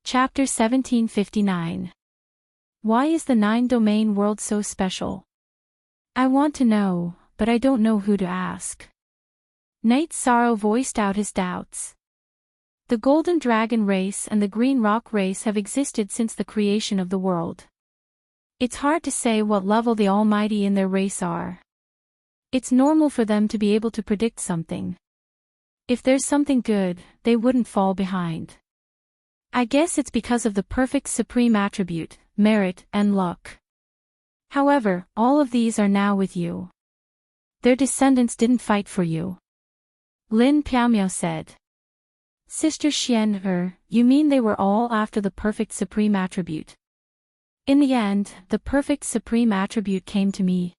Chapter 1759. Why is the nine-domain world so special? I want to know, but I don't know who to ask. Knight Sorrow voiced out his doubts. The Golden Dragon race and the Green Rock race have existed since the creation of the world. It's hard to say what level the Almighty in their race are. It's normal for them to be able to predict something. If there's something good, they wouldn't fall behind. I guess it's because of the perfect supreme attribute, merit, and luck. However, all of these are now with you. Their descendants didn't fight for you. Lin Piaomiao said. Sister Xian, you mean they were all after the perfect supreme attribute? In the end, the perfect supreme attribute came to me.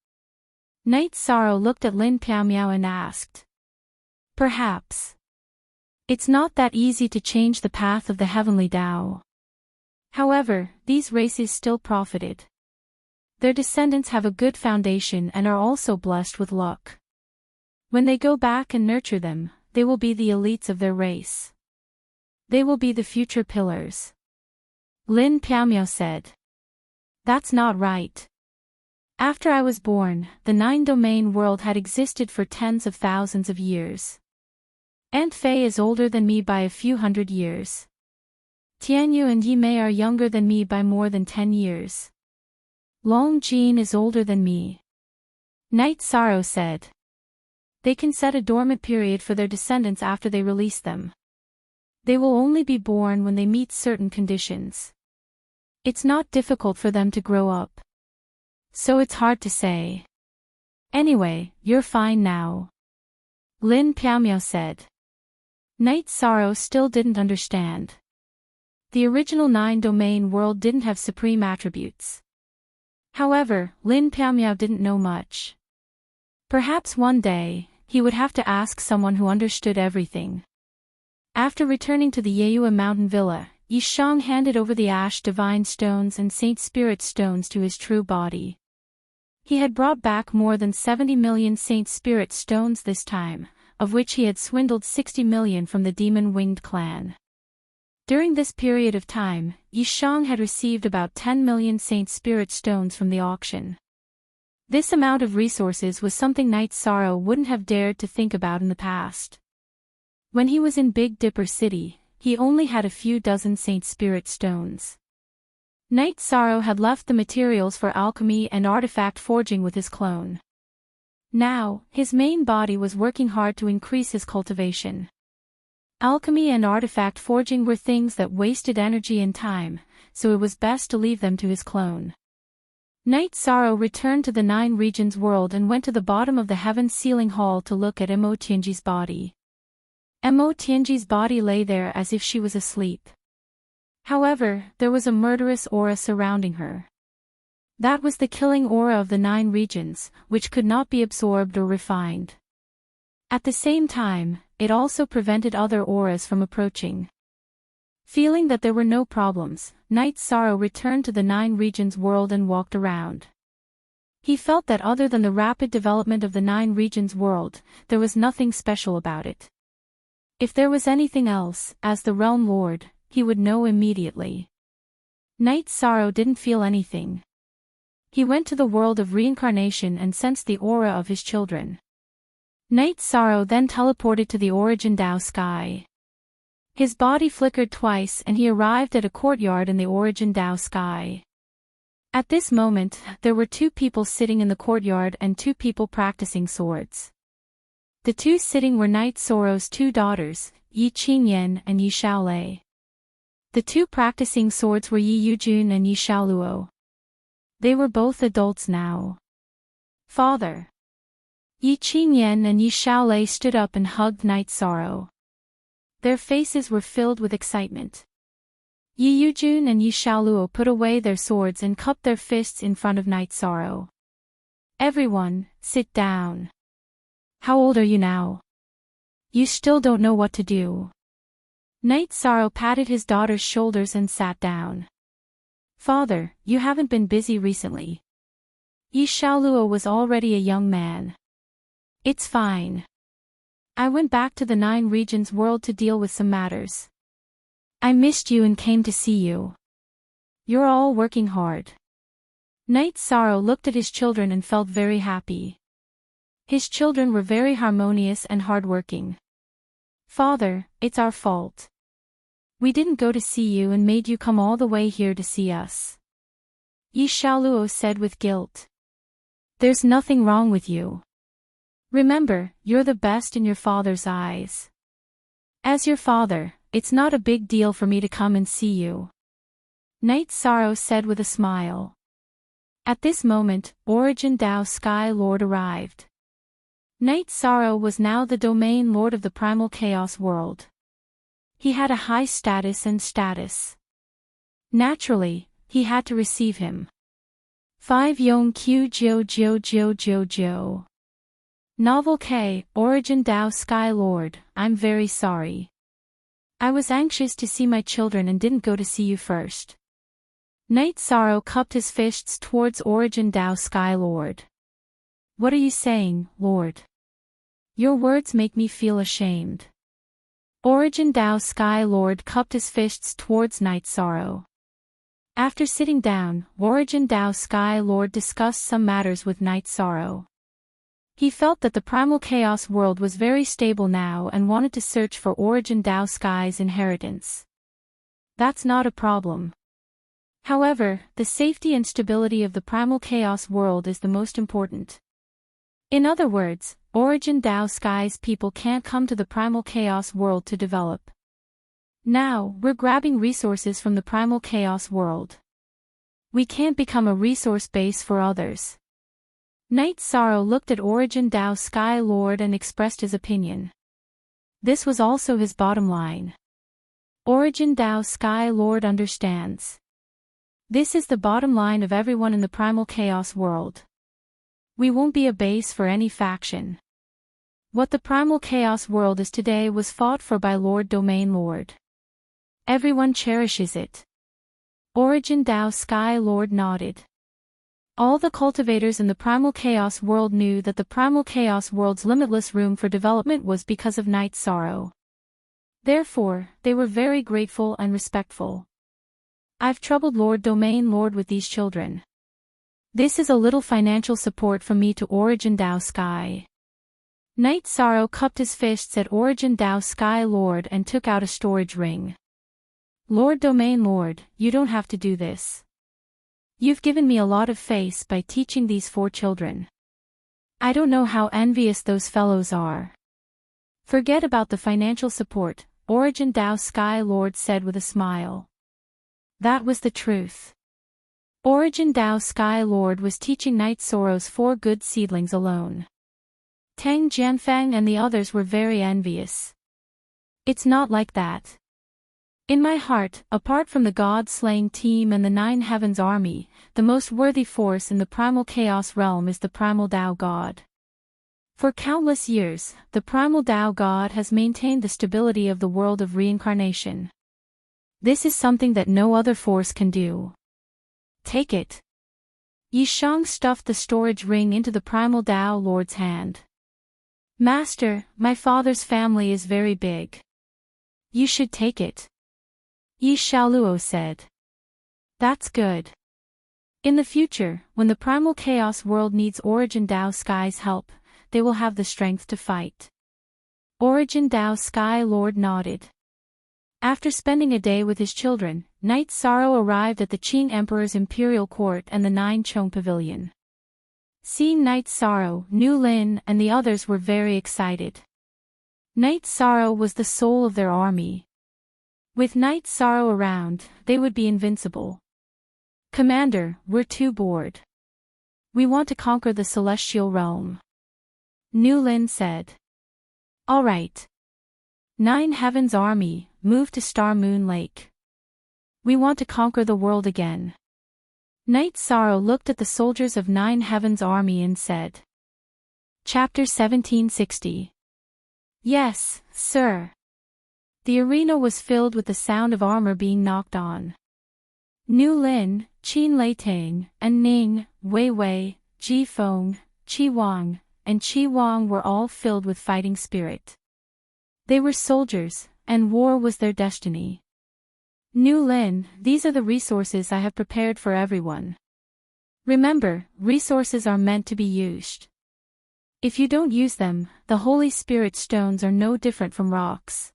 Knight Sorrow looked at Lin Piaomiao and asked. Perhaps. It's not that easy to change the path of the heavenly Tao. However, these races still profited. Their descendants have a good foundation and are also blessed with luck. When they go back and nurture them, they will be the elites of their race. They will be the future pillars. Lin Piaomiao said. That's not right. After I was born, the nine-domain world had existed for tens of thousands of years. Aunt Fei is older than me by a few hundred years. Tianyu and Yimei are younger than me by more than 10 years. Long Jin is older than me. Knight Sorrow said. They can set a dormant period for their descendants after they release them. They will only be born when they meet certain conditions. It's not difficult for them to grow up. So it's hard to say. Anyway, you're fine now. Lin Piaomiao said. Knight Sorrow still didn't understand. The original nine-domain world didn't have supreme attributes. However, Lin Piaomiao didn't know much. Perhaps one day, he would have to ask someone who understood everything. After returning to the Yeyue mountain villa, Yishang handed over the Ash Divine Stones and Saint Spirit Stones to his true body. He had brought back more than 70 million Saint Spirit Stones this time, of which he had swindled 60 million from the demon-winged clan. During this period of time, Yishang had received about 10 million Saint Spirit Stones from the auction. This amount of resources was something Knight Sorrow wouldn't have dared to think about in the past. When he was in Big Dipper City, he only had a few dozen Saint Spirit Stones. Knight Sorrow had left the materials for alchemy and artifact forging with his clone. Now, his main body was working hard to increase his cultivation. Alchemy and artifact forging were things that wasted energy and time, so it was best to leave them to his clone. Knight Sorrow returned to the Nine Regions world and went to the bottom of the heaven ceiling hall to look at Mo Tianji's body. Mo Tianji's body lay there as if she was asleep. However, there was a murderous aura surrounding her. That was the killing aura of the Nine Regions, which could not be absorbed or refined. At the same time, it also prevented other auras from approaching. Feeling that there were no problems, Knight Sorrow returned to the Nine Regions world and walked around. He felt that other than the rapid development of the Nine Regions world, there was nothing special about it. If there was anything else, as the Realm Lord, he would know immediately. Knight Sorrow didn't feel anything. He went to the world of reincarnation and sensed the aura of his children. Knight Sorrow then teleported to the Origin Dao sky. His body flickered twice and he arrived at a courtyard in the Origin Dao sky. At this moment, there were two people sitting in the courtyard and two people practicing swords. The two sitting were Knight Sorrow's two daughters, Yi Qingyan and Yi Shaolei. The two practicing swords were Yi Yujun and Yi Shaoluo. They were both adults now. Father. Yi Qingyan and Yi Shaolei stood up and hugged Knight Sorrow. Their faces were filled with excitement. Yi Yujun and Yi Shaoluo put away their swords and cupped their fists in front of Knight Sorrow. Everyone, sit down. How old are you now? You still don't know what to do. Knight Sorrow patted his daughter's shoulders and sat down. Father, you haven't been busy recently. Yi Shaoluo was already a young man. It's fine. I went back to the Nine Regions world to deal with some matters. I missed you and came to see you. You're all working hard. Knight Sorrow looked at his children and felt very happy. His children were very harmonious and hardworking. Father, it's our fault. We didn't go to see you and made you come all the way here to see us. Yi Xiaoluo said with guilt. There's nothing wrong with you. Remember, you're the best in your father's eyes. As your father, it's not a big deal for me to come and see you. Knight Sorrow said with a smile. At this moment, Origin Tao Sky Lord arrived. Knight Sorrow was now the domain lord of the primal chaos world. He had a high status and status. Naturally, he had to receive him. 5 Yong Q Jo Jo Jo Jo Jo. Novel K, Origin Tao Sky Lord, I'm very sorry. I was anxious to see my children and didn't go to see you first. Knight Sorrow cupped his fists towards Origin Tao Sky Lord. What are you saying, Lord? Your words make me feel ashamed. Origin Tao Sky Lord cupped his fists towards Knight Sorrow. After sitting down, Origin Tao Sky Lord discussed some matters with Knight Sorrow. He felt that the primal chaos world was very stable now and wanted to search for Origin Tao Sky's inheritance. That's not a problem. However, the safety and stability of the primal chaos world is the most important. In other words, Origin Tao Sky's people can't come to the primal chaos world to develop. Now, we're grabbing resources from the primal chaos world. We can't become a resource base for others. Knight Sorrow looked at Origin Tao Sky Lord and expressed his opinion. This was also his bottom line. Origin Tao Sky Lord understands. This is the bottom line of everyone in the primal chaos world. We won't be a base for any faction. What the primal chaos world is today was fought for by Lord Domain Lord. Everyone cherishes it. Origin Tao Sky Lord nodded. All the cultivators in the primal chaos world knew that the primal chaos world's limitless room for development was because of Knight Sorrow. Therefore, they were very grateful and respectful. I've troubled Lord Domain Lord with these children. This is a little financial support from me to Origin Tao Sky. Knight Sorrow cupped his fists at Origin Tao Sky Lord and took out a storage ring. Lord Domain Lord, you don't have to do this. You've given me a lot of faith by teaching these 4 children. I don't know how envious those fellows are. Forget about the financial support, Origin Tao Sky Lord said with a smile. That was the truth. Origin Tao Sky Lord was teaching Knight Sorrow's 4 good seedlings alone. Tang Jianfang and the others were very envious. It's not like that. In my heart, apart from the God-slaying team and the 9 Heavens army, the most worthy force in the primal chaos realm is the primal Tao God. For countless years, the primal Tao God has maintained the stability of the world of reincarnation. This is something that no other force can do. Take it. Yi Shang stuffed the storage ring into the primal Tao Lord's hand. Master, my father's family is very big. You should take it. Yi Xiaoluo said. That's good. In the future, when the primal chaos world needs Origin Tao Sky's help, they will have the strength to fight. Origin Tao Sky Lord nodded. After spending a day with his children, Knight Sorrow arrived at the Qing Emperor's imperial court and the 9 Chong Pavilion. Seeing Knight Sorrow, Nu Lin and the others were very excited. Knight Sorrow was the soul of their army. With Knight Sorrow around, they would be invincible. Commander, we're too bored. We want to conquer the celestial realm. Nu Lin said. All right. 9 Heavens Army, move to Star Moon Lake. We want to conquer the world again. Knight Sorrow looked at the soldiers of 9 Heavens Army and said. Chapter 1760. Yes, sir. The arena was filled with the sound of armor being knocked on. Nu Lin, Qin Leitang, and Ning, Wei Wei, Ji Feng, Qi Wang, and Qi Wang were all filled with fighting spirit. They were soldiers, and war was their destiny. New Lin, these are the resources I have prepared for everyone. Remember, resources are meant to be used. If you don't use them, the Holy Spirit stones are no different from rocks.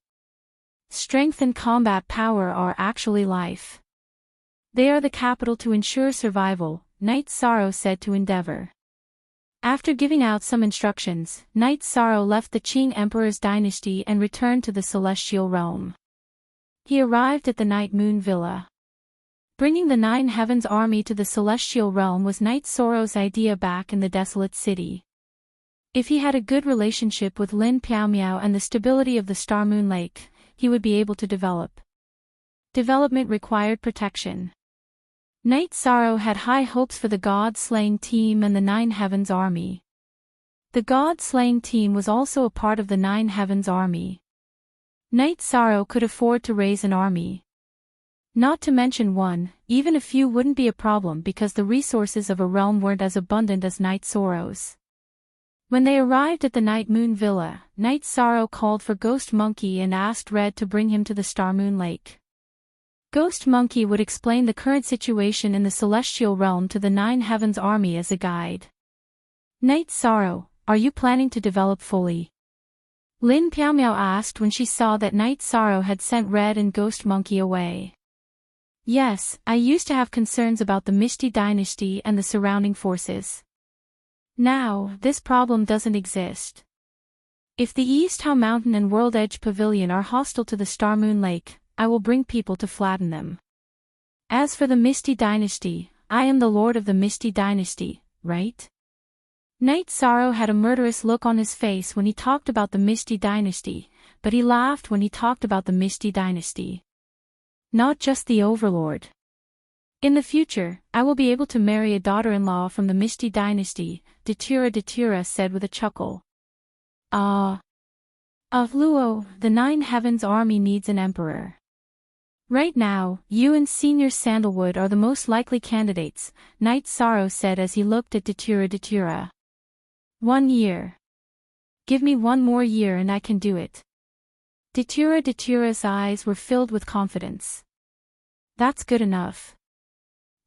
Strength and combat power are actually life. They are the capital to ensure survival, Knight Sorrow said to Endeavor. After giving out some instructions, Knight Sorrow left the Qing Emperor's dynasty and returned to the celestial realm. He arrived at the Night Moon Villa. Bringing the Nine Heavens army to the celestial realm was Knight Sorrow's idea back in the desolate city. If he had a good relationship with Lin Piao and the stability of the Star Moon Lake, he would be able to develop. Development required protection. Knight Sorrow had high hopes for the God-slaying team and the Nine Heavens army. The God-slaying team was also a part of the Nine Heavens army. Knight Sorrow could afford to raise an army. Not to mention one, even a few wouldn't be a problem because the resources of a realm weren't as abundant as Knight Sorrow's. When they arrived at the Night Moon Villa, Knight Sorrow called for Ghost Monkey and asked Red to bring him to the Star Moon Lake. Ghost Monkey would explain the current situation in the celestial realm to the Nine Heavens army as a guide. Knight Sorrow, are you planning to develop fully? Lin Piao asked when she saw that Knight Sorrow had sent Red and Ghost Monkey away. Yes, I used to have concerns about the Misty Dynasty and the surrounding forces. Now, this problem doesn't exist. If the East How Mountain and World Edge Pavilion are hostile to the Star Moon Lake, I will bring people to flatten them. As for the Misty Dynasty, I am the Lord of the Misty Dynasty, right? Knight Sorrow had a murderous look on his face when he talked about the Misty Dynasty, but he laughed when he talked about the Misty Dynasty. Not just the Overlord. In the future, I will be able to marry a daughter-in-law from the Misty Dynasty, Datura said with a chuckle. Luo, the Nine Heavens army needs an emperor. Right now, you and Senior Sandalwood are the most likely candidates, Knight Sorrow said as he looked at Datura. 1 year. Give me 1 more year and I can do it. Datura's eyes were filled with confidence. That's good enough.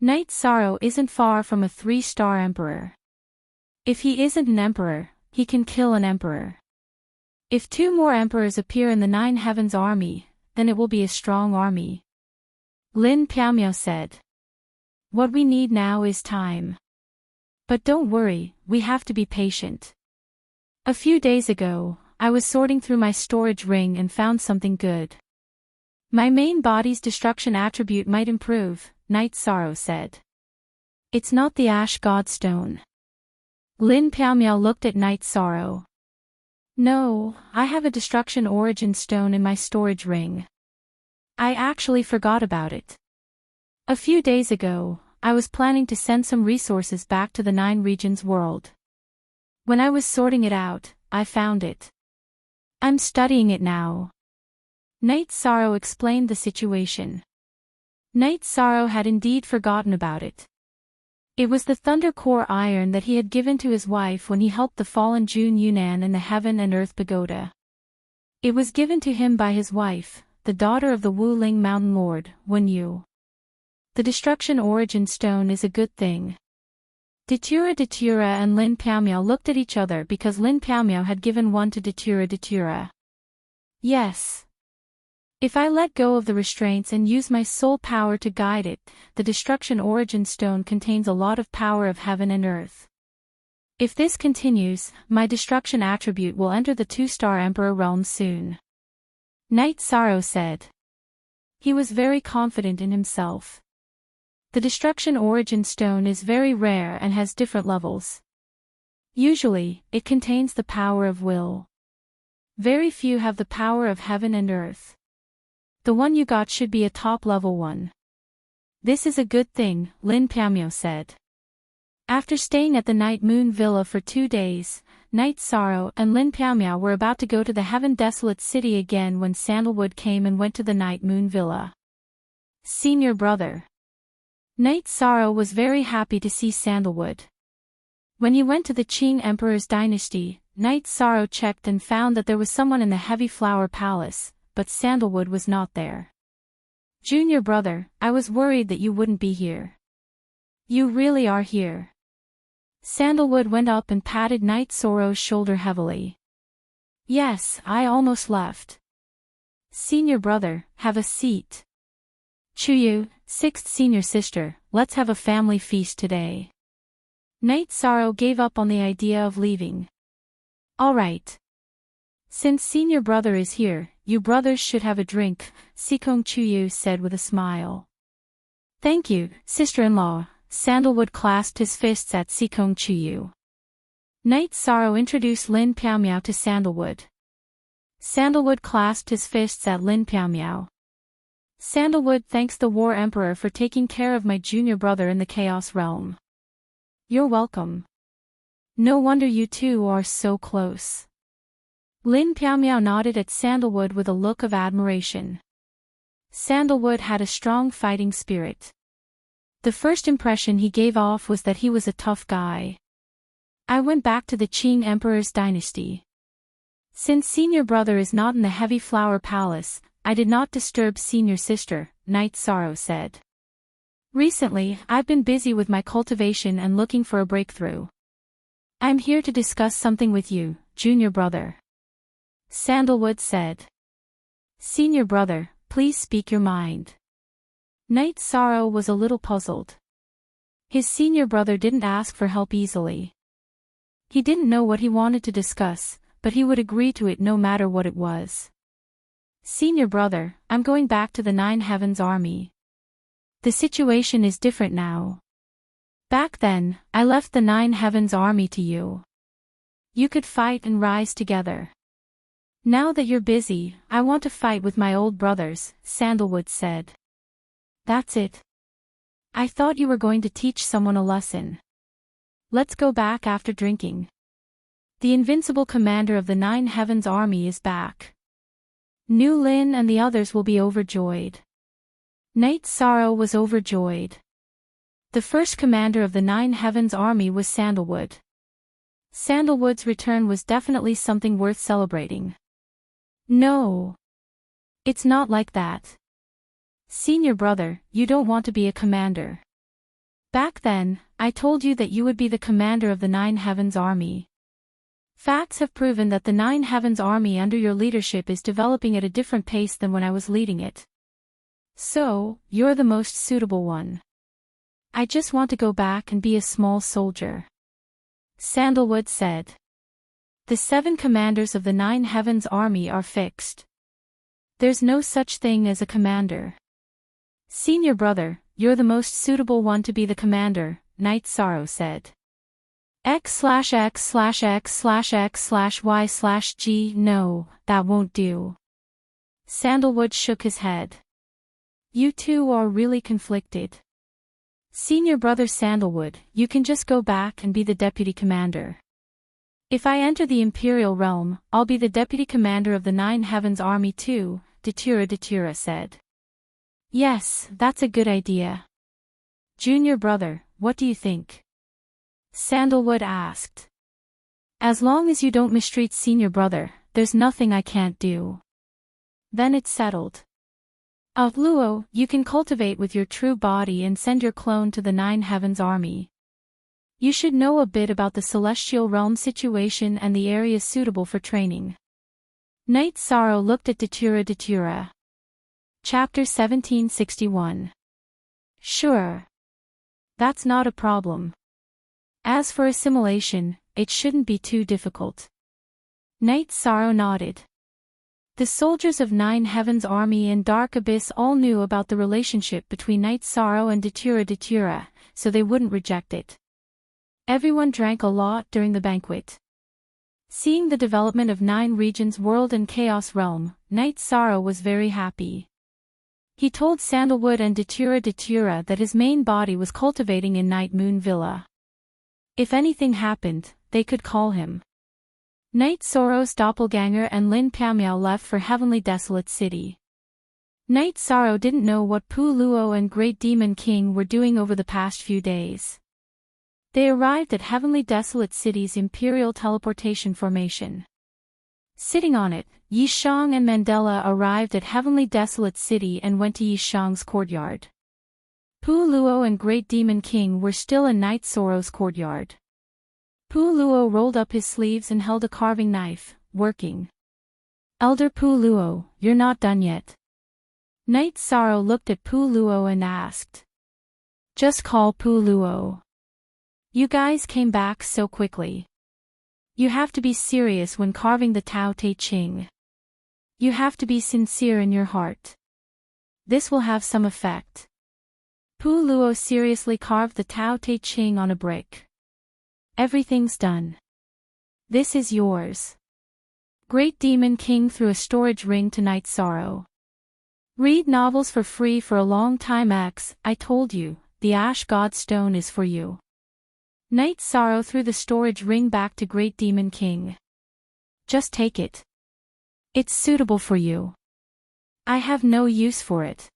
Knight Sorrow isn't far from a 3-star emperor. If he isn't an emperor, he can kill an emperor. If 2 more emperors appear in the Nine Heavens army, then it will be a strong army. Lin Piao said. What we need now is time. But don't worry, we have to be patient. A few days ago, I was sorting through my storage ring and found something good. My main body's destruction attribute might improve, Knight Sorrow said. It's not the Ash Godstone. Lin Piao looked at Knight Sorrow. No, I have a destruction origin stone in my storage ring. I actually forgot about it. A few days ago, I was planning to send some resources back to the 9 regions world. When I was sorting it out, I found it. I'm studying it now. Knight Sorrow explained the situation. Knight Sorrow had indeed forgotten about it. It was the Thunder Core Iron that he had given to his wife when he helped the fallen Jun Yunan in the Heaven and Earth Pagoda. It was given to him by his wife, the daughter of the Wuling Mountain Lord, Wen Yu. The Destruction Origin Stone is a good thing. Datura and Lin Piao looked at each other because Lin Piao had given one to Datura. Yes. If I let go of the restraints and use my soul power to guide it, the Destruction Origin Stone contains a lot of power of heaven and earth. If this continues, my destruction attribute will enter the 2-star Emperor realm soon. Knight Sorrow said. He was very confident in himself. The Destruction Origin Stone is very rare and has different levels. Usually, it contains the power of will. Very few have the power of heaven and earth. The one you got should be a top-level one. This is a good thing, Lin Piao said. After staying at the Night Moon Villa for 2 days, Knight Sorrow and Lin Piao were about to go to the Heaven Desolate City again when Sandalwood came and went to the Night Moon Villa. Senior brother. Knight Sorrow was very happy to see Sandalwood. When he went to the Qing Emperor's dynasty, Knight Sorrow checked and found that there was someone in the Heavy Flower Palace, but Sandalwood was not there. Junior brother, I was worried that you wouldn't be here. You really are here. Sandalwood went up and patted Knight Sorrow's shoulder heavily. Yes, I almost left. Senior brother, have a seat. Chuyu, sixth senior sister, let's have a family feast today. Knight Sorrow gave up on the idea of leaving. All right. Since senior brother is here, you brothers should have a drink, Sikong Chuyu said with a smile. Thank you, sister-in-law. Sandalwood clasped his fists at Sikong Chuyu. Knight Sorrow introduced Lin Piaomiao to Sandalwood. Sandalwood clasped his fists at Lin Piaomiao. Sandalwood thanks the War Emperor for taking care of my junior brother in the Chaos Realm. You're welcome. No wonder you two are so close. Lin Piaomiao nodded at Sandalwood with a look of admiration. Sandalwood had a strong fighting spirit. The first impression he gave off was that he was a tough guy. I went back to the Qing Emperor's dynasty. Since senior brother is not in the Heavy Flower Palace, I did not disturb senior sister, Knight Sorrow said. Recently, I've been busy with my cultivation and looking for a breakthrough. I'm here to discuss something with you, junior brother. Sandalwood said. Senior brother, please speak your mind. Knight Sorrow was a little puzzled. His senior brother didn't ask for help easily. He didn't know what he wanted to discuss, but he would agree to it no matter what it was. Senior brother, I'm going back to the Nine Heavens Army. The situation is different now. Back then, I left the Nine Heavens Army to you. You could fight and rise together. Now that you're busy, I want to fight with my old brothers, Sandalwood said. That's it. I thought you were going to teach someone a lesson. Let's go back after drinking. The invincible commander of the Nine Heavens Army is back. New Lin and the others will be overjoyed. Knight Sorrow was overjoyed. The first commander of the Nine Heavens Army was Sandalwood. Sandalwood's return was definitely something worth celebrating. No. It's not like that. Senior brother, you don't want to be a commander. Back then, I told you that you would be the commander of the Nine Heavens Army. Facts have proven that the Nine Heavens Army under your leadership is developing at a different pace than when I was leading it. So, you're the most suitable one. I just want to go back and be a small soldier. Sandalwood said. The 7 commanders of the Nine Heavens Army are fixed. There's no such thing as a commander. Senior brother, you're the most suitable one to be the commander, Knight Sorrow said. X/X/X/X/Y/G No, that won't do. Sandalwood shook his head. You two are really conflicted. Senior brother Sandalwood, you can just go back and be the deputy commander. If I enter the Imperial Realm, I'll be the deputy commander of the Nine Heavens Army too, Datura said. Yes, that's a good idea. Junior brother, what do you think? Sandalwood asked. As long as you don't mistreat senior brother, there's nothing I can't do. Then it's settled. Luo, you can cultivate with your true body and send your clone to the Nine Heavens Army. You should know a bit about the celestial realm situation and the areas suitable for training. Knight Sorrow looked at Datura. Chapter 1761. Sure. That's not a problem. As for assimilation, it shouldn't be too difficult. Knight Sorrow nodded. The soldiers of Nine Heavens Army and Dark Abyss all knew about the relationship between Knight Sorrow and Datura, so they wouldn't reject it. Everyone drank a lot during the banquet. Seeing the development of 9 regions world and chaos realm, Knight Sorrow was very happy. He told Sandalwood and Datura that his main body was cultivating in Night Moon Villa. If anything happened, they could call him. Knight Sorrow's doppelganger and Lin Piaomiao left for Heavenly Desolate City. Knight Sorrow didn't know what Pu Luo and Great Demon King were doing over the past few days. They arrived at Heavenly Desolate City's Imperial Teleportation Formation. Sitting on it, Yishang and Mandela arrived at Heavenly Desolate City and went to Yishang's courtyard. Pu Luo and Great Demon King were still in Night Sorrow's courtyard. Pu Luo rolled up his sleeves and held a carving knife, working. Elder Pu Luo, you're not done yet. Night Sorrow looked at Pu Luo and asked. Just call Pu Luo. You guys came back so quickly. You have to be serious when carving the Tao Te Ching. You have to be sincere in your heart. This will have some effect. Pu Luo seriously carved the Tao Te Ching on a brick. Everything's done. This is yours. Great Demon King threw a storage ring to Night Sorrow. Read novels for free for a long time X, I told you, the Ash God Stone is for you. Night Sorrow threw the storage ring back to Great Demon King. Just take it. It's suitable for you. I have no use for it.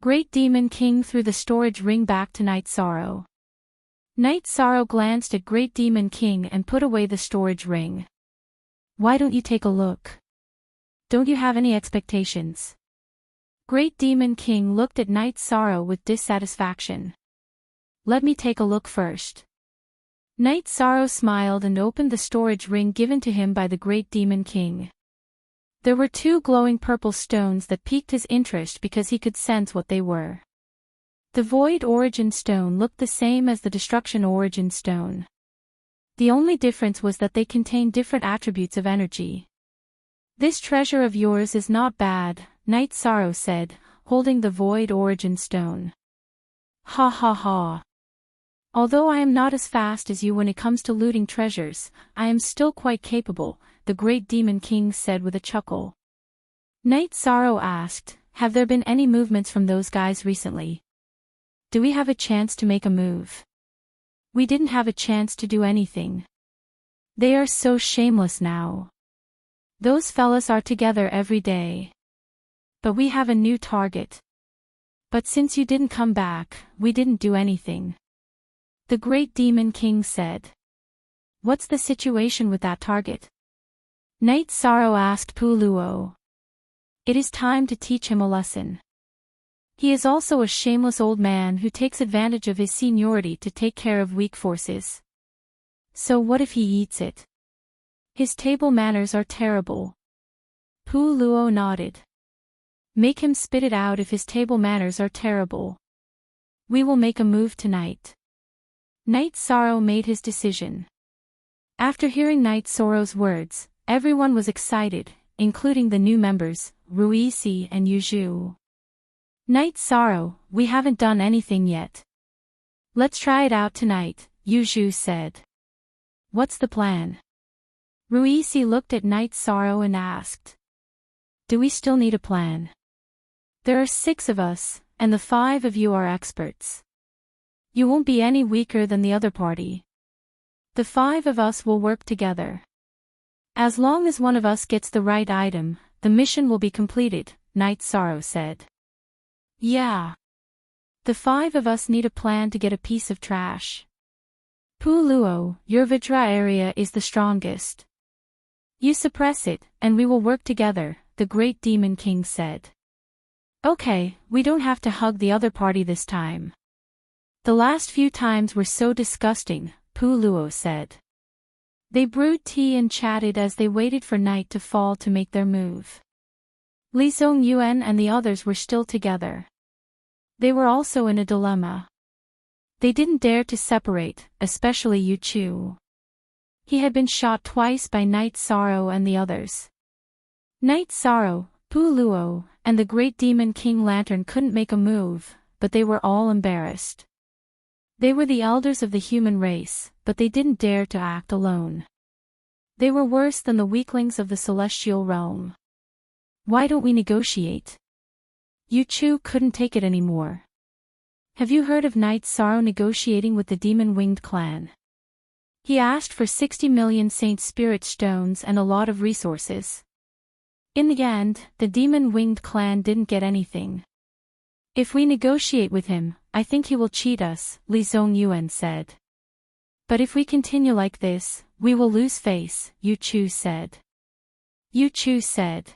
Great Demon King threw the storage ring back to Night Sorrow. Night Sorrow glanced at Great Demon King and put away the storage ring. Why don't you take a look? Don't you have any expectations? Great Demon King looked at Night Sorrow with dissatisfaction. Let me take a look first. Night Sorrow smiled and opened the storage ring given to him by the Great Demon King. There were two glowing purple stones that piqued his interest because he could sense what they were. The Void Origin Stone looked the same as the Destruction Origin Stone. The only difference was that they contained different attributes of energy. This treasure of yours is not bad, Night Sorrow said, holding the Void Origin Stone. Ha ha ha. Although I am not as fast as you when it comes to looting treasures, I am still quite capable, the Great Demon King said with a chuckle. Night Sorrow asked, have there been any movements from those guys recently? Do we have a chance to make a move? We didn't have a chance to do anything. They are so shameless now. Those fellas are together every day. But we have a new target. But since you didn't come back, we didn't do anything. The Great Demon King said. What's the situation with that target? Night Sorrow asked Pu Luo. It is time to teach him a lesson. He is also a shameless old man who takes advantage of his seniority to take care of weak forces. So what if he eats it? His table manners are terrible. Pu Luo nodded. Make him spit it out if his table manners are terrible. We will make a move tonight. Night Sorrow made his decision. After hearing Night Sorrow's words, everyone was excited, including the new members, Ruisi and Yuzhu. Night Sorrow, we haven't done anything yet. Let's try it out tonight, Yuzhu said. What's the plan? Ruisi looked at Night Sorrow and asked. Do we still need a plan? There are 6 of us, and the 5 of you are experts. You won't be any weaker than the other party. The 5 of us will work together. As long as one of us gets the right item, the mission will be completed, Night Sorrow said. Yeah. The 5 of us need a plan to get a piece of trash. Pu Luo, your Vajra area is the strongest. You suppress it, and we will work together, the Great Demon King said. Okay, we don't have to hug the other party this time. The last few times were so disgusting, Pu Luo said. They brewed tea and chatted as they waited for night to fall to make their move. Li Zongyuan and the others were still together. They were also in a dilemma. They didn't dare to separate, especially Yu Chu. He had been shot twice by Night Sorrow and the others. Night Sorrow, Pu Luo, and the Great Demon King Lantern couldn't make a move, but they were all embarrassed. They were the elders of the human race, but they didn't dare to act alone. They were worse than the weaklings of the celestial realm. Why don't we negotiate? Yu Chu couldn't take it anymore. Have you heard of Night Sorrow negotiating with the Demon-Winged clan? He asked for 60 million Saint Spirit stones and a lot of resources. In the end, the Demon-Winged clan didn't get anything. If we negotiate with him, I think he will cheat us, Li Zongyuan said. But if we continue like this, we will lose face, Yu Chu said. Yu Chu said.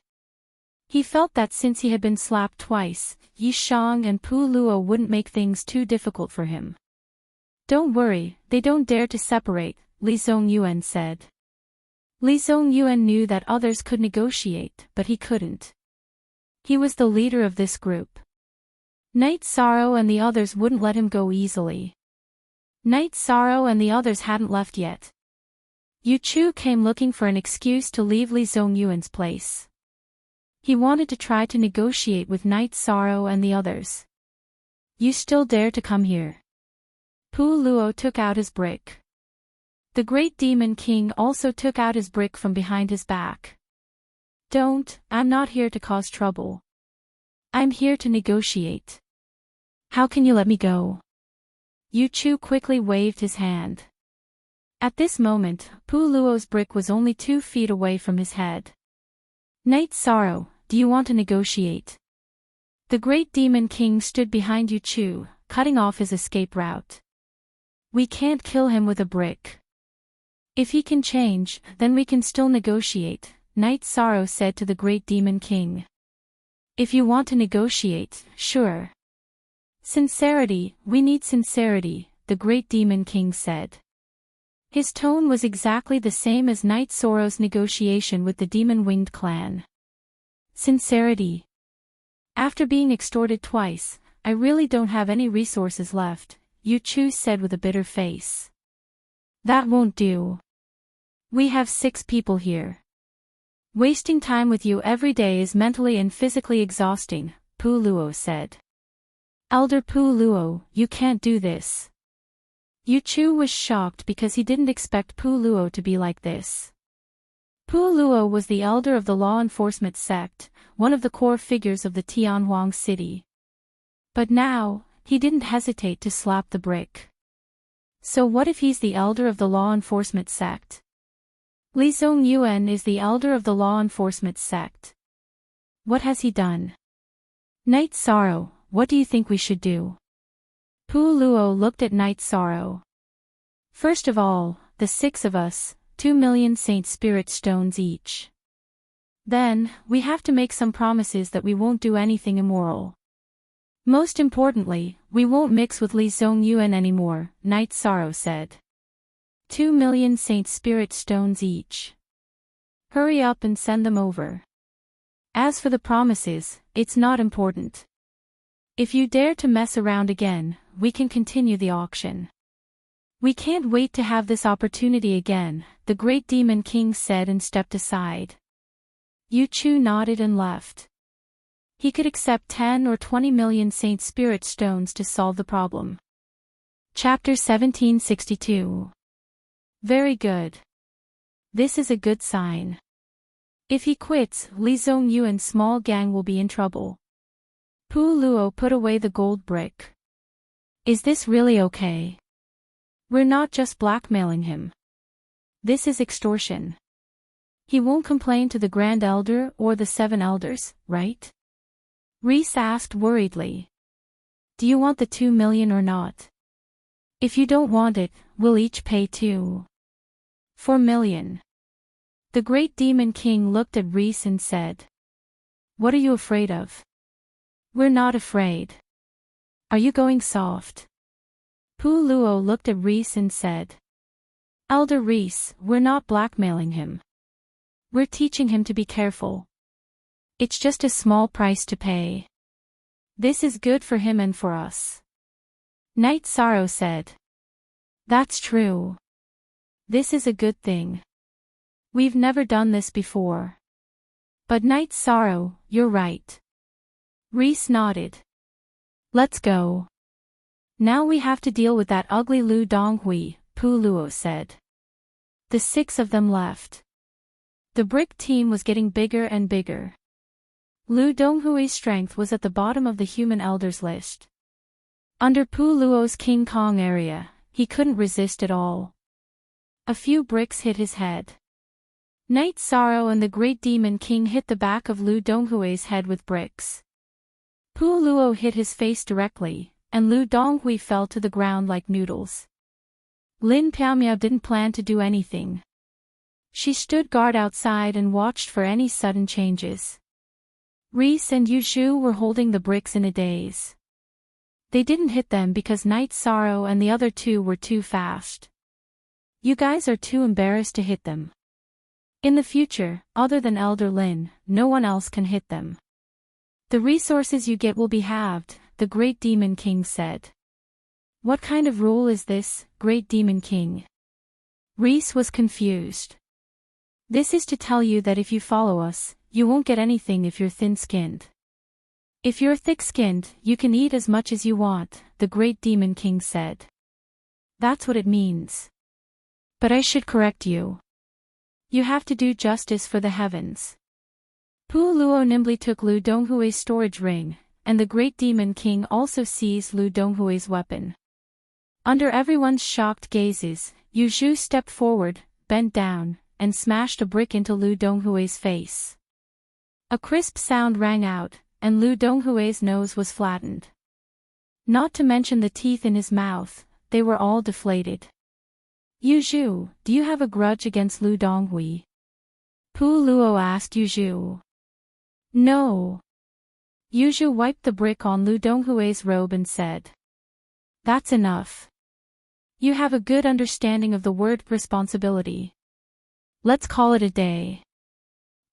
He felt that since he had been slapped twice, Yi Shang and Pu Luo wouldn't make things too difficult for him. Don't worry, they don't dare to separate, Li Zongyuan said. Li Zongyuan knew that others could negotiate, but he couldn't. He was the leader of this group. Night Sorrow and the others wouldn't let him go easily. Night Sorrow and the others hadn't left yet. Yu Chu came looking for an excuse to leave Li Zongyuan's place. He wanted to try to negotiate with Night Sorrow and the others. You still dare to come here? Pu Luo took out his brick. The Great Demon King also took out his brick from behind his back. Don't, I'm not here to cause trouble. I'm here to negotiate. How can you let me go? Yu Chu quickly waved his hand. At this moment, Pu Luo's brick was only 2 feet away from his head. Night Sorrow, do you want to negotiate? The Great Demon King stood behind Yu Chu, cutting off his escape route. We can't kill him with a brick. If he can change, then we can still negotiate, Night Sorrow said to the Great Demon King. If you want to negotiate, sure. Sincerity, we need sincerity, the Great Demon King said. His tone was exactly the same as Night Sorrow's negotiation with the Demon-Winged clan. Sincerity. After being extorted twice, I really don't have any resources left, Yu Chu said with a bitter face. That won't do. We have 6 people here. Wasting time with you every day is mentally and physically exhausting, Pu Luo said. Elder Pu Luo, you can't do this. Yu Chu was shocked because he didn't expect Pu Luo to be like this. Pu Luo was the elder of the law enforcement sect, one of the core figures of the Tianhuang city. But now, he didn't hesitate to slap the brick. So what if he's the elder of the law enforcement sect? Li Zongyuan is the elder of the law enforcement sect. What has he done? Night Sorrow, what do you think we should do? Pu Luo looked at Night Sorrow. First of all, the 6 of us, 2 million Saint Spirit stones each. Then, we have to make some promises that we won't do anything immoral. Most importantly, we won't mix with Li Zongyuan anymore, Night Sorrow said. 2 million Saint Spirit stones each. Hurry up and send them over. As for the promises, it's not important. If you dare to mess around again, we can continue the auction. We can't wait to have this opportunity again, the Great Demon King said and stepped aside. Yu Chu nodded and left. He could accept 10 or 20 million Saint Spirit stones to solve the problem. Chapter 1762. Very good. This is a good sign. If he quits, Li Zongyuan's small gang will be in trouble. Pu Luo put away the gold brick. Is this really okay? We're not just blackmailing him. This is extortion. He won't complain to the Grand Elder or the 7 elders, right? Reese asked worriedly. Do you want the 2 million or not? If you don't want it, we'll each pay 4 million. The Great Demon King looked at Reese and said. What are you afraid of? We're not afraid. Are you going soft? Pu Luo looked at Reese and said. Elder Reese, we're not blackmailing him. We're teaching him to be careful. It's just a small price to pay. This is good for him and for us. Night Sorrow said. That's true. This is a good thing. We've never done this before. But Night Sorrow, you're right. Reese nodded. Let's go. Now we have to deal with that ugly Lu Donghui, Pu Luo said. The 6 of them left. The brick team was getting bigger and bigger. Lu Donghui's strength was at the bottom of the human elders list. Under Pu Luo's King Kong area, he couldn't resist at all. A few bricks hit his head. Night Sorrow and the Great Demon King hit the back of Lu Donghui's head with bricks. Pu Luo hit his face directly, and Lu Donghui fell to the ground like noodles. Lin Piamiao didn't plan to do anything. She stood guard outside and watched for any sudden changes. Reese and Yuzhu were holding the bricks in a daze. They didn't hit them because Night Sorrow and the other two were too fast. You guys are too embarrassed to hit them. In the future, other than Elder Lin, no one else can hit them. The resources you get will be halved, the Great Demon King said. What kind of rule is this, Great Demon King? Reese was confused. This is to tell you that if you follow us, you won't get anything if you're thin-skinned. If you're thick-skinned, you can eat as much as you want, the Great Demon King said. That's what it means. But I should correct you. You have to do justice for the heavens. Pu Luo nimbly took Lu Donghue's storage ring, and the Great Demon King also seized Lu Donghue's weapon. Under everyone's shocked gazes, Yuzhu stepped forward, bent down, and smashed a brick into Lu Donghue's face. A crisp sound rang out, and Lu Donghue's nose was flattened. Not to mention the teeth in his mouth, they were all deflated. Yuzhu, do you have a grudge against Lu Donghui? Pu Luo asked Yuzhu. No. Yuzhu wiped the brick on Lu Donghue's robe and said. That's enough. You have a good understanding of the word responsibility. Let's call it a day.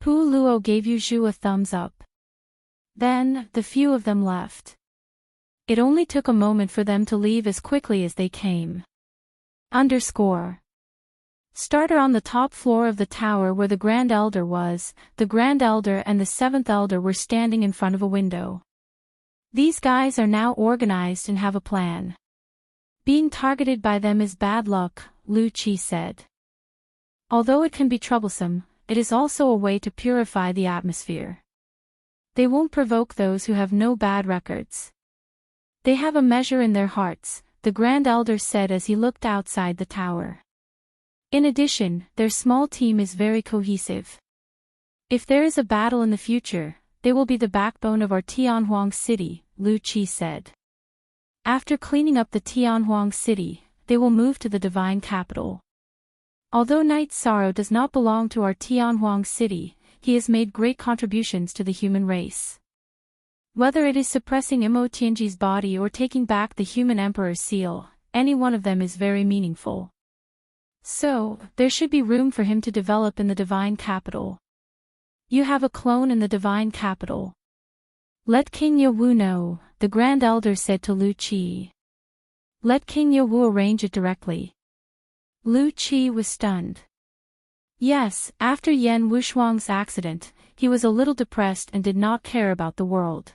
Pu Luo gave Yuzhu a thumbs up. Then, the few of them left. It only took a moment for them to leave as quickly as they came. Starter on the top floor of the tower where the Grand Elder was, the Grand Elder and the Seventh Elder were standing in front of a window. These guys are now organized and have a plan. Being targeted by them is bad luck, Lu Qi said. Although it can be troublesome, it is also a way to purify the atmosphere. They won't provoke those who have no bad records. They have a measure in their hearts, the Grand Elder said as he looked outside the tower. In addition, their small team is very cohesive. If there is a battle in the future, they will be the backbone of our Tianhuang city, Lu Qi said. After cleaning up the Tianhuang city, they will move to the divine capital. Although Night Sorrow does not belong to our Tianhuang city, he has made great contributions to the human race. Whether it is suppressing Imo Tianji's body or taking back the human emperor's seal, any one of them is very meaningful. So, there should be room for him to develop in the divine capital. You have a clone in the divine capital. Let King Yewu know, the Grand Elder said to Lu Qi. Let King Yewu arrange it directly. Lu Qi was stunned. Yes, after Yan Wushuang's accident, he was a little depressed and did not care about the world.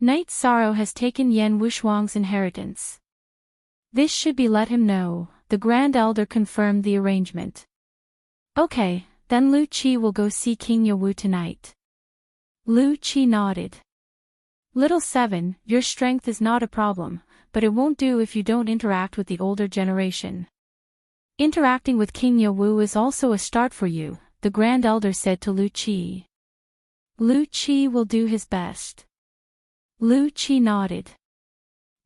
Night Sorrow has taken Yan Wushuang's inheritance. This should be let him know, the Grand Elder confirmed the arrangement. Okay, then Lu Qi will go see King Yewu tonight. Lu Qi nodded. Little Seven, your strength is not a problem, but it won't do if you don't interact with the older generation. Interacting with King Yewu is also a start for you, the Grand Elder said to Lu Qi. Lu Qi will do his best. Lu Qi nodded.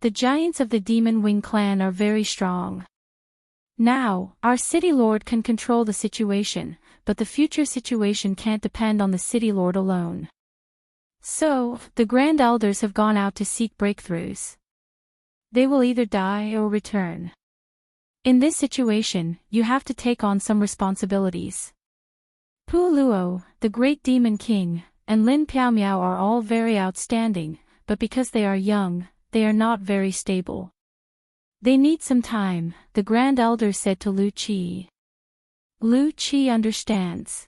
The giants of the Demon Wing clan are very strong. Now, our city lord can control the situation, but the future situation can't depend on the city lord alone. So, the Grand Elders have gone out to seek breakthroughs. They will either die or return. In this situation, you have to take on some responsibilities. Pu Luo, the Great Demon King, and Lin Piaomiao are all very outstanding, but because they are young, they are not very stable. They need some time, the Grand Elder said to Lu Qi. Lu Qi understands.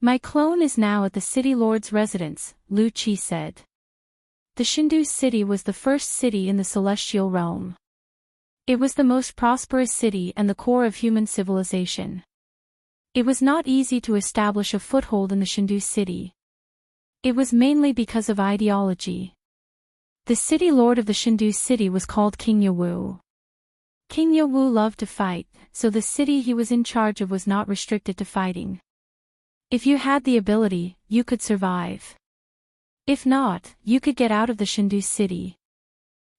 My clone is now at the city lord's residence, Lu Qi said. The Shindu city was the first city in the celestial realm. It was the most prosperous city and the core of human civilization. It was not easy to establish a foothold in the Shindu city. It was mainly because of ideology. The city lord of the Shindu city was called King Yewu. King Yewu loved to fight, so the city he was in charge of was not restricted to fighting. If you had the ability, you could survive. If not, you could get out of the Shindu city.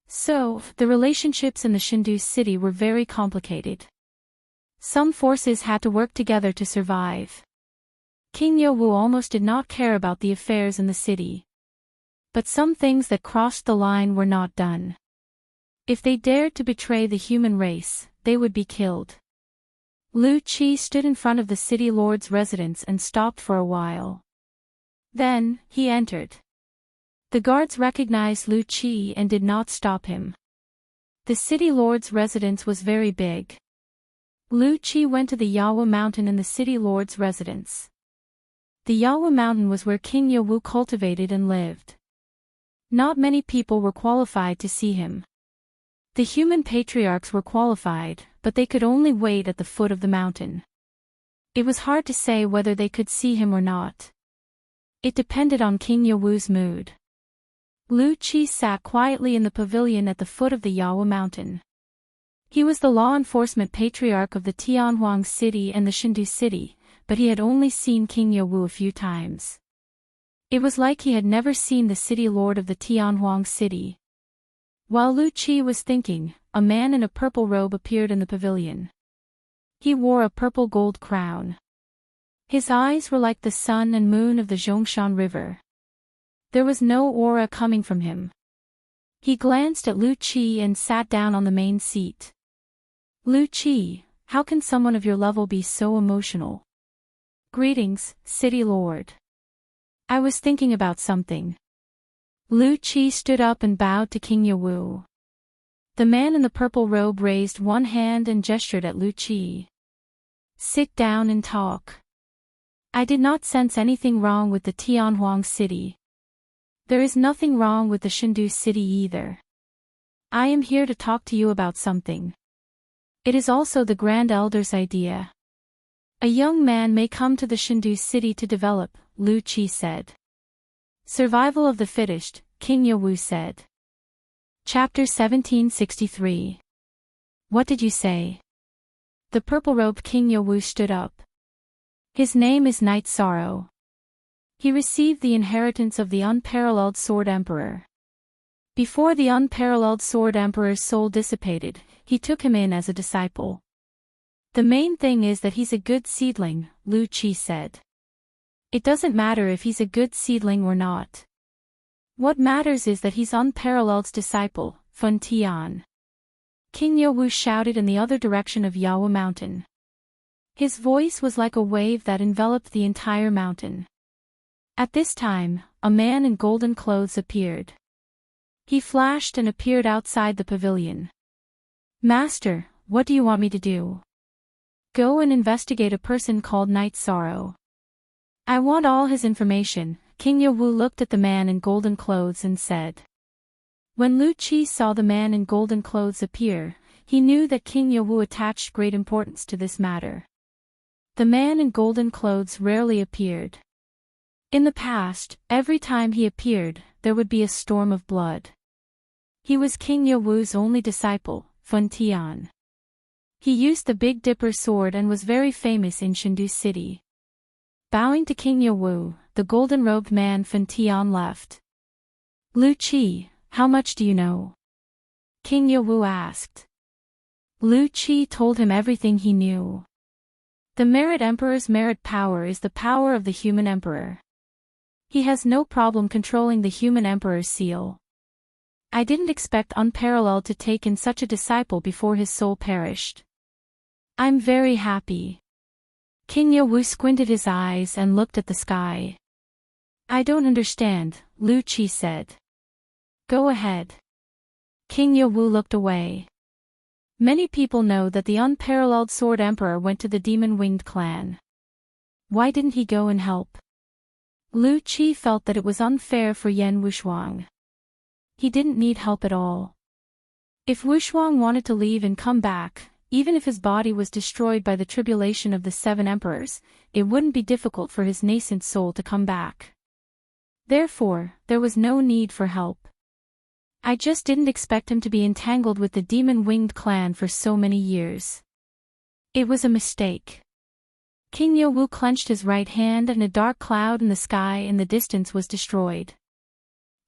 So, the relationships in the Shindu city were very complicated. Some forces had to work together to survive. King Yowu almost did not care about the affairs in the city. But some things that crossed the line were not done. If they dared to betray the human race, they would be killed. Lu Qi stood in front of the city lord's residence and stopped for a while. Then, he entered. The guards recognized Lu Qi and did not stop him. The city lord's residence was very big. Lu Qi went to the Yawa mountain in the city lord's residence. The Yawa mountain was where King Yowu cultivated and lived. Not many people were qualified to see him. The human patriarchs were qualified, but they could only wait at the foot of the mountain. It was hard to say whether they could see him or not. It depended on King Yowu's mood. Lu Qi sat quietly in the pavilion at the foot of the Yawa mountain. He was the law enforcement patriarch of the Tianhuang city and the Shindu city, but he had only seen King Yowu a few times. It was like he had never seen the city lord of the Tianhuang city. While Lu Qi was thinking, a man in a purple robe appeared in the pavilion. He wore a purple gold crown. His eyes were like the sun and moon of the Zhongshan River. There was no aura coming from him. He glanced at Lu Qi and sat down on the main seat. Lu Qi, how can someone of your level be so emotional? Greetings, City Lord. I was thinking about something. Lu Qi stood up and bowed to King Yowu. The man in the purple robe raised one hand and gestured at Lu Qi. Sit down and talk. I did not sense anything wrong with the Tianhuang city. There is nothing wrong with the Shindu city either. I am here to talk to you about something. It is also the Grand Elder's idea. A young man may come to the Shindu city to develop, Lu Qi said. Survival of the fittest, King Yowu said. Chapter 1763. What did you say? The purple-robed King Yowu stood up. His name is Night Sorrow. He received the inheritance of the unparalleled Sword Emperor. Before the unparalleled Sword Emperor's soul dissipated, he took him in as a disciple. The main thing is that he's a good seedling, Lu Qi said. It doesn't matter if he's a good seedling or not. What matters is that he's unparalleled's disciple, Fun Tian. King Yowu shouted in the other direction of Yawa mountain. His voice was like a wave that enveloped the entire mountain. At this time, a man in golden clothes appeared. He flashed and appeared outside the pavilion. Master, what do you want me to do? Go and investigate a person called Night Sorrow. I want all his information. King Yowu looked at the man in golden clothes and said. When Lu Qi saw the man in golden clothes appear, he knew that King Yowu attached great importance to this matter. The man in golden clothes rarely appeared. In the past, every time he appeared, there would be a storm of blood. He was King Yowu's only disciple, Fun Tian. He used the Big Dipper sword and was very famous in Shindu city. Bowing to King Yowu, the golden-robed man Fun Tian left. Lu Qi, how much do you know? King Yowu asked. Lu Qi told him everything he knew. The Merit Emperor's merit power is the power of the human emperor. He has no problem controlling the human emperor's seal. I didn't expect Unparalleled to take in such a disciple before his soul perished. I'm very happy. King Yowu squinted his eyes and looked at the sky. I don't understand, Lu Qi said. Go ahead. King Yowu looked away. Many people know that the unparalleled Sword Emperor went to the Demon-Winged clan. Why didn't he go and help? Lu Qi felt that it was unfair for Yan Wushuang. He didn't need help at all. If Wushuang wanted to leave and come back, even if his body was destroyed by the tribulation of the 7 emperors, it wouldn't be difficult for his nascent soul to come back. Therefore, there was no need for help. I just didn't expect him to be entangled with the Demon-Winged clan for so many years. It was a mistake. King Yowu clenched his right hand and a dark cloud in the sky in the distance was destroyed.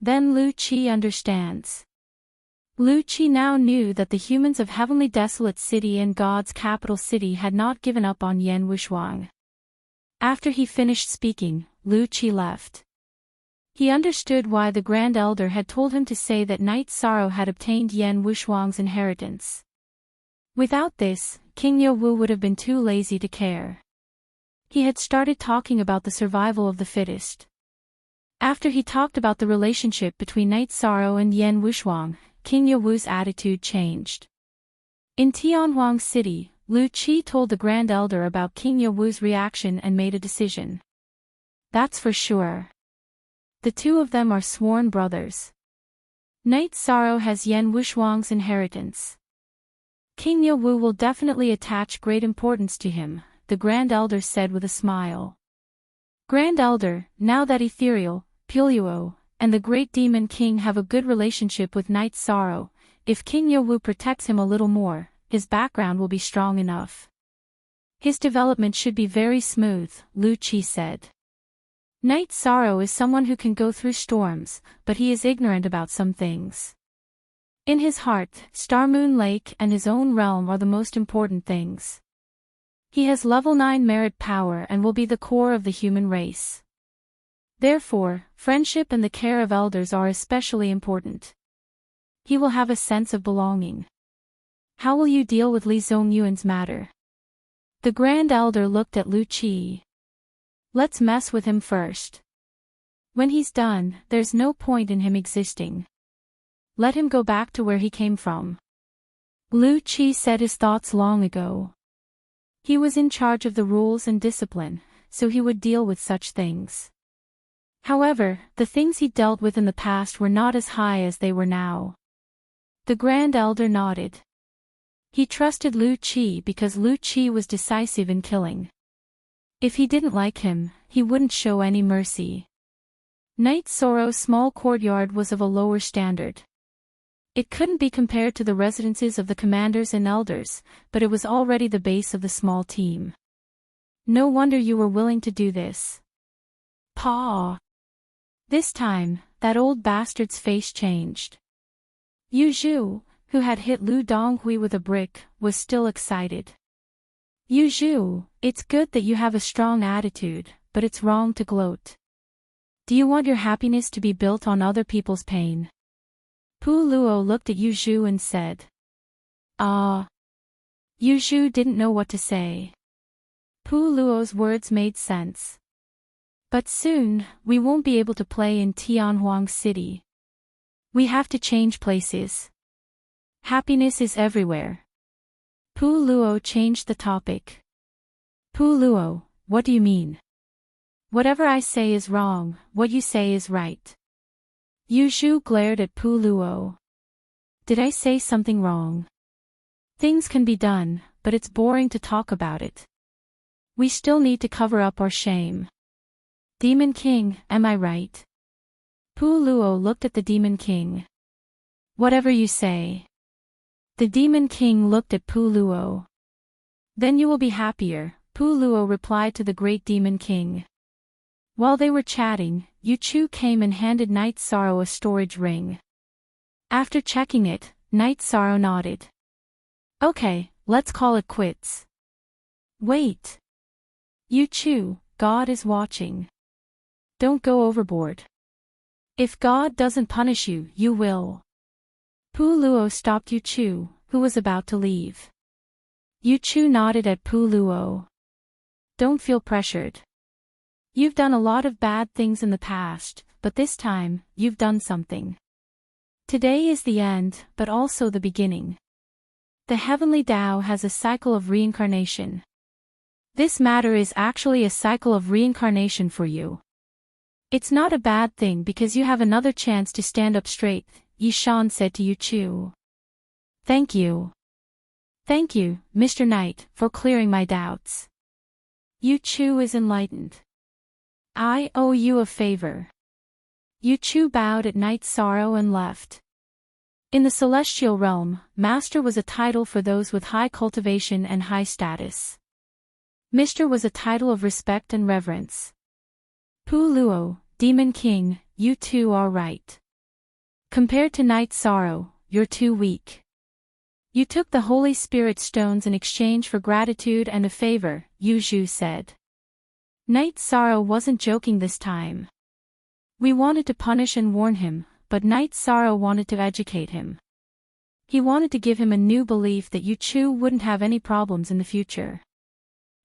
Then Lu Qi understands. Lu Qi now knew that the humans of Heavenly Desolate City and God's capital city had not given up on Yan Wushuang. After he finished speaking, Lu Qi left. He understood why the Grand Elder had told him to say that Night Sorrow had obtained Yan Wushuang's inheritance. Without this, King Yowu would have been too lazy to care. He had started talking about the survival of the fittest. After he talked about the relationship between Night Sorrow and Yan Wushuang, King Yowu's attitude changed. In Tianhuang City, Lu Qi told the Grand Elder about King Yowu's reaction and made a decision. That's for sure. The two of them are sworn brothers. Night Sorrow has Yan Wushuang's inheritance. King Yowu will definitely attach great importance to him, the Grand Elder said with a smile. Grand Elder, now that Ethereal, Puluo, and the Great Demon King have a good relationship with Night Sorrow, if King Yowu protects him a little more, his background will be strong enough. His development should be very smooth, Lu Qi said. Night Sorrow is someone who can go through storms, but he is ignorant about some things. In his heart, Star Moon Lake and his own realm are the most important things. He has level 9 merit power and will be the core of the human race. Therefore, friendship and the care of elders are especially important. He will have a sense of belonging. How will you deal with Li Zongyuan's matter? The Grand Elder looked at Lu Qi. Let's mess with him first. When he's done, there's no point in him existing. Let him go back to where he came from. Lu Qi said his thoughts long ago. He was in charge of the rules and discipline, so he would deal with such things. However, the things he dealt with in the past were not as high as they were now. The Grand Elder nodded. He trusted Lu Qi because Lu Qi was decisive in killing. If he didn't like him, he wouldn't show any mercy. Night Sorrow's small courtyard was of a lower standard. It couldn't be compared to the residences of the commanders and elders, but it was already the base of the small team. No wonder you were willing to do this. Pa! This time, that old bastard's face changed. Yu Zhu, who had hit Lu Donghui with a brick, was still excited. Yu Zhu, it's good that you have a strong attitude, but it's wrong to gloat. Do you want your happiness to be built on other people's pain? Pu Luo looked at Yu Zhu and said. Yu Zhu didn't know what to say. Pu Luo's words made sense. But soon, we won't be able to play in Tianhuang City. We have to change places. Happiness is everywhere. Pu Luo changed the topic. Pu Luo, what do you mean? Whatever I say is wrong, what you say is right. Yu Zhu glared at Pu Luo. Did I say something wrong? Things can be done, but it's boring to talk about it. We still need to cover up our shame. Demon King, am I right? Pu Luo looked at the Demon King. Whatever you say. The Demon King looked at Pu Luo. Then you will be happier, Pu Luo replied to the Great Demon King. While they were chatting, Yu Chu came and handed Night Sorrow a storage ring. After checking it, Night Sorrow nodded. Okay, let's call it quits. Wait. Yu Chu, God is watching. Don't go overboard. If God doesn't punish you, you will. Pu Luo stopped Yu Chu, who was about to leave. Yu Chu nodded at Pu Luo. Don't feel pressured. You've done a lot of bad things in the past, but this time, you've done something. Today is the end, but also the beginning. The heavenly Tao has a cycle of reincarnation. This matter is actually a cycle of reincarnation for you. It's not a bad thing because you have another chance to stand up straight, Yi Shan said to Yu Chu. Thank you. Thank you, Mr. Knight, for clearing my doubts. Yu Chu is enlightened. I owe you a favor. Yu Chu bowed at Night Sorrow and left. In the celestial realm, Master was a title for those with high cultivation and high status. Mr. was a title of respect and reverence. Pu Luo, Demon King, you two are right. Compared to Night Sorrow, you're too weak. You took the Holy Spirit stones in exchange for gratitude and a favor, Yu Zhu said. Knight Sorrow wasn't joking this time. We wanted to punish and warn him, but Knight Sorrow wanted to educate him. He wanted to give him a new belief that Yu Chu wouldn't have any problems in the future.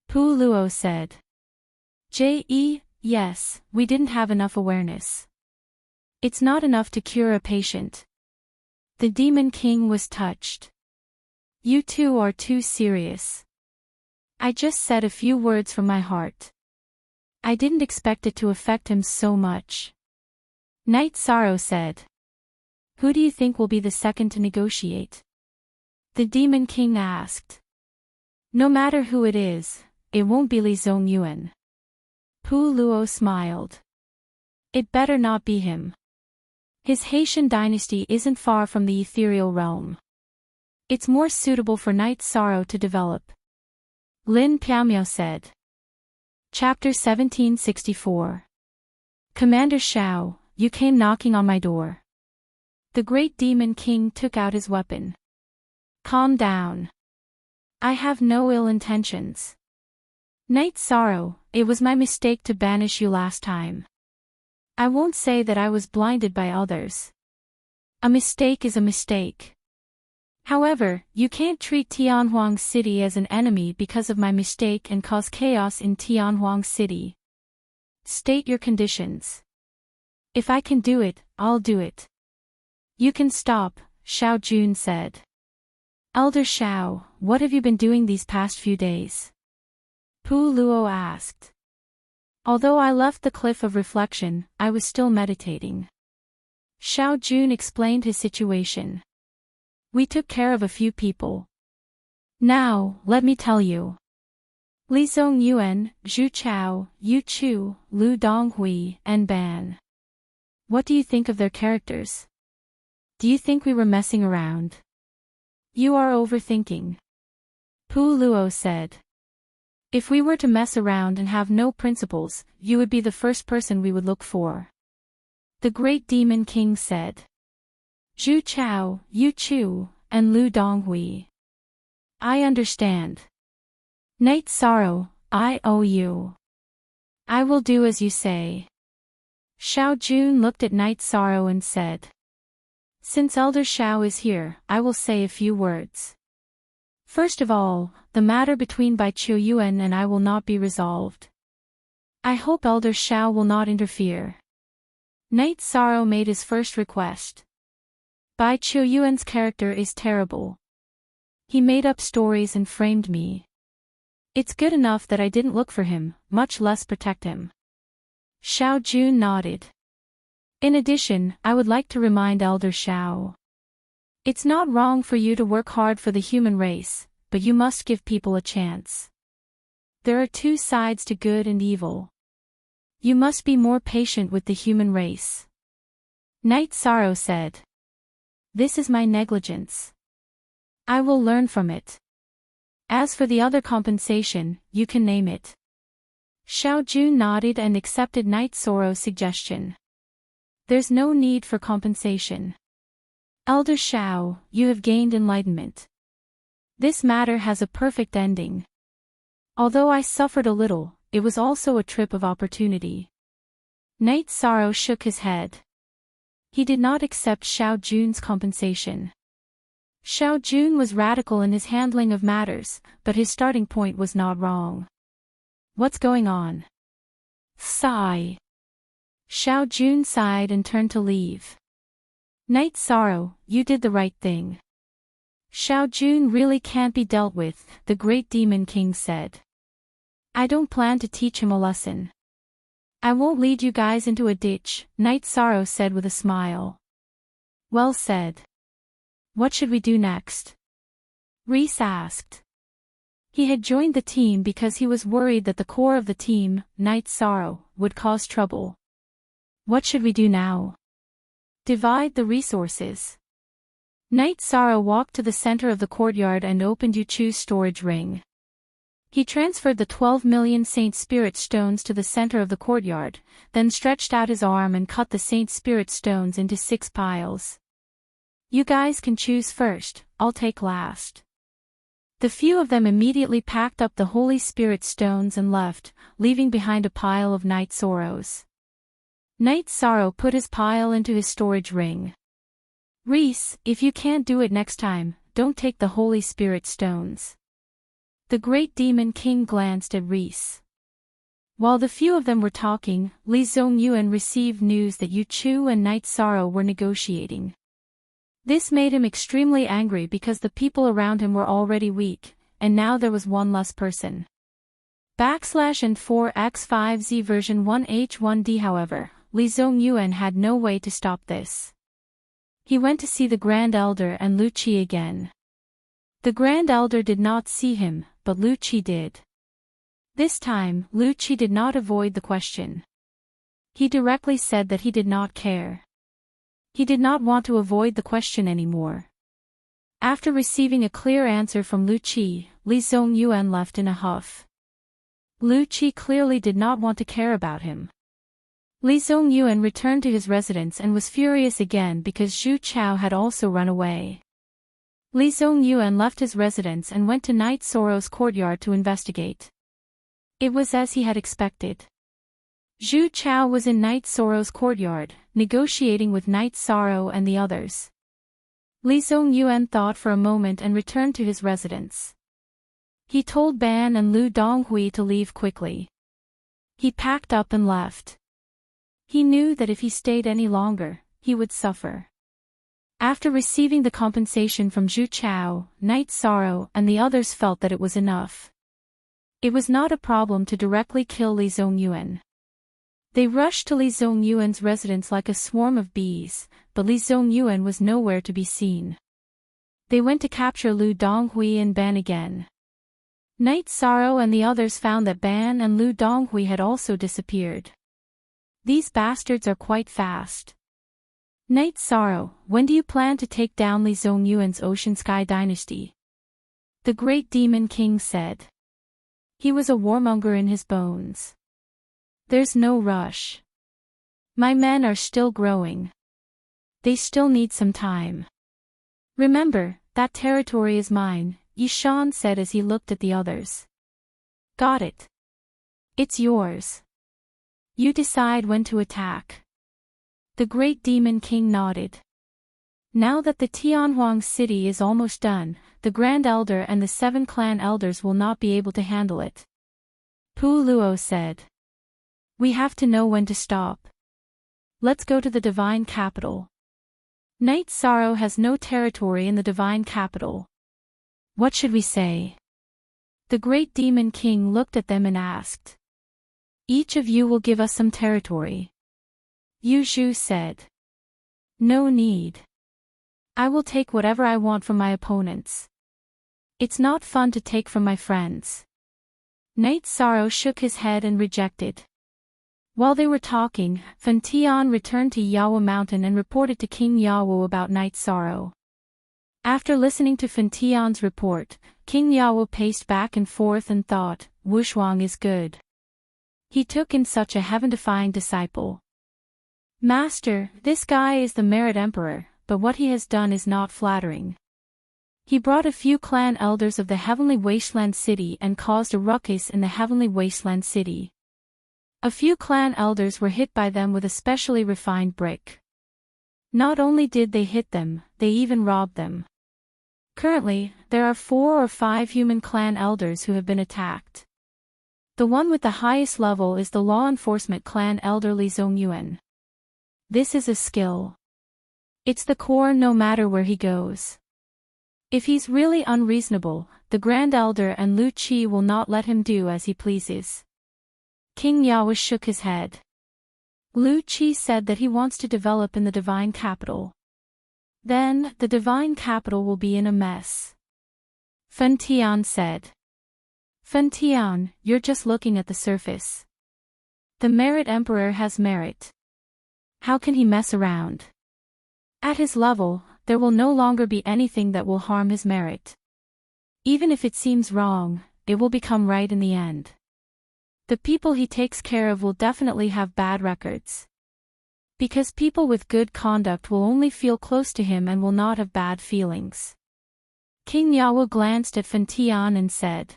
Pu Luo said. Yes, we didn't have enough awareness. It's not enough to cure a patient. The Demon King was touched. You two are too serious. I just said a few words from my heart. I didn't expect it to affect him so much. Knight Sorrow said. Who do you think will be the second to negotiate? The Demon King asked. No matter who it is, it won't be Li Zongyuan. Pu Luo smiled. It better not be him. His Haitian dynasty isn't far from the ethereal realm. It's more suitable for Knight Sorrow to develop. Lin Piamiao said. Chapter 1764. Commander Shao, you came knocking on my door. The great Demon King took out his weapon. Calm down. I have no ill intentions. Knight Sorrow, it was my mistake to banish you last time. I won't say that I was blinded by others. A mistake is a mistake. However, you can't treat Tianhuang City as an enemy because of my mistake and cause chaos in Tianhuang City. State your conditions. If I can do it, I'll do it. You can stop, Shao Jun said. Elder Shao, what have you been doing these past few days? Pu Luo asked. Although I left the cliff of reflection, I was still meditating. Shao Jun explained his situation. We took care of a few people. Now, let me tell you. Li Zongyuan, Zhu Chao, Yu Chu, Lu Donghui, and Ban. What do you think of their characters? Do you think we were messing around? You are overthinking. Pu Luo said. If we were to mess around and have no principles, you would be the first person we would look for. The great Demon King said. Zhu Chao, Yu Chu, and Lu Donghui. I understand. Knight Sorrow, I owe you. I will do as you say. Shao Jun looked at Knight Sorrow and said. Since Elder Shao is here, I will say a few words. First of all, the matter between Bai Qiuyuan and I will not be resolved. I hope Elder Shao will not interfere. Knight Sorrow made his first request. Bai Qiuyuan's character is terrible. He made up stories and framed me. It's good enough that I didn't look for him, much less protect him. Shao Jun nodded. In addition, I would like to remind Elder Shao. It's not wrong for you to work hard for the human race, but you must give people a chance. There are two sides to good and evil. You must be more patient with the human race. Knight Sorrow said. This is my negligence. I will learn from it. As for the other compensation, you can name it. Shao Jun nodded and accepted Knight Sorrow's suggestion. There's no need for compensation. Elder Shao, you have gained enlightenment. This matter has a perfect ending. Although I suffered a little, it was also a trip of opportunity. Knight Sorrow shook his head. He did not accept Shao Jun's compensation. Shao Jun was radical in his handling of matters, but his starting point was not wrong. What's going on? Sigh. Shao Jun sighed and turned to leave. Knight Sorrow, you did the right thing. Shao Jun really can't be dealt with, the great Demon King said. I don't plan to teach him a lesson. I won't lead you guys into a ditch, Knight Sorrow said with a smile. Well said. What should we do next? Reese asked. He had joined the team because he was worried that the core of the team, Knight Sorrow, would cause trouble. What should we do now? Divide the resources. Knight Sorrow walked to the center of the courtyard and opened Yu Chu's storage ring. He transferred the 12 million Saint Spirit stones to the center of the courtyard, then stretched out his arm and cut the Saint Spirit stones into 6 piles. You guys can choose first, I'll take last. The few of them immediately packed up the Holy Spirit stones and left, leaving behind a pile of night sorrows. Night Sorrow put his pile into his storage ring. Reese, if you can't do it next time, don't take the Holy Spirit stones. The Great Demon King glanced at Reese. While the few of them were talking, Li Zongyuan received news that Yu Chu and Night Sorrow were negotiating. This made him extremely angry because the people around him were already weak, and now there was one less person. And 4x5z version 1h1d. However, Li Zongyuan had no way to stop this. He went to see the Grand Elder and Lu Qi again. The Grand Elder did not see him, but Lu Qi did. This time, Lu Qi did not avoid the question. He directly said that he did not care. He did not want to avoid the question anymore. After receiving a clear answer from Lu Qi, Li Zongyuan left in a huff. Lu Qi clearly did not want to care about him. Li Zongyuan returned to his residence and was furious again because Zhu Chao had also run away. Li Zongyuan left his residence and went to Night Sorrow's courtyard to investigate. It was as he had expected. Zhu Chao was in Night Sorrow's courtyard, negotiating with Night Sorrow and the others. Li Zongyuan thought for a moment and returned to his residence. He told Ban and Lu Donghui to leave quickly. He packed up and left. He knew that if he stayed any longer, he would suffer. After receiving the compensation from Zhu Chao, Night Sorrow and the others felt that it was enough. It was not a problem to directly kill Li Zongyuan. They rushed to Li Zongyuan's residence like a swarm of bees, but Li Zongyuan was nowhere to be seen. They went to capture Lu Donghui and Ban again. Night Sorrow and the others found that Ban and Lu Donghui had also disappeared. These bastards are quite fast. Night Sorrow, when do you plan to take down Li Zongyuan's Ocean Sky dynasty? The Great Demon King said. He was a warmonger in his bones. There's no rush. My men are still growing. They still need some time. Remember, that territory is mine, Yishan said as he looked at the others. Got it. It's yours. You decide when to attack. The Great Demon King nodded. Now that the Tianhuang city is almost done, the Grand Elder and the 7 clan elders will not be able to handle it. Pu Luo said. We have to know when to stop. Let's go to the divine capital. Night Sorrow has no territory in the divine capital. What should we say? The Great Demon King looked at them and asked. Each of you will give us some territory. Yu Zhu said. No need. I will take whatever I want from my opponents. It's not fun to take from my friends. Night Sorrow shook his head and rejected. While they were talking, Fan Tian returned to Yawo Mountain and reported to King Yawo about Night Sorrow. After listening to Fan Tian's report, King Yawo paced back and forth and thought, Wushuang is good. He took in such a heaven-defying disciple. Master, this guy is the Merit Emperor, but what he has done is not flattering. He brought a few clan elders of the Heavenly Wasteland City and caused a ruckus in the Heavenly Wasteland City. A few clan elders were hit by them with a specially refined brick. Not only did they hit them, they even robbed them. Currently, there are 4 or 5 human clan elders who have been attacked. The one with the highest level is the law enforcement clan elder Li Zongyuan. This is a skill. It's the core no matter where he goes. If he's really unreasonable, the Grand Elder and Lu Qi will not let him do as he pleases. King Yawa shook his head. Lu Qi said that he wants to develop in the divine capital. Then, the divine capital will be in a mess. Fan Tian said. Fan Tian, you're just looking at the surface. The Merit Emperor has merit. How can he mess around? At his level, there will no longer be anything that will harm his merit. Even if it seems wrong, it will become right in the end. The people he takes care of will definitely have bad records. Because people with good conduct will only feel close to him and will not have bad feelings. King Yawu glanced at Fan Tian and said,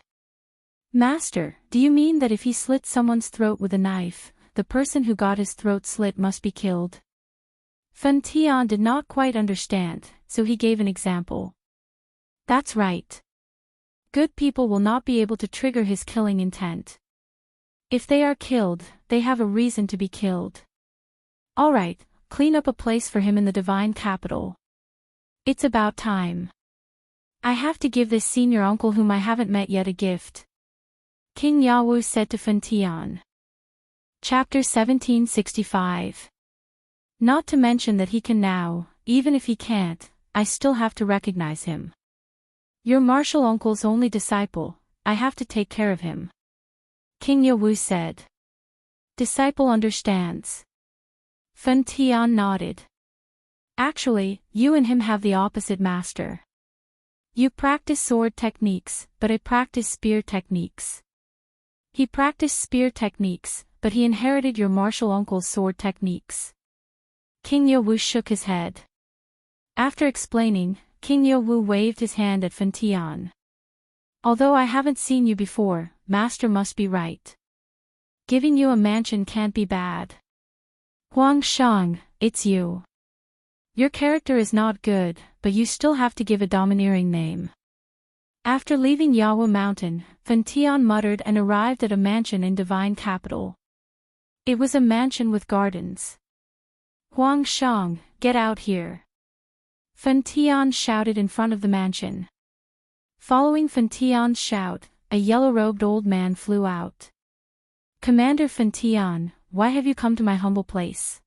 Master, do you mean that if he slit someone's throat with a knife, the person who got his throat slit must be killed? Fan Tian did not quite understand, so he gave an example. That's right. Good people will not be able to trigger his killing intent. If they are killed, they have a reason to be killed. Alright, clean up a place for him in the divine capital. It's about time. I have to give this senior uncle whom I haven't met yet a gift. King Yawu said to Fan Tian. Chapter 1765. Not to mention that he can now, even if he can't, I still have to recognize him. Your martial uncle's only disciple, I have to take care of him. King Yawu said. Disciple understands. Fan Tian nodded. Actually, you and him have the opposite master. You practice sword techniques, but I practice spear techniques. He practiced spear techniques, but he inherited your martial uncle's sword techniques. King Yawu shook his head. After explaining, King Yawu waved his hand at Fan Tian. Although I haven't seen you before, Master must be right. Giving you a mansion can't be bad. Huang Shang, it's you. Your character is not good, but you still have to give a domineering name. After leaving Yawu Mountain, Fan Tian muttered and arrived at a mansion in Divine Capital. It was a mansion with gardens. Huang Shang, get out here. Fan Tian shouted in front of the mansion. Following Fan Tian's shout, a yellow-robed old man flew out. Commander Fan Tian, why have you come to my humble place?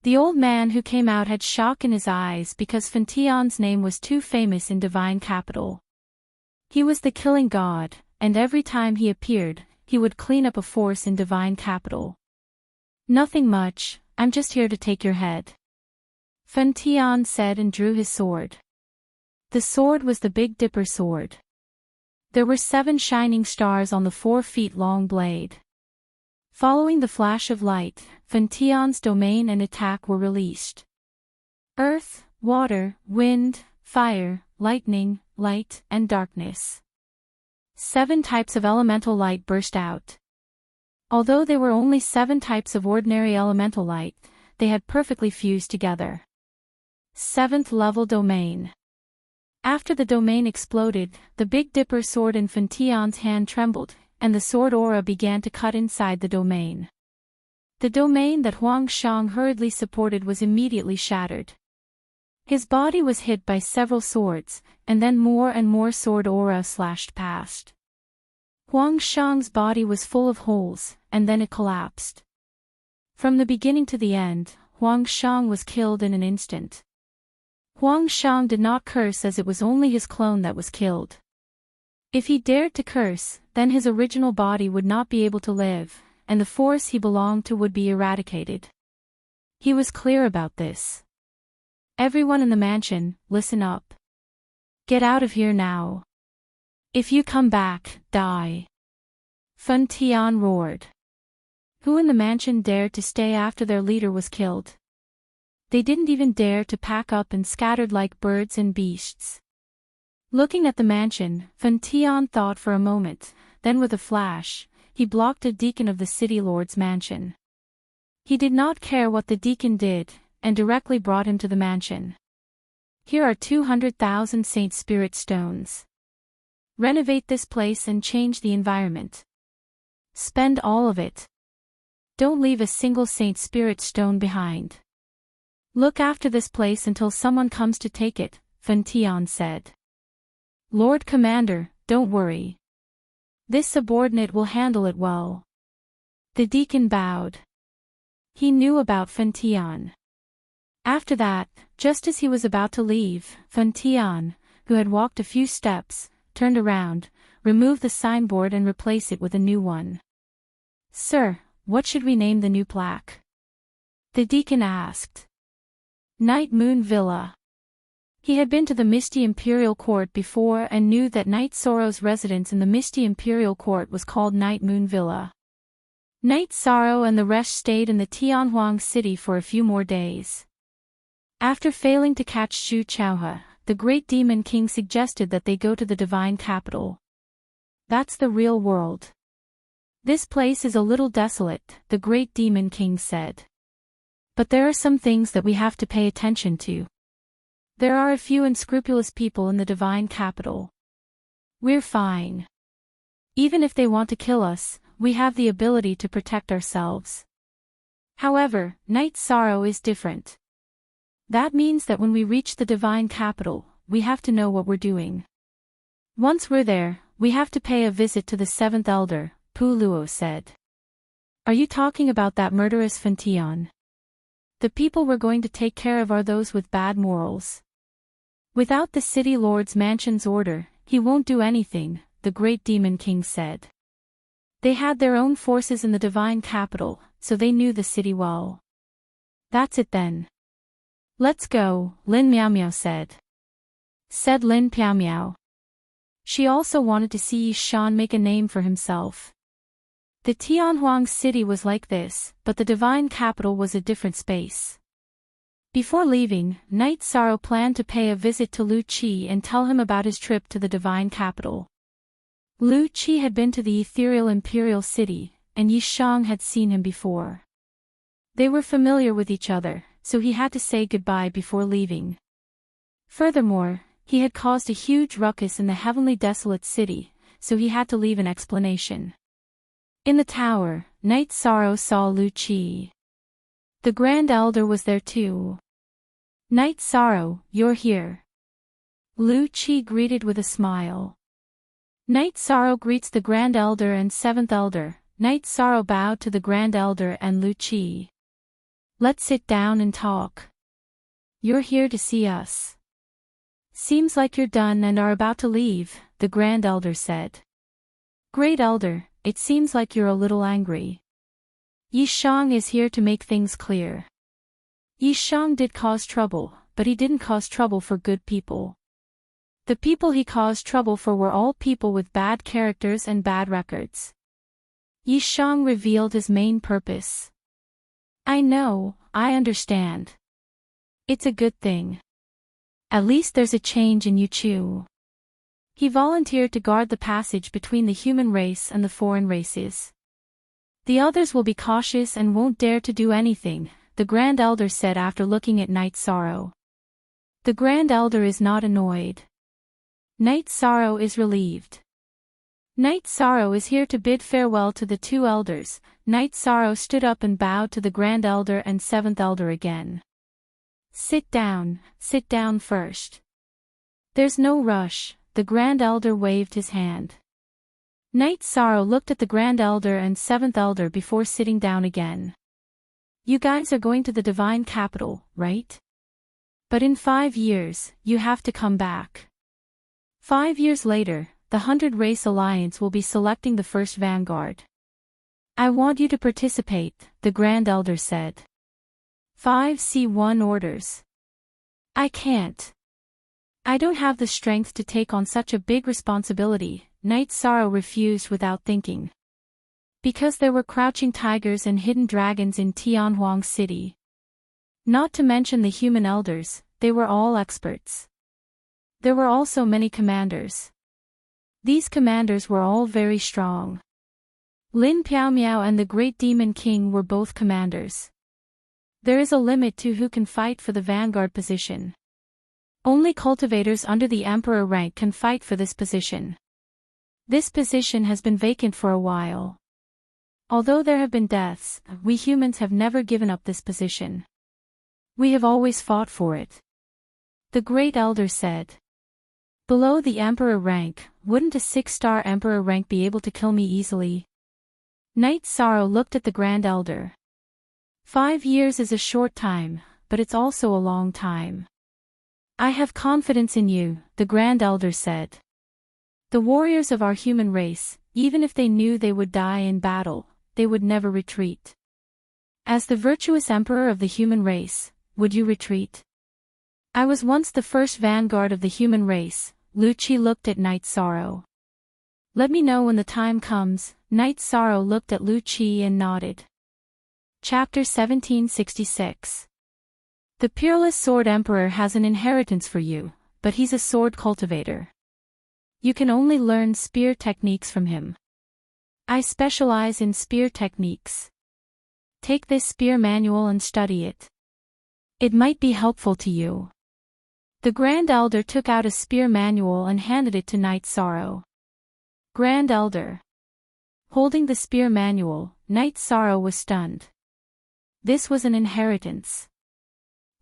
The old man who came out had shock in his eyes because Fan Tian's name was too famous in Divine Capital. He was the killing god, and every time he appeared, he would clean up a force in Divine Capital. Nothing much, I'm just here to take your head. Fan Tian said and drew his sword. The sword was the Big Dipper sword. There were 7 shining stars on the 4-feet-long blade. Following the flash of light, Fan Tian's domain and attack were released. Earth, water, wind, fire, lightning, light, and darkness. 7 types of elemental light burst out. Although they were only 7 types of ordinary elemental light, they had perfectly fused together. 7th level domain. After the domain exploded, the Big Dipper sword in Fan Tian's hand trembled, and the sword aura began to cut inside the domain. The domain that Huang Shang hurriedly supported was immediately shattered. His body was hit by several swords, and then more and more sword aura slashed past. Huang Shang's body was full of holes, and then it collapsed. From the beginning to the end, Huang Shang was killed in an instant. Huang Shang did not curse as it was only his clone that was killed. If he dared to curse, then his original body would not be able to live, and the force he belonged to would be eradicated. He was clear about this. Everyone in the mansion, listen up. Get out of here now. If you come back, die. Fan Tian roared. Who in the mansion dared to stay after their leader was killed? They didn't even dare to pack up and scattered like birds and beasts. Looking at the mansion, Fan Tian thought for a moment, then with a flash, he blocked a deacon of the city lord's mansion. He did not care what the deacon did, and directly brought him to the mansion. Here are 200,000 Saint Spirit stones. Renovate this place and change the environment. Spend all of it. Don't leave a single Saint Spirit stone behind. Look after this place until someone comes to take it, Fan Tian said. Lord Commander, don't worry. This subordinate will handle it well. The deacon bowed. He knew about Fan Tian. After that, just as he was about to leave, Fan Tian, who had walked a few steps, turned around, removed the signboard and replaced it with a new one. Sir, what should we name the new plaque? The deacon asked. Night Moon Villa. He had been to the Misty Imperial Court before and knew that Night Sorrow's residence in the Misty Imperial Court was called Night Moon Villa. Night Sorrow and the rest stayed in the Tianhuang city for a few more days. After failing to catch Xu Chaohe, the great demon king suggested that they go to the divine capital. That's the real world. This place is a little desolate, the great demon king said. But there are some things that we have to pay attention to. There are a few unscrupulous people in the divine capital. We're fine. Even if they want to kill us, we have the ability to protect ourselves. However, Night Sorrow is different. That means that when we reach the divine capital, we have to know what we're doing. Once we're there, we have to pay a visit to the seventh elder, Pu Luo said. Are you talking about that murderous Fentian? The people we're going to take care of are those with bad morals. Without the city lord's mansion's order, he won't do anything, the great demon king said. They had their own forces in the divine capital, so they knew the city well. That's it then. Let's go, Lin Miao Miao said. Said Lin Piao Miao. She also wanted to see Yi Shan make a name for himself. The Tianhuang city was like this, but the divine capital was a different space. Before leaving, Night Sorrow planned to pay a visit to Lu Qi and tell him about his trip to the divine capital. Lu Qi had been to the ethereal imperial city, and Yi Shang had seen him before. They were familiar with each other, so he had to say goodbye before leaving. Furthermore, he had caused a huge ruckus in the heavenly desolate city, so he had to leave an explanation. In the tower, Night Sorrow saw Lu Qi. The Grand Elder was there too. Night Sorrow, you're here. Lu Qi greeted with a smile. Night Sorrow greets the Grand Elder and Seventh Elder. Night Sorrow bowed to the Grand Elder and Lu Qi. Let's sit down and talk. You're here to see us. Seems like you're done and are about to leave, the Grand Elder said. Great Elder, it seems like you're a little angry. Yi Shang is here to make things clear. Yi Shang did cause trouble, but he didn't cause trouble for good people. The people he caused trouble for were all people with bad characters and bad records. Yi Shang revealed his main purpose. I know, I understand. It's a good thing. At least there's a change in Yu Chu. He volunteered to guard the passage between the human race and the foreign races. The others will be cautious and won't dare to do anything, the Grand Elder said after looking at Night Sorrow. The Grand Elder is not annoyed. Night Sorrow is relieved. Night Sorrow is here to bid farewell to the two elders. Night Sorrow stood up and bowed to the Grand Elder and Seventh Elder again. Sit down first. There's no rush, the Grand Elder waved his hand. Night Sorrow looked at the Grand Elder and Seventh Elder before sitting down again. You guys are going to the divine capital, right? But in 5 years, you have to come back. 5 years later, the 100 Race Alliance will be selecting the first vanguard. I want you to participate, the Grand Elder said. 5C1 orders. I can't. I don't have the strength to take on such a big responsibility, Night Sorrow refused without thinking. Because there were crouching tigers and hidden dragons in Tianhuang City. Not to mention the human elders, they were all experts. There were also many commanders. These commanders were all very strong. Lin Piao Miao and the Great Demon King were both commanders. There is a limit to who can fight for the vanguard position. Only cultivators under the Emperor rank can fight for this position. This position has been vacant for a while. Although there have been deaths, we humans have never given up this position. We have always fought for it. The Great Elder said. Below the Emperor rank, wouldn't a 6-star Emperor rank be able to kill me easily? Night Sorrow looked at the Grand Elder. 5 years is a short time, but it's also a long time. I have confidence in you, the Grand Elder said. The warriors of our human race, even if they knew they would die in battle, they would never retreat. As the virtuous emperor of the human race, would you retreat? I was once the first vanguard of the human race, Lu Qi looked at Night Sorrow. Let me know when the time comes. Night Sorrow looked at Lu Qi and nodded. Chapter 1766. The Peerless Sword Emperor has an inheritance for you, but he's a sword cultivator. You can only learn spear techniques from him. I specialize in spear techniques. Take this spear manual and study it. It might be helpful to you. The Grand Elder took out a spear manual and handed it to Night Sorrow. Grand Elder. Holding the spear manual, Night Sorrow was stunned. This was an inheritance.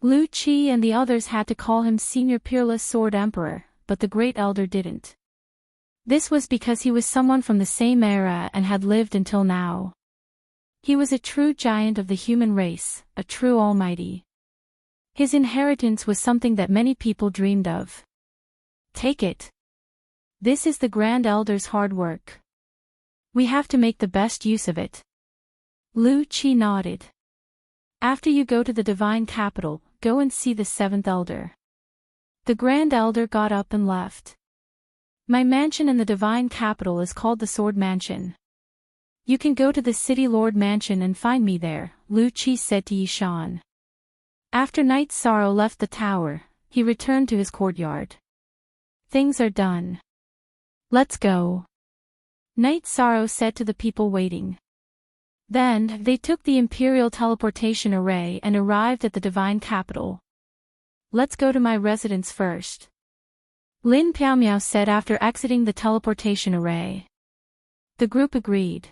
Lu Qi and the others had to call him Senior Peerless Sword Emperor, but the Great Elder didn't. This was because he was someone from the same era and had lived until now. He was a true giant of the human race, a true almighty. His inheritance was something that many people dreamed of. Take it. This is the Grand Elder's hard work. We have to make the best use of it. Lu Qi nodded. After you go to the divine capital, go and see the 7th Elder. The Grand Elder got up and left. My mansion in the divine capital is called the Sword Mansion. You can go to the City Lord Mansion and find me there, Lu Qi said to Yishan. After Night Sorrow left the tower, he returned to his courtyard. Things are done. Let's go. Night Sorrow said to the people waiting. Then, they took the Imperial Teleportation Array and arrived at the divine capital. Let's go to my residence first. Lin Piaomiao said after exiting the teleportation array. The group agreed.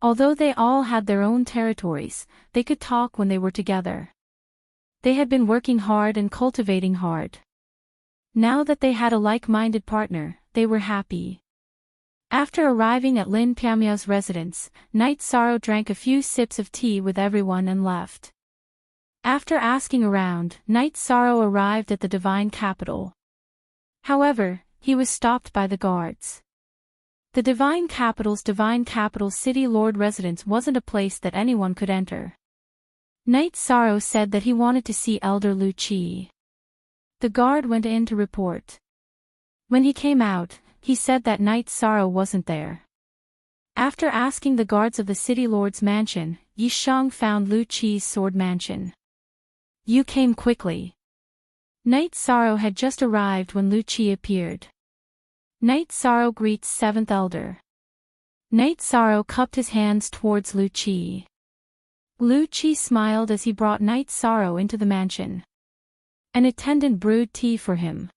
Although they all had their own territories, they could talk when they were together. They had been working hard and cultivating hard. Now that they had a like-minded partner, they were happy. After arriving at Lin Piaomiao's residence, Night Sorrow drank a few sips of tea with everyone and left. After asking around, Night Sorrow arrived at the divine capital. However, he was stopped by the guards. The divine capital city lord residence wasn't a place that anyone could enter. Night Sorrow said that he wanted to see Elder Lu Qi. The guard went in to report. When he came out, he said that Night Sorrow wasn't there. After asking the guards of the city lord's mansion, Yishang found Lu Qi's sword mansion. You came quickly. Night Sorrow had just arrived when Lu Qi appeared. Night Sorrow greets 7th Elder. Night Sorrow cupped his hands towards Lu Qi. Lu Qi smiled as he brought Night Sorrow into the mansion. An attendant brewed tea for him.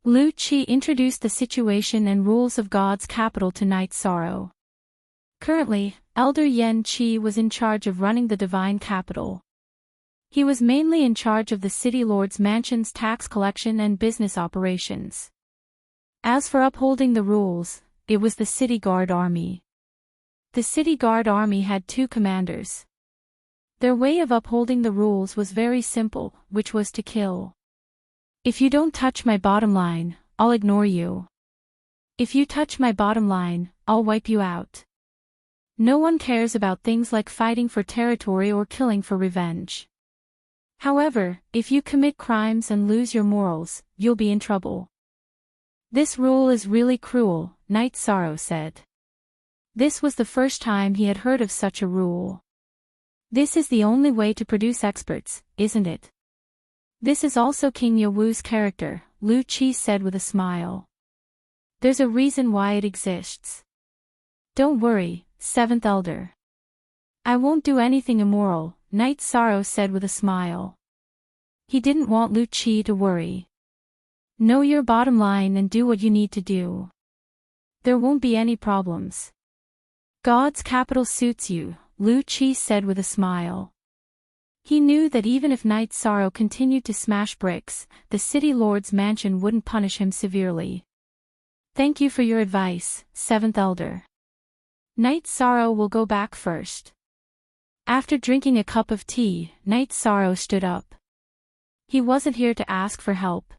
Lu Qi introduced the situation and rules of God's capital to Night Sorrow. Currently, Elder Yan Qi was in charge of running the divine capital. He was mainly in charge of the city lord's mansion's tax collection and business operations. As for upholding the rules, it was the city guard army. The city guard army had 2 commanders. Their way of upholding the rules was very simple, which was to kill. If you don't touch my bottom line, I'll ignore you. If you touch my bottom line, I'll wipe you out. No one cares about things like fighting for territory or killing for revenge. However, if you commit crimes and lose your morals, you'll be in trouble. This rule is really cruel, Night Sorrow said. This was the first time he had heard of such a rule. This is the only way to produce experts, isn't it? This is also King Yowu's character, Lu Qi said with a smile. There's a reason why it exists. Don't worry, 7th Elder. I won't do anything immoral, Night Sorrow said with a smile. He didn't want Lu Qi to worry. Know your bottom line and do what you need to do. There won't be any problems. God's capital suits you, Lu Qi said with a smile. He knew that even if Night Sorrow continued to smash bricks, the city lord's mansion wouldn't punish him severely. Thank you for your advice, 7th Elder. Night Sorrow will go back first. After drinking a cup of tea, Night Sorrow stood up. He wasn't here to ask for help.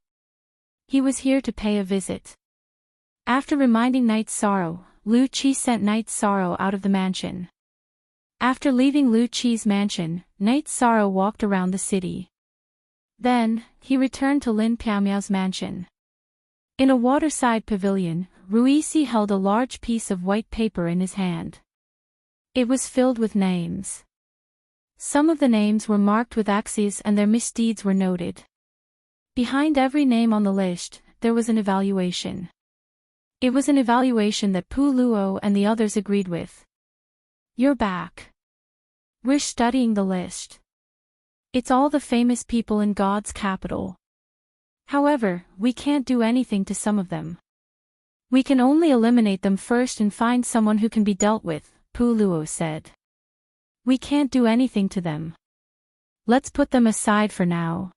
He was here to pay a visit. After reminding Night Sorrow, Lu Qi sent Night Sorrow out of the mansion. After leaving Lu Qi's mansion, Night Sorrow walked around the city. Then, he returned to Lin Piaomiao's mansion. In a waterside pavilion, Ruisi held a large piece of white paper in his hand. It was filled with names. Some of the names were marked with axes and their misdeeds were noted. Behind every name on the list, there was an evaluation. It was an evaluation that Pu Luo and the others agreed with. You're back. We're studying the list. It's all the famous people in God's capital. However, we can't do anything to some of them. We can only eliminate them first and find someone who can be dealt with, Pu Luo said. We can't do anything to them. Let's put them aside for now.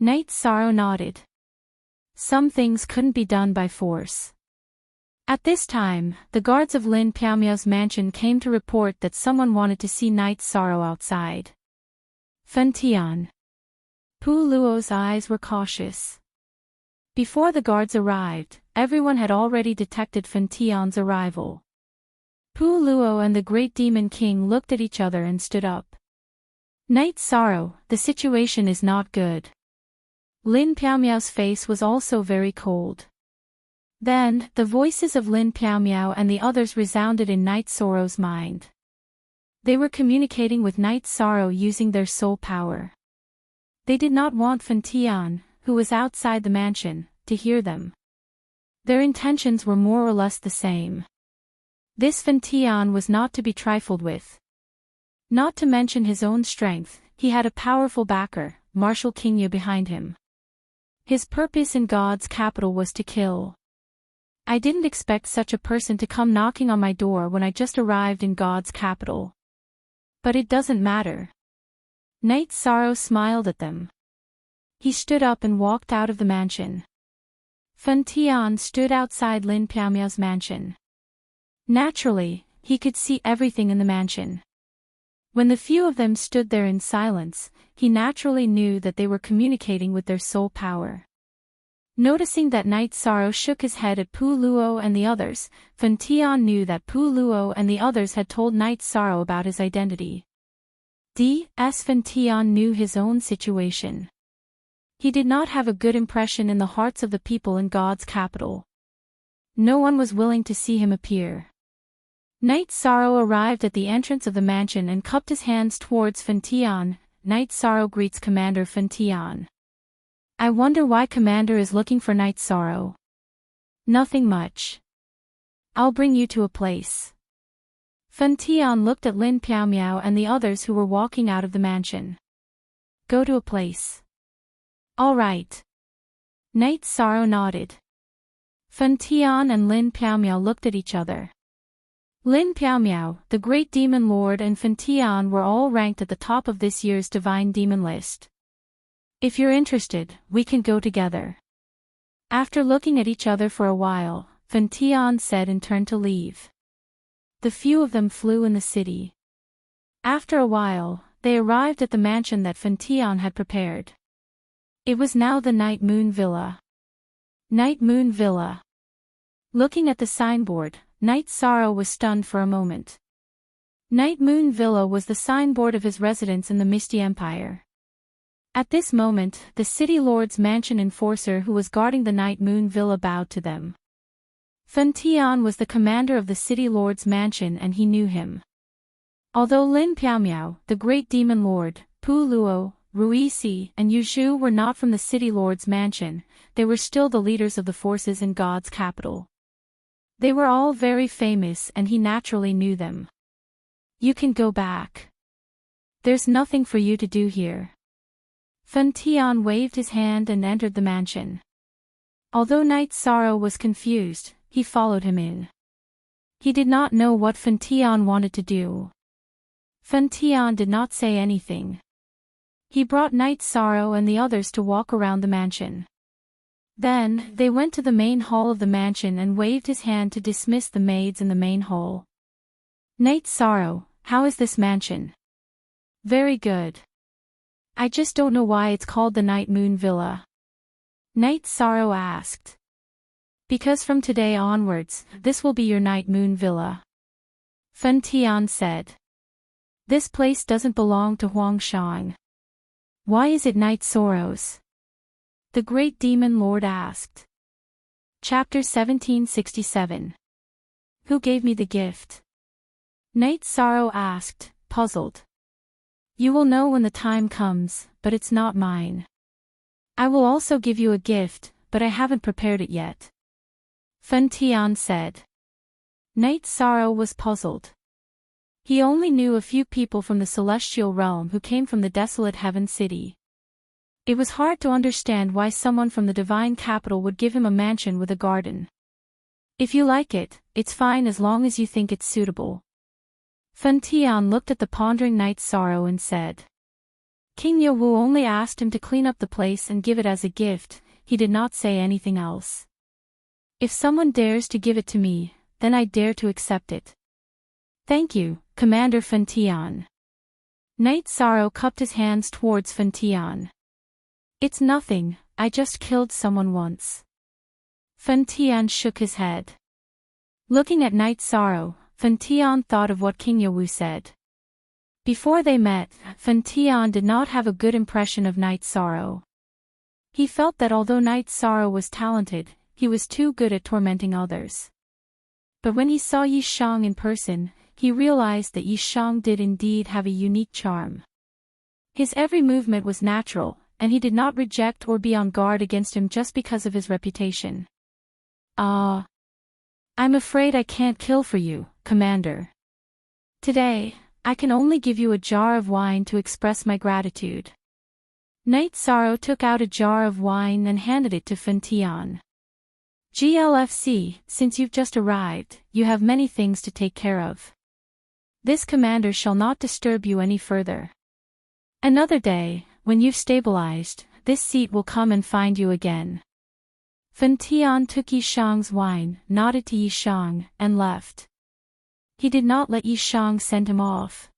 Knight Sorrow nodded. Some things couldn't be done by force. At this time, the guards of Lin Piaomiao's mansion came to report that someone wanted to see Knight Sorrow outside. Fen Tian. Pu Luo's eyes were cautious. Before the guards arrived, everyone had already detected Fen Tian's arrival. Pu Luo and the Great Demon King looked at each other and stood up. Knight Sorrow, the situation is not good. Lin Piaomiao's face was also very cold. Then, the voices of Lin Piaomiao and the others resounded in Knight Sorrow's mind. They were communicating with Knight Sorrow using their soul power. They did not want Fen Tian, who was outside the mansion, to hear them. Their intentions were more or less the same. This Fen Tian was not to be trifled with. Not to mention his own strength, he had a powerful backer, Marshal Qingye, behind him. His purpose in God's capital was to kill. I didn't expect such a person to come knocking on my door when I just arrived in God's capital. But it doesn't matter. Knight Sorrow smiled at them. He stood up and walked out of the mansion. Fen Tian stood outside Lin Piaomiao's mansion. Naturally, he could see everything in the mansion. When the few of them stood there in silence, he naturally knew that they were communicating with their soul power. Noticing that Knight Sorrow shook his head at Pu Luo and the others, Fen Tian knew that Pu Luo and the others had told Knight Sorrow about his identity. Fen Tian knew his own situation. He did not have a good impression in the hearts of the people in God's capital. No one was willing to see him appear. Knight Sorrow arrived at the entrance of the mansion and cupped his hands towards Fen Tian. Knight Sorrow greets Commander Fen Tian. I wonder why Commander is looking for Knight Sorrow. Nothing much. I'll bring you to a place. Fen Tian looked at Lin Piaomiao and the others who were walking out of the mansion. Go to a place. All right. Knight Sorrow nodded. Fen Tian and Lin Piaomiao looked at each other. Lin Piaomiao, the Great Demon Lord, and Fen Tian were all ranked at the top of this year's Divine Demon list. If you're interested, we can go together. After looking at each other for a while, Fen Tian said and turned to leave. The few of them flew in the city. After a while, they arrived at the mansion that Fen Tian had prepared. It was now the Night Moon Villa. Night Moon Villa. Looking at the signboard, Knight Sorrow was stunned for a moment. Night Moon Villa was the signboard of his residence in the Misty Empire. At this moment, the city lord's mansion enforcer who was guarding the Night Moon Villa bowed to them. Fen Tian was the commander of the city lord's mansion and he knew him. Although Lin Piaomiao, the Great Demon Lord, Pu Luo, Ruisi, and Yu Zhu were not from the city lord's mansion, they were still the leaders of the forces in God's capital. They were all very famous and he naturally knew them. You can go back. There's nothing for you to do here. Fen Tian waved his hand and entered the mansion. Although Knight Sorrow was confused, he followed him in. He did not know what Fen Tian wanted to do. Fen Tian did not say anything. He brought Knight Sorrow and the others to walk around the mansion. Then, they went to the main hall of the mansion and waved his hand to dismiss the maids in the main hall. Knight Sorrow, how is this mansion? Very good. I just don't know why it's called the Night Moon Villa. Knight Sorrow asked. Because from today onwards, this will be your Night Moon Villa. Fen Tian said. This place doesn't belong to Huangshan. Why is it Knight Sorrow's? The Great Demon Lord asked. Chapter 1767. Who gave me the gift? Night Sorrow asked, puzzled. You will know when the time comes, but it's not mine. I will also give you a gift, but I haven't prepared it yet. Fen Tian said. Night Sorrow was puzzled. He only knew a few people from the celestial realm who came from the desolate heaven city. It was hard to understand why someone from the divine capital would give him a mansion with a garden. If you like it, it's fine as long as you think it's suitable. Fen Tian looked at the pondering Night Sorrow and said. King Yewu only asked him to clean up the place and give it as a gift, he did not say anything else. If someone dares to give it to me, then I dare to accept it. Thank you, Commander Fen Tian. Night Sorrow cupped his hands towards Fen Tian. It's nothing, I just killed someone once. Fen Tian shook his head. Looking at Night Sorrow, Fen Tian thought of what King Yewu said. Before they met, Fen Tian did not have a good impression of Night Sorrow. He felt that although Night Sorrow was talented, he was too good at tormenting others. But when he saw Yi Shang in person, he realized that Yi Shang did indeed have a unique charm. His every movement was natural, and he did not reject or be on guard against him just because of his reputation. I'm afraid I can't kill for you, Commander. Today, I can only give you a jar of wine to express my gratitude. Night Sorrow took out a jar of wine and handed it to Fen Tian. GLFC, since you've just arrived, you have many things to take care of. This commander shall not disturb you any further. Another day, when you've stabilized, this seat will come and find you again. Fen Tian took Yi Shang's wine, nodded to Yi Shang, and left. He did not let Yi Shang send him off.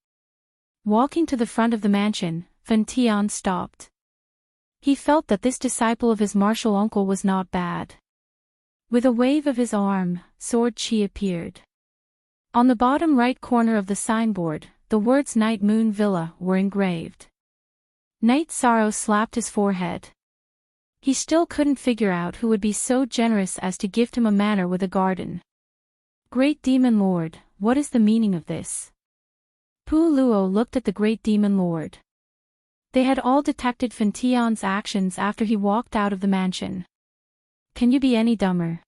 Walking to the front of the mansion, Fen Tian stopped. He felt that this disciple of his martial uncle was not bad. With a wave of his arm, Sword Chi appeared. On the bottom right corner of the signboard, the words Night Moon Villa were engraved. Night Sorrow slapped his forehead. He still couldn't figure out who would be so generous as to gift him a manor with a garden. Great Demon Lord, what is the meaning of this? Pu Luo looked at the Great Demon Lord. They had all detected Fen Tian's actions after he walked out of the mansion. Can you be any dumber?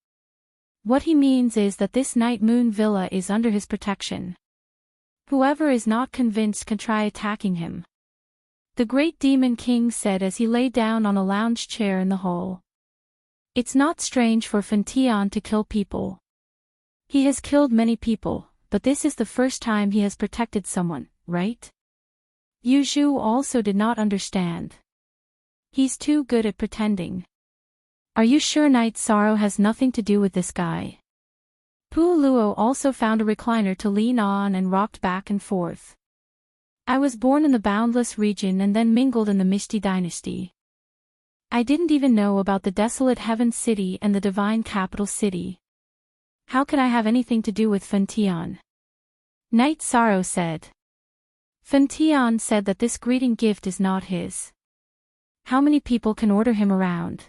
What he means is that this Night Moon Villa is under his protection. Whoever is not convinced can try attacking him. The Great Demon King said as he lay down on a lounge chair in the hall. It's not strange for Fen Tian to kill people. He has killed many people, but this is the first time he has protected someone, right? Yu Zhu also did not understand. He's too good at pretending. Are you sure Night Sorrow has nothing to do with this guy? Pu Luo also found a recliner to lean on and rocked back and forth. I was born in the Boundless region and then mingled in the Misty Dynasty. I didn't even know about the desolate Heaven City and the Divine Capital City. How can I have anything to do with Fen Tian? Night Sorrow said. Fen Tian said that this greeting gift is not his. How many people can order him around?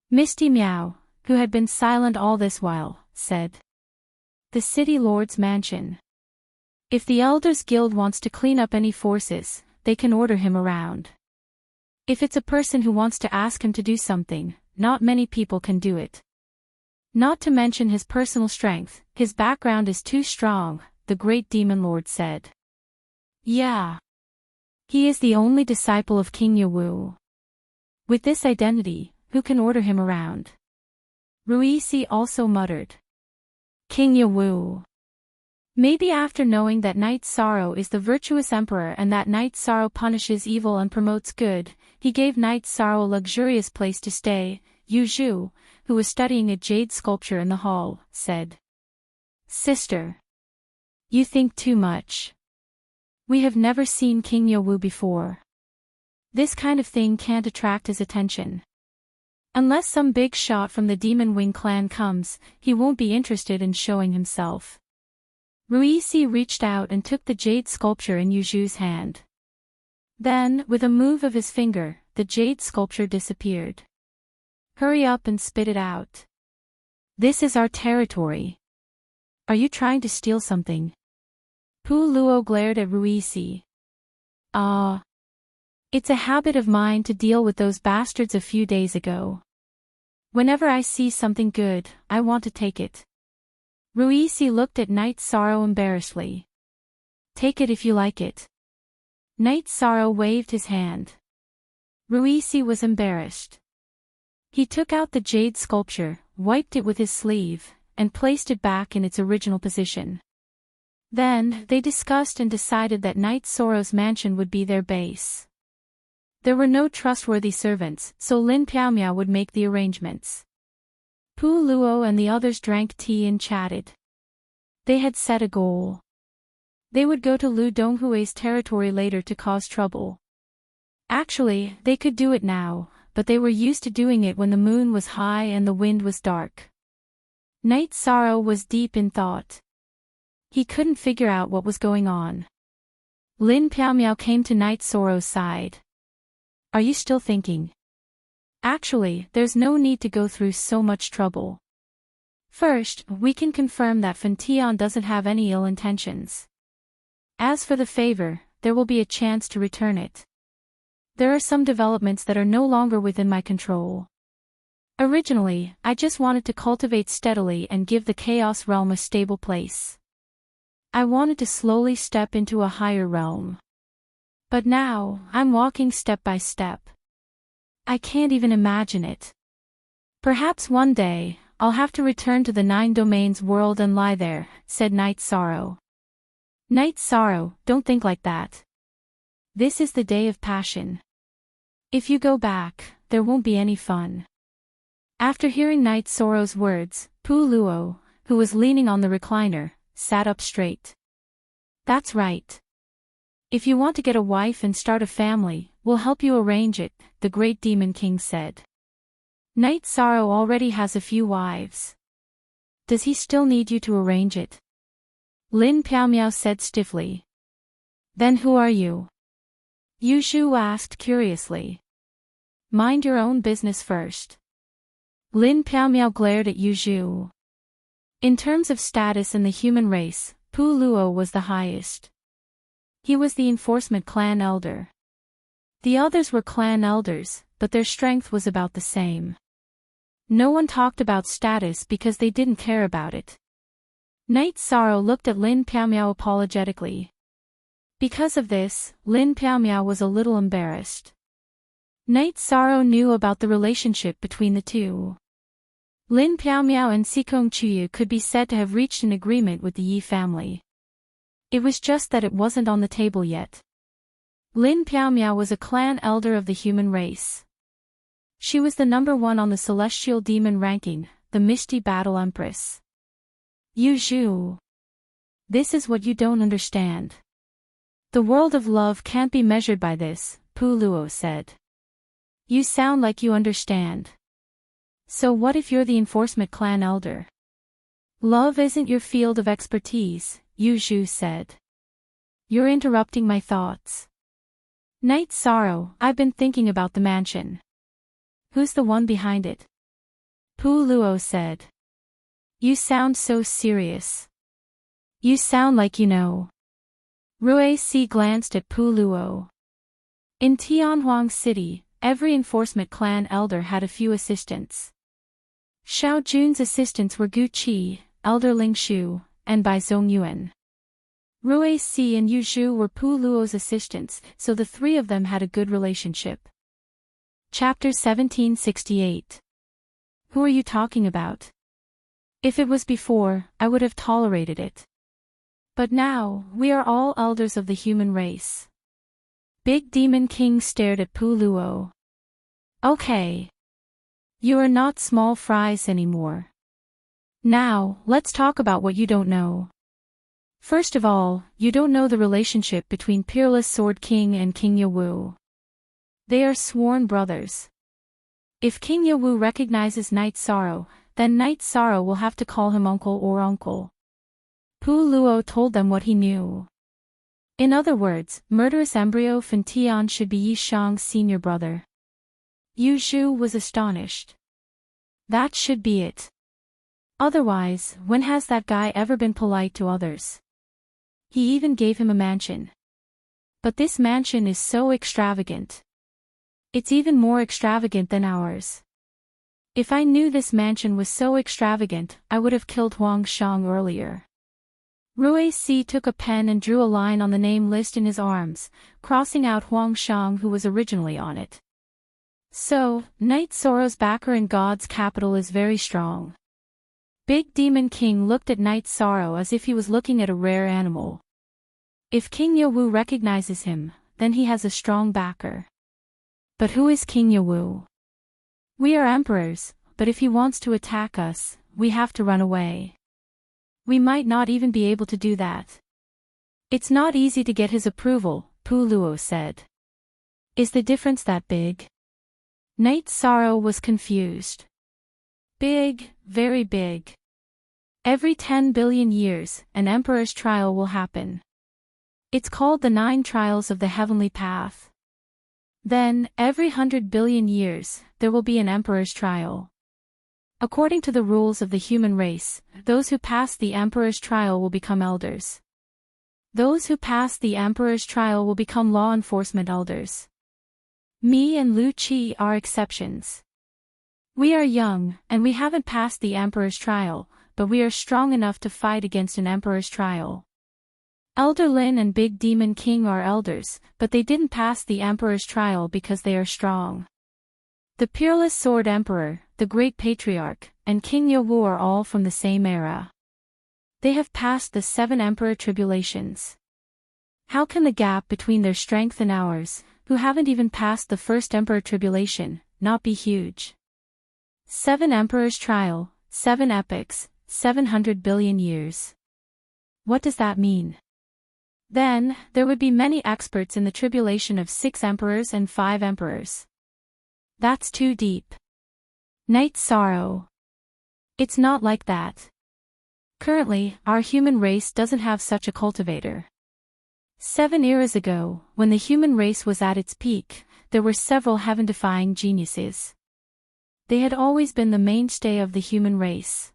Misty Meow, who had been silent all this while, said. The City Lord's mansion. If the Elders Guild wants to clean up any forces, they can order him around. If it's a person who wants to ask him to do something, not many people can do it. Not to mention his personal strength, his background is too strong, the Great Demon Lord said. Yeah. He is the only disciple of King Yewu. With this identity, who can order him around? Ruisi also muttered. King Yewu. Maybe after knowing that Night Sorrow is the virtuous emperor and that Night Sorrow punishes evil and promotes good, he gave Night Sorrow a luxurious place to stay. Yu Zhu, who was studying a jade sculpture in the hall, said. Sister. You think too much. We have never seen King Yewu before. This kind of thing can't attract his attention. Unless some big shot from the Demon Wing clan comes, he won't be interested in showing himself. Ruisi reached out and took the jade sculpture in Yu Zhu's hand. Then, with a move of his finger, the jade sculpture disappeared. Hurry up and spit it out. This is our territory. Are you trying to steal something? Pu Luo glared at Ruisi. Ah. It's a habit of mine to deal with those bastards a few days ago. Whenever I see something good, I want to take it. Ruisi looked at Night Sorrow embarrassedly. Take it if you like it. Night Sorrow waved his hand. Ruisi was embarrassed. He took out the jade sculpture, wiped it with his sleeve, and placed it back in its original position. Then, they discussed and decided that Night Sorrow's mansion would be their base. There were no trustworthy servants, so Lin Piaomiao would make the arrangements. Pu Luo and the others drank tea and chatted. They had set a goal. They would go to Lu Donghui's territory later to cause trouble. Actually, they could do it now, but they were used to doing it when the moon was high and the wind was dark. Night Sorrow was deep in thought. He couldn't figure out what was going on. Lin Piaomiao came to Night Sorrow's side. Are you still thinking? Actually, there's no need to go through so much trouble. First, we can confirm that Fan Tian doesn't have any ill intentions. As for the favor, there will be a chance to return it. There are some developments that are no longer within my control. Originally, I just wanted to cultivate steadily and give the chaos realm a stable place. I wanted to slowly step into a higher realm. But now, I'm walking step by step. I can't even imagine it. Perhaps one day, I'll have to return to the 9 domains world and lie there, said Night Sorrow. Night Sorrow, don't think like that. This is the day of passion. If you go back, there won't be any fun. After hearing Night Sorrow's words, Pu Luo, who was leaning on the recliner, sat up straight. That's right. If you want to get a wife and start a family, we'll help you arrange it, the great demon king said. Night Sorrow already has a few wives. Does he still need you to arrange it? Lin Piaomiao said stiffly. Then who are you? Yu Zhu asked curiously. Mind your own business first. Lin Piaomiao glared at Yu Zhu. In terms of status in the human race, Pu Luo was the highest. He was the enforcement clan elder. The others were clan elders, but their strength was about the same. No one talked about status because they didn't care about it. Night Sorrow looked at Lin Piaomiao apologetically. Because of this, Lin Piaomiao was a little embarrassed. Night Sorrow knew about the relationship between the two. Lin Piaomiao and Sikong Chuyu could be said to have reached an agreement with the Yi family. It was just that it wasn't on the table yet. Lin Piaomiao was a clan elder of the human race. She was the number 1 on the celestial demon ranking, the Misty Battle Empress. Yu Zhu. This is what you don't understand. The world of love can't be measured by this, Pu Luo said. You sound like you understand. So what if you're the enforcement clan elder? Love isn't your field of expertise, Yu Zhu said. You're interrupting my thoughts. Night Sorrow, I've been thinking about the mansion. Who's the one behind it? Pu Luo said. You sound so serious. You sound like you know. Ruisi glanced at Pu Luo. In Tianhuang City, every enforcement clan elder had a few assistants. Xiao Jun's assistants were Gu Qi, Elder Ling Shu, and Bai Zongyuan. Ruisi and Yu Zhu were Pu Luo's assistants, so the 3 of them had a good relationship. Chapter 1768. Who are you talking about? If it was before, I would have tolerated it. But now, we are all elders of the human race. Big Demon King stared at Pu Luo. Okay. You are not small fries anymore. Now, let's talk about what you don't know. First of all, you don't know the relationship between Peerless Sword King and King Yawu. They are sworn brothers. If King Yawu recognizes Night Sorrow, then Night Sorrow will have to call him uncle or uncle. Pu Luo told them what he knew. In other words, murderous embryo Fan Tian should be Yi Shang's senior brother. Yu Zhu was astonished. That should be it. Otherwise, when has that guy ever been polite to others? He even gave him a mansion. But this mansion is so extravagant. It's even more extravagant than ours. If I knew this mansion was so extravagant, I would have killed Huang Shang earlier. Rui Si took a pen and drew a line on the name list in his arms, crossing out Huang Shang who was originally on it. So, Night Sorrow's backer in God's capital is very strong. Big Demon King looked at Night Sorrow as if he was looking at a rare animal. If King Yawu recognizes him, then he has a strong backer. But who is King Yawu? We are emperors, but if he wants to attack us, we have to run away. We might not even be able to do that. It's not easy to get his approval, Pu Luo said. Is the difference that big? Night Sorrow was confused. Big, very big. Every 10 billion years, an emperor's trial will happen. It's called the 9 trials of the heavenly path. Then, every 100 billion years, there will be an emperor's trial. According to the rules of the human race, those who pass the emperor's trial will become elders. Those who pass the emperor's trial will become law enforcement elders. Me and Lu Qi are exceptions. We are young, and we haven't passed the emperor's trial, but we are strong enough to fight against an emperor's trial. Elder Lin and Big Demon King are elders, but they didn't pass the emperor's trial because they are strong. The Peerless Sword Emperor, the Great Patriarch, and King Yawu are all from the same era. They have passed the 7 emperor tribulations. How can the gap between their strength and ours, who haven't even passed the first emperor tribulation, not be huge? 7 emperors trial, 7 epochs, 700 billion years. What does that mean? Then, there would be many experts in the tribulation of 6 emperors and 5 emperors. That's too deep. Night Sorrow. It's not like that. Currently, our human race doesn't have such a cultivator. 7 eras ago, when the human race was at its peak, there were several heaven-defying geniuses. They had always been the mainstay of the human race.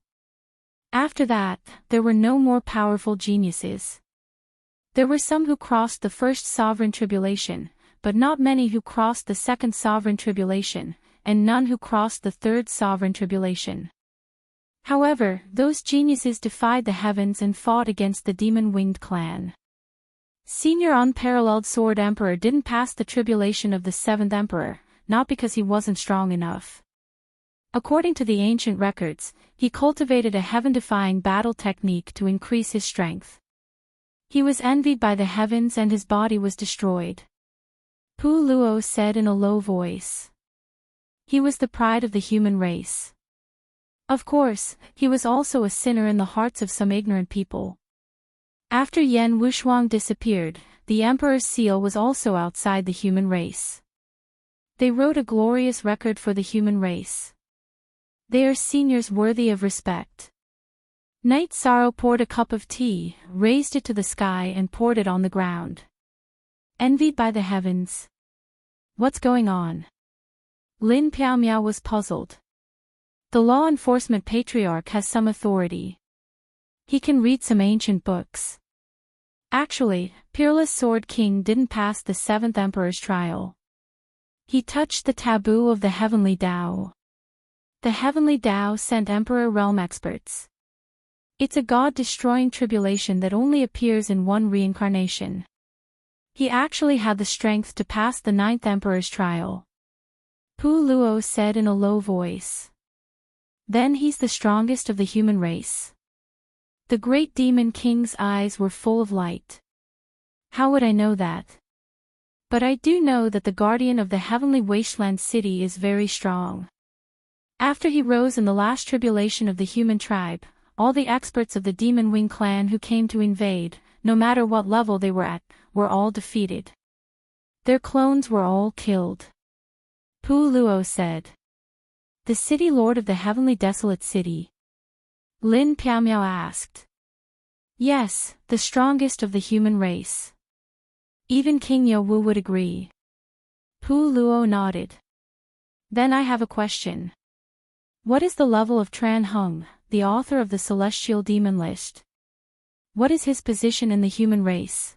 After that, there were no more powerful geniuses. There were some who crossed the first sovereign tribulation, but not many who crossed the second sovereign tribulation, and none who crossed the third sovereign tribulation. However, those geniuses defied the heavens and fought against the demon-winged clan. Senior Unparalleled Sword Emperor didn't pass the tribulation of the 7th Emperor, not because he wasn't strong enough. According to the ancient records, he cultivated a heaven-defying battle technique to increase his strength. He was envied by the heavens and his body was destroyed. Pu Luo said in a low voice. He was the pride of the human race. Of course, he was also a sinner in the hearts of some ignorant people. After Yan Wushuang disappeared, the emperor's seal was also outside the human race. They wrote a glorious record for the human race. They are seniors worthy of respect. Night Sorrow poured a cup of tea, raised it to the sky and poured it on the ground. Envied by the heavens. What's going on? Lin Piaomiao was puzzled. The law enforcement patriarch has some authority. He can read some ancient books. Actually, Peerless Sword King didn't pass the 7th Emperor's trial. He touched the taboo of the heavenly Tao. The heavenly Tao sent Emperor Realm experts. It's a god-destroying tribulation that only appears in one reincarnation. He actually had the strength to pass the 9th Emperor's trial. Pu Luo said in a low voice. Then he's the strongest of the human race. The Great Demon King's eyes were full of light. How would I know that? But I do know that the guardian of the heavenly wasteland city is very strong. After he rose in the last tribulation of the human tribe, all the experts of the Demon Wing clan who came to invade, no matter what level they were at, were all defeated. Their clones were all killed. Pu Luo said. The city lord of the heavenly desolate city. Lin Piaomiao asked. Yes, the strongest of the human race. Even King Yawu would agree. Pu Luo nodded. Then I have a question. What is the level of Tran Hung, the author of the Celestial Demon List. What is his position in the human race?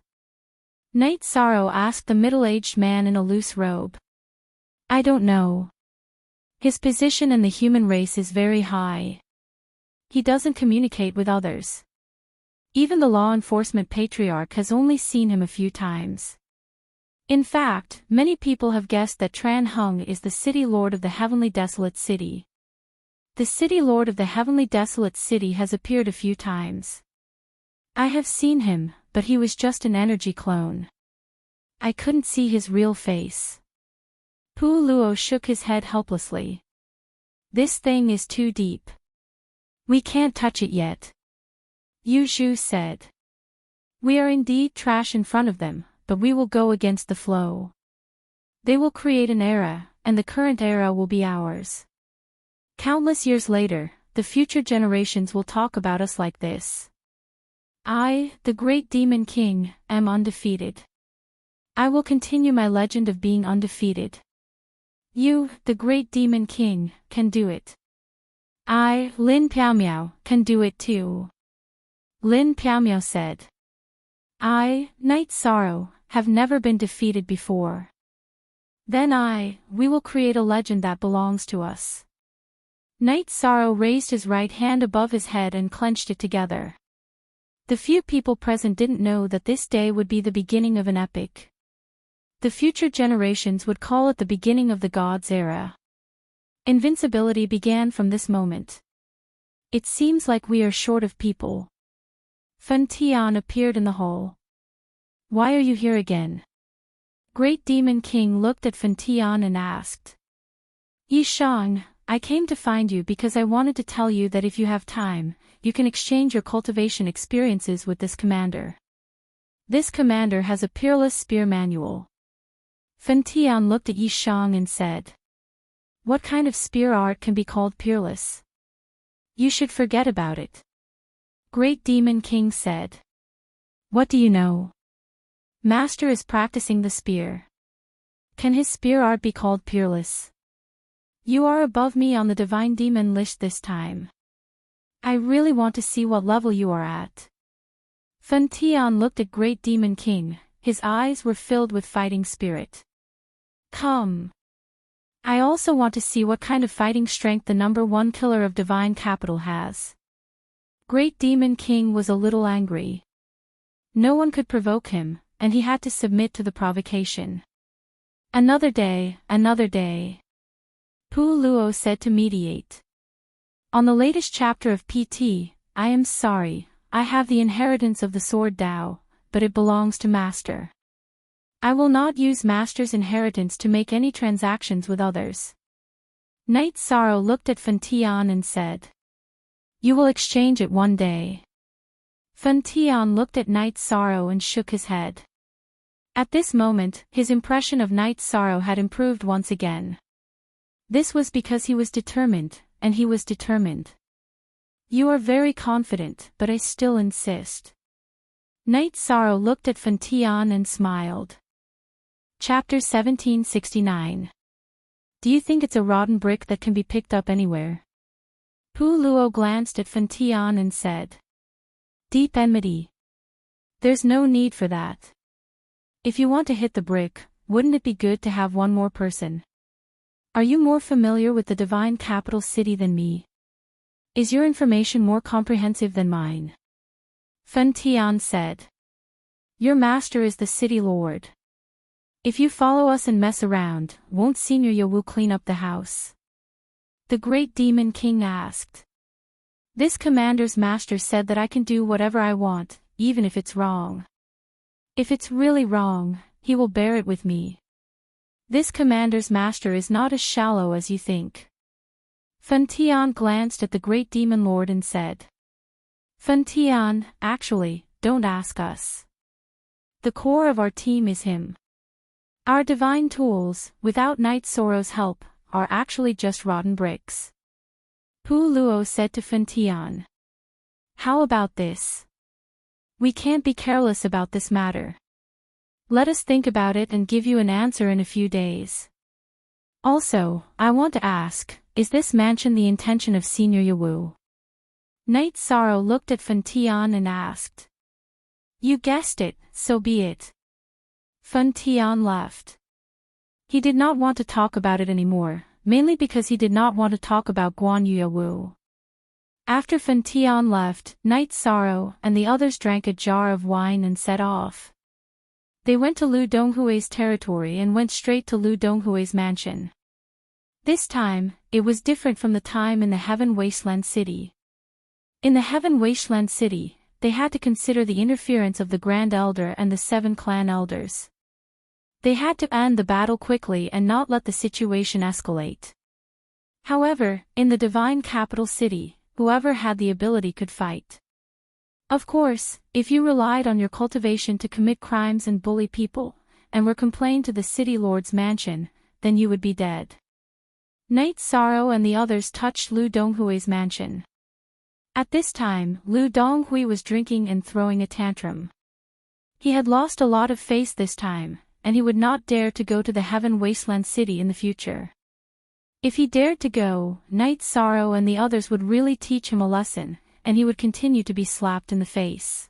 Night Sorrow asked the middle-aged man in a loose robe. I don't know. His position in the human race is very high. He doesn't communicate with others. Even the law enforcement patriarch has only seen him a few times. In fact, many people have guessed that Tran Hung is the city lord of the heavenly desolate city. The city lord of the heavenly desolate city has appeared a few times. I have seen him, but he was just an energy clone. I couldn't see his real face. Pu Luo shook his head helplessly. This thing is too deep. We can't touch it yet. Yu Zhu said. We are indeed trash in front of them, but we will go against the flow. They will create an era, and the current era will be ours. Countless years later, the future generations will talk about us like this. I, the great demon king, am undefeated. I will continue my legend of being undefeated. You, the great demon king, can do it. I, Lin Piaomiao, can do it too. Lin Piaomiao said. I, Night Sorrow, have never been defeated before. Then we will create a legend that belongs to us. Night Sorrow raised his right hand above his head and clenched it together. The few people present didn't know that this day would be the beginning of an epic. The future generations would call it the beginning of the God's era. Invincibility began from this moment. It seems like we are short of people. Fen Tian appeared in the hall. Why are you here again? Great Demon King looked at Fen Tian and asked. Yi Shang, I came to find you because I wanted to tell you that if you have time, you can exchange your cultivation experiences with this commander. This commander has a peerless spear manual. Fen Tian looked at Yi Shang and said. What kind of spear art can be called peerless? You should forget about it. Great Demon King said. What do you know? Master is practicing the spear. Can his spear art be called peerless? You are above me on the divine demon list this time. I really want to see what level you are at. Fen Tian looked at Great Demon King, his eyes were filled with fighting spirit. Come. I also want to see what kind of fighting strength the number one killer of divine capital has. Great Demon King was a little angry. No one could provoke him, and he had to submit to the provocation. Another day, another day. Pu Luo said to mediate. On the latest chapter of PT, I am sorry, I have the inheritance of the sword Dao, but it belongs to Master. I will not use Master's inheritance to make any transactions with others. Night Sorrow looked at Fen Tian and said. You will exchange it one day. Fen Tian looked at Night Sorrow and shook his head. At this moment, his impression of Night Sorrow had improved once again. This was because he was determined, and he was determined. You are very confident, but I still insist. Night Sorrow looked at Fen Tian and smiled. Chapter 1769. Do you think it's a rotten brick that can be picked up anywhere? Pu Luo glanced at Fen Tian and said. Deep enmity. There's no need for that. If you want to hit the brick, wouldn't it be good to have one more person? Are you more familiar with the divine capital city than me? Is your information more comprehensive than mine? Fen Tian said. Your master is the city lord. If you follow us and mess around, won't Senior Yawu clean up the house? The Great Demon King asked. This commander's master said that I can do whatever I want, even if it's wrong. If it's really wrong, he will bear it with me. This commander's master is not as shallow as you think. Fen Tian glanced at the Great Demon Lord and said. Fen Tian, actually, don't ask us. The core of our team is him. Our divine tools, without Night Sorrow's help, are actually just rotten bricks. Pu Luo said to Fen Tian. How about this? We can't be careless about this matter. Let us think about it and give you an answer in a few days. Also, I want to ask, is this mansion the intention of Senior Yawu? Night Sorrow looked at Fan Tian and asked. You guessed it, so be it. Fan Tian left. He did not want to talk about it anymore, mainly because he did not want to talk about Guan Yuewu. After Fan Tian left, Night Sorrow and the others drank a jar of wine and set off. They went to Lu Donghui's territory and went straight to Lu Donghui's mansion. This time, it was different from the time in the Heaven Wasteland City. In the Heaven Wasteland City, they had to consider the interference of the Grand Elder and the 7 clan elders. They had to end the battle quickly and not let the situation escalate. However, in the Divine Capital City, whoever had the ability could fight. Of course, if you relied on your cultivation to commit crimes and bully people, and were complained to the city lord's mansion, then you would be dead. Night Sorrow and the others touched Lu Donghui's mansion. At this time, Lu Donghui was drinking and throwing a tantrum. He had lost a lot of face this time, and he would not dare to go to the Heaven Wasteland City in the future. If he dared to go, Night Sorrow and the others would really teach him a lesson, and he would continue to be slapped in the face.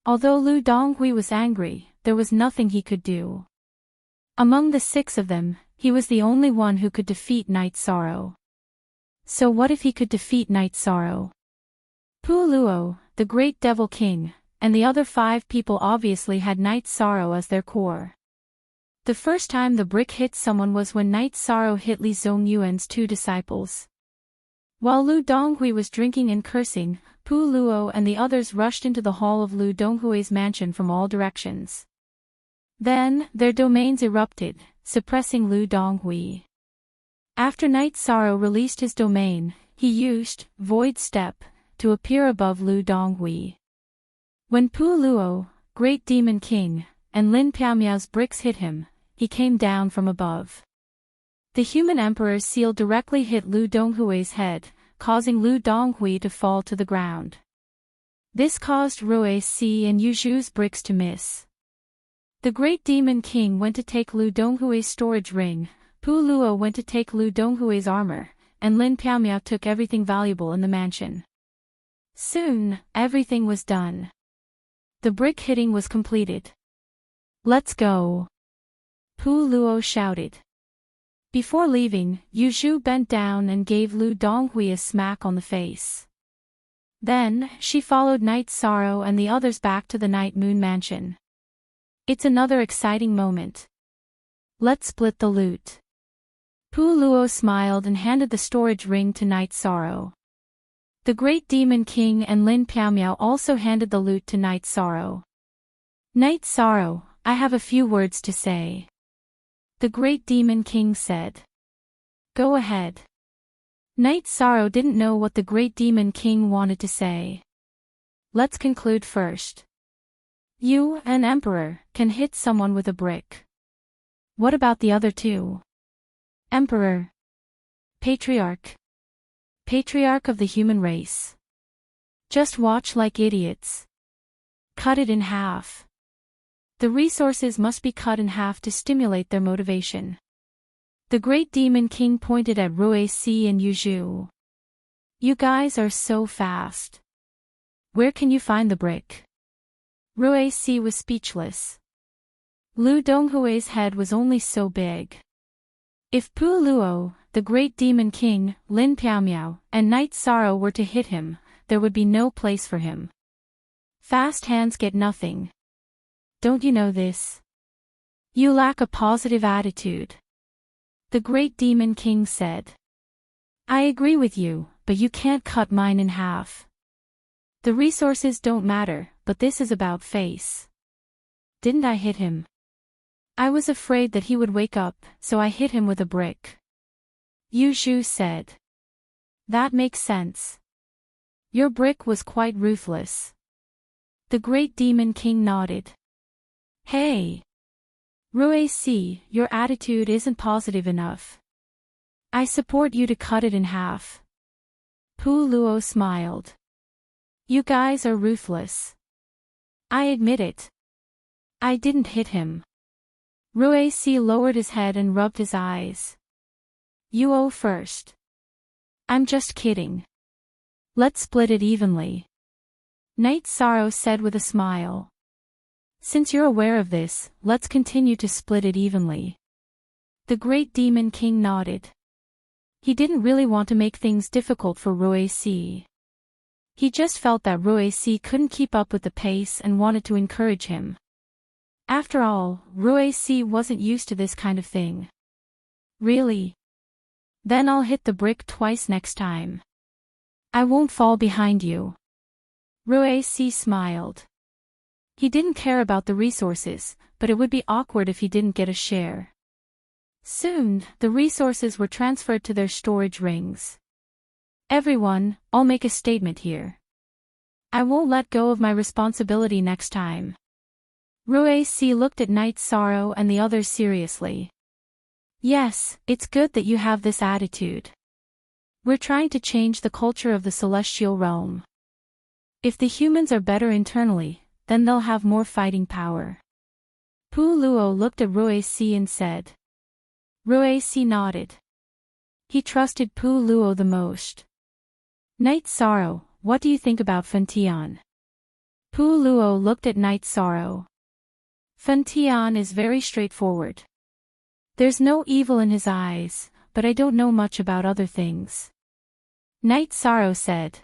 Although Lu Donghui was angry, there was nothing he could do. Among the 6 of them, he was the only one who could defeat Night Sorrow. So what if he could defeat Night Sorrow? Pu Luo, the Great Devil King, and the other 5 people obviously had Night Sorrow as their core. The first time the brick hit someone was when Night Sorrow hit Li Zongyuan's 2 disciples. While Lu Donghui was drinking and cursing, Pu Luo and the others rushed into the hall of Lu Donghui's mansion from all directions. Then, their domains erupted, suppressing Lu Donghui. After Night Sorrow released his domain, he used Void Step to appear above Lu Donghui. When Pu Luo, Great Demon King, and Lin Piaomiao's bricks hit him, he came down from above. The human emperor's seal directly hit Lu Donghui's head, causing Lu Donghui to fall to the ground. This caused Rui Si and Yu Zhu's bricks to miss. The Great Demon King went to take Lu Donghui's storage ring, Pu Luo went to take Lu Donghui's armor, and Lin Piaomiao took everything valuable in the mansion. Soon, everything was done. The brick hitting was completed. Let's go. Pu Luo shouted. Before leaving, Yu Zhu bent down and gave Lu Donghui a smack on the face. Then, she followed Night Sorrow and the others back to the Night Moon Mansion. It's another exciting moment. Let's split the loot. Pu Luo smiled and handed the storage ring to Night Sorrow. The Great Demon King and Lin Piaomiao also handed the loot to Night Sorrow. Night Sorrow, I have a few words to say. The Great Demon King said. Go ahead. Night Sorrow didn't know what the Great Demon King wanted to say. Let's conclude first. You, an emperor, can hit someone with a brick. What about the other 2? Emperor. Patriarch. Patriarch of the human race. Just watch like idiots. Cut it in half. The resources must be cut in half to stimulate their motivation. The Great Demon King pointed at Rui Si and Yu Zhu. You guys are so fast. Where can you find the brick? Rui Si was speechless. Lu Donghui's head was only so big. If Pu Luo, the Great Demon King, Lin Piaomiao, and Night Sorrow were to hit him, there would be no place for him. Fast hands get nothing. Don't you know this? You lack a positive attitude. The Great Demon King said. I agree with you, but you can't cut mine in half. The resources don't matter, but this is about face. Didn't I hit him? I was afraid that he would wake up, so I hit him with a brick. Yu Zhu said. That makes sense. Your brick was quite ruthless. The Great Demon King nodded. Hey! Rui Si, your attitude isn't positive enough. I support you to cut it in half. Pu Luo smiled. You guys are ruthless. I admit it. I didn't hit him. Rui Si lowered his head and rubbed his eyes. You owe first. I'm just kidding. Let's split it evenly. Night Sorrow said with a smile. Since you're aware of this, let's continue to split it evenly. The Great Demon King nodded. He didn't really want to make things difficult for Odyssey. He just felt that Odyssey couldn't keep up with the pace and wanted to encourage him. After all, Odyssey wasn't used to this kind of thing. Really? Then I'll hit the brick twice next time. I won't fall behind you. Odyssey smiled. He didn't care about the resources, but it would be awkward if he didn't get a share. Soon, the resources were transferred to their storage rings. Everyone, I'll make a statement here. I won't let go of my responsibility next time. Odyssey looked at Night Sorrow and the others seriously. Yes, it's good that you have this attitude. We're trying to change the culture of the celestial realm. If the humans are better internally, then they'll have more fighting power. Pu Luo looked at Odyssey and said. Odyssey nodded. He trusted Pu Luo the most. Night Sorrow, what do you think about Fentian? Pu Luo looked at Night Sorrow. Fentian is very straightforward. There's no evil in his eyes, but I don't know much about other things. Night Sorrow said.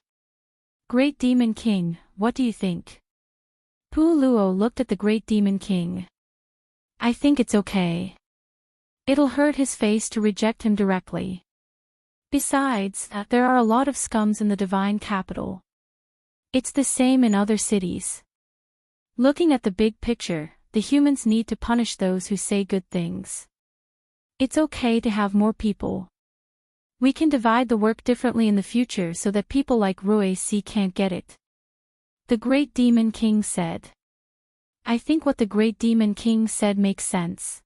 Great Demon King, what do you think? Pu Luo looked at the Great Demon King. I think it's okay. It'll hurt his face to reject him directly. Besides, there are a lot of scums in the divine capital. It's the same in other cities. Looking at the big picture, the humans need to punish those who say good things. It's okay to have more people. We can divide the work differently in the future so that people like Odyssey can't get it. The Great Demon King said. I think what the Great Demon King said makes sense.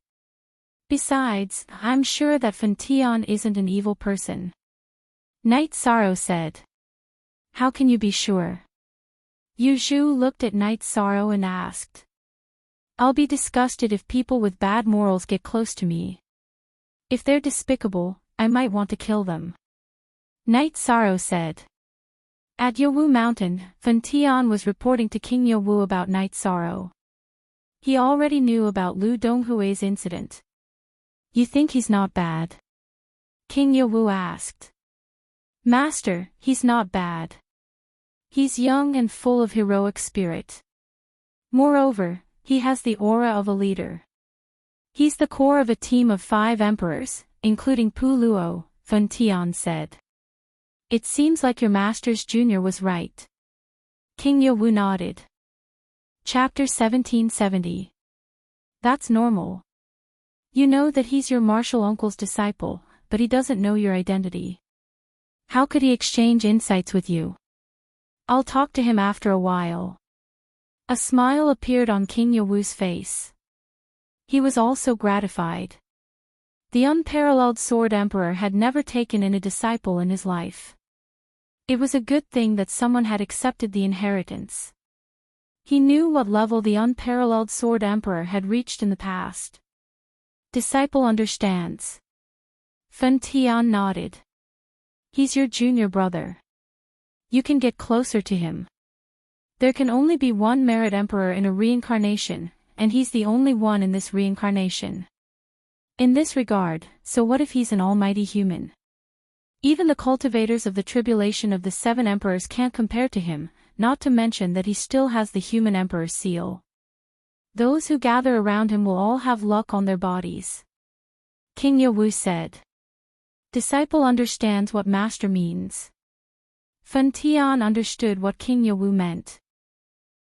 Besides, I'm sure that Fentian isn't an evil person. Night Sorrow said. How can you be sure? Yu Zhu looked at Night Sorrow and asked. I'll be disgusted if people with bad morals get close to me. If they're despicable, I might want to kill them. Night Sorrow said. At Yowu Mountain, Fentian was reporting to King Yowu about Night Sorrow. He already knew about Lu Donghui's incident. You think he's not bad? King Yowu asked. Master, he's not bad. He's young and full of heroic spirit. Moreover, he has the aura of a leader. He's the core of a team of 5 emperors, including Pu Luo, Fentian said. It seems like your master's junior was right. King Yowu nodded. Chapter 1770. That's normal. You know that he's your martial uncle's disciple, but he doesn't know your identity. How could he exchange insights with you? I'll talk to him after a while. A smile appeared on King Yowu's face. He was also gratified. The unparalleled Sword Emperor had never taken in a disciple in his life. It was a good thing that someone had accepted the inheritance. He knew what level the unparalleled Sword Emperor had reached in the past. Disciple understands. Fentian nodded. He's your junior brother. You can get closer to him. There can only be one Merit Emperor in a reincarnation, and he's the only one in this reincarnation. In this regard, so what if he's an almighty human? Even the cultivators of the tribulation of the 7 emperors can't compare to him, not to mention that he still has the human emperor's seal. Those who gather around him will all have luck on their bodies. King Yowu said. Disciple understands what master means. Fentian understood what King Yowu meant.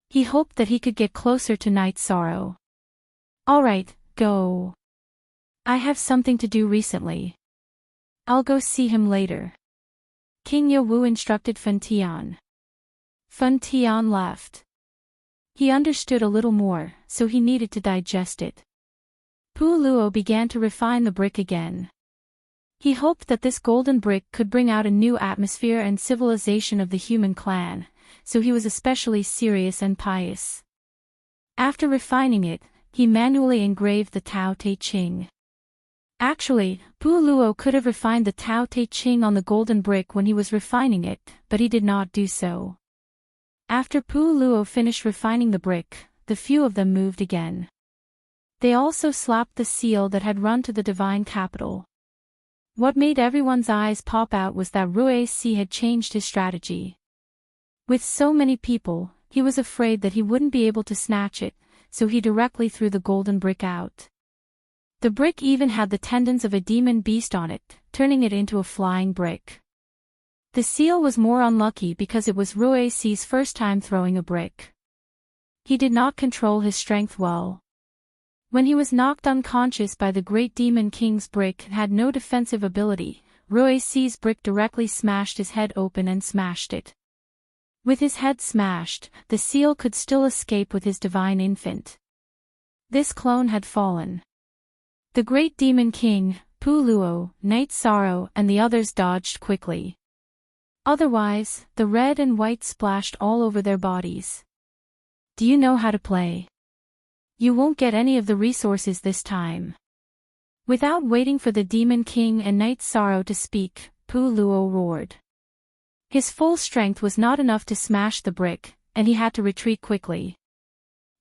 He hoped that he could get closer to Night Sorrow. Alright, go. I have something to do recently. I'll go see him later. King Yowu instructed Fentian. Fentian left. He understood a little more, so he needed to digest it. Pu Luo began to refine the brick again. He hoped that this golden brick could bring out a new atmosphere and civilization of the human clan, so he was especially serious and pious. After refining it, he manually engraved the Tao Te Ching. Actually, Pu Luo could have refined the Tao Te Ching on the golden brick when he was refining it, but he did not do so. After Pu Luo finished refining the brick, the few of them moved again. They also slapped the seal that had run to the divine capital. What made everyone's eyes pop out was that Rui Si had changed his strategy. With so many people, he was afraid that he wouldn't be able to snatch it, so he directly threw the golden brick out. The brick even had the tendons of a demon beast on it, turning it into a flying brick. The seal was more unlucky because it was Rui Si's first time throwing a brick. He did not control his strength well. When he was knocked unconscious by the great demon king's brick and had no defensive ability, Rui Si's brick directly smashed his head open and smashed it. With his head smashed, the seal could still escape with his divine infant. This clone had fallen. The great demon king, Pu Luo, Night Sorrow and the others dodged quickly. Otherwise, the red and white splashed all over their bodies. Do you know how to play? You won't get any of the resources this time. Without waiting for the demon king and Night Sorrow to speak, Pu Luo roared. His full strength was not enough to smash the brick, and he had to retreat quickly.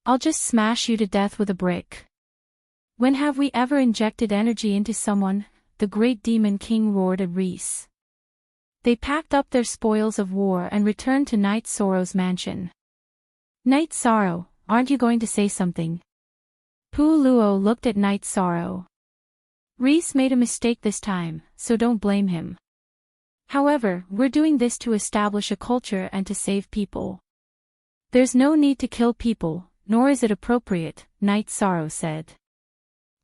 I'll just smash you to death with a brick. When have we ever injected energy into someone? The great demon king roared at Reese. They packed up their spoils of war and returned to Night Sorrow's mansion. Night Sorrow, aren't you going to say something? Pu Luo looked at Night Sorrow. Reese made a mistake this time, so don't blame him. However, we're doing this to establish a culture and to save people. There's no need to kill people, nor is it appropriate, Night Sorrow said.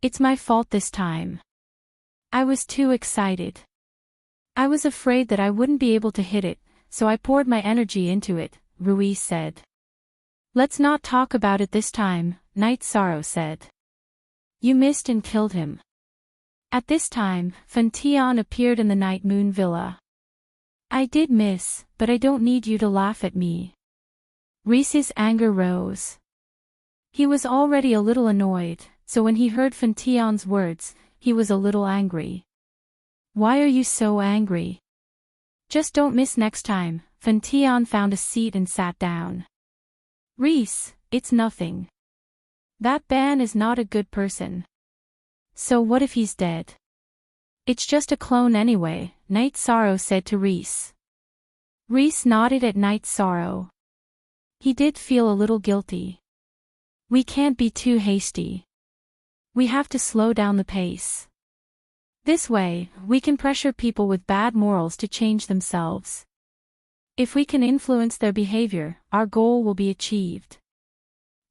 It's my fault this time. I was too excited. I was afraid that I wouldn't be able to hit it, so I poured my energy into it, Ruiz said. Let's not talk about it this time, Night Sorrow said. You missed and killed him. At this time, Fan Tian appeared in the Night Moon Villa. I did miss, but I don't need you to laugh at me. Reese's anger rose. He was already a little annoyed, so when he heard Fan Tian's words, he was a little angry. Why are you so angry? Just don't miss next time. Fan Tian found a seat and sat down. Reese, it's nothing. That Ban is not a good person. So what if he's dead? It's just a clone anyway, Night Sorrow said to Reese. Reese nodded at Night Sorrow. He did feel a little guilty. We can't be too hasty. We have to slow down the pace. This way, we can pressure people with bad morals to change themselves. If we can influence their behavior, our goal will be achieved.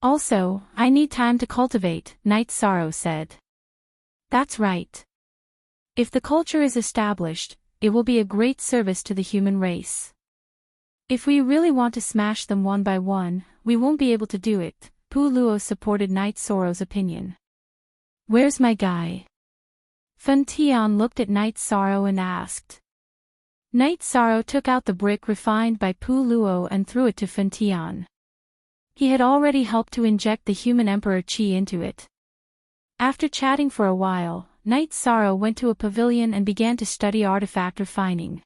Also, I need time to cultivate, Night Sorrow said. That's right. If the culture is established, it will be a great service to the human race. If we really want to smash them one by one, we won't be able to do it, Pu Luo supported Night Sorrow's opinion. Where's my guy? Fan Tian looked at Night Sorrow and asked. Night Sorrow took out the brick refined by Pu Luo and threw it to Fan Tian. He had already helped to inject the human emperor Qi into it. After chatting for a while, Night Sorrow went to a pavilion and began to study artifact refining.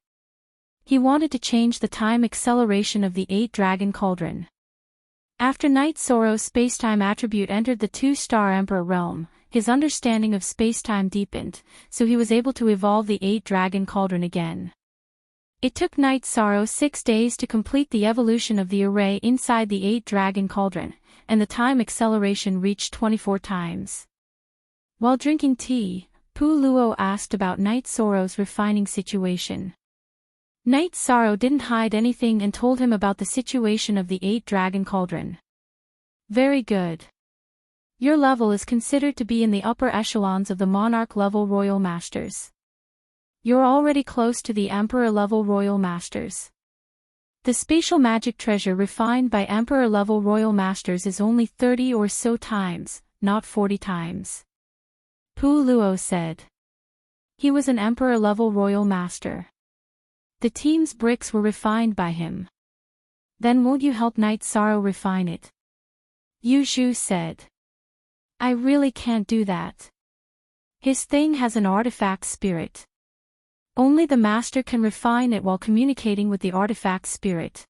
He wanted to change the time acceleration of the 8-dragon cauldron. After Night Sorrow's spacetime attribute entered the 2-star Emperor realm, his understanding of spacetime deepened, so he was able to evolve the 8-dragon cauldron again. It took Night Sorrow 6 days to complete the evolution of the array inside the 8-dragon cauldron, and the time acceleration reached 24 times. While drinking tea, Pu Luo asked about Night Sorrow's refining situation. Night Sorrow didn't hide anything and told him about the situation of the 8-dragon cauldron. Very good. Your level is considered to be in the upper echelons of the monarch-level royal masters. You're already close to the emperor-level royal masters. The spatial magic treasure refined by emperor-level royal masters is only 30 or so times, not 40 times. Pu Luo said. He was an emperor-level royal master. The team's bricks were refined by him. Then won't you help Night Sorrow refine it? Yu Zhu said. I really can't do that. His thing has an artifact spirit. Only the master can refine it while communicating with the artifact spirit.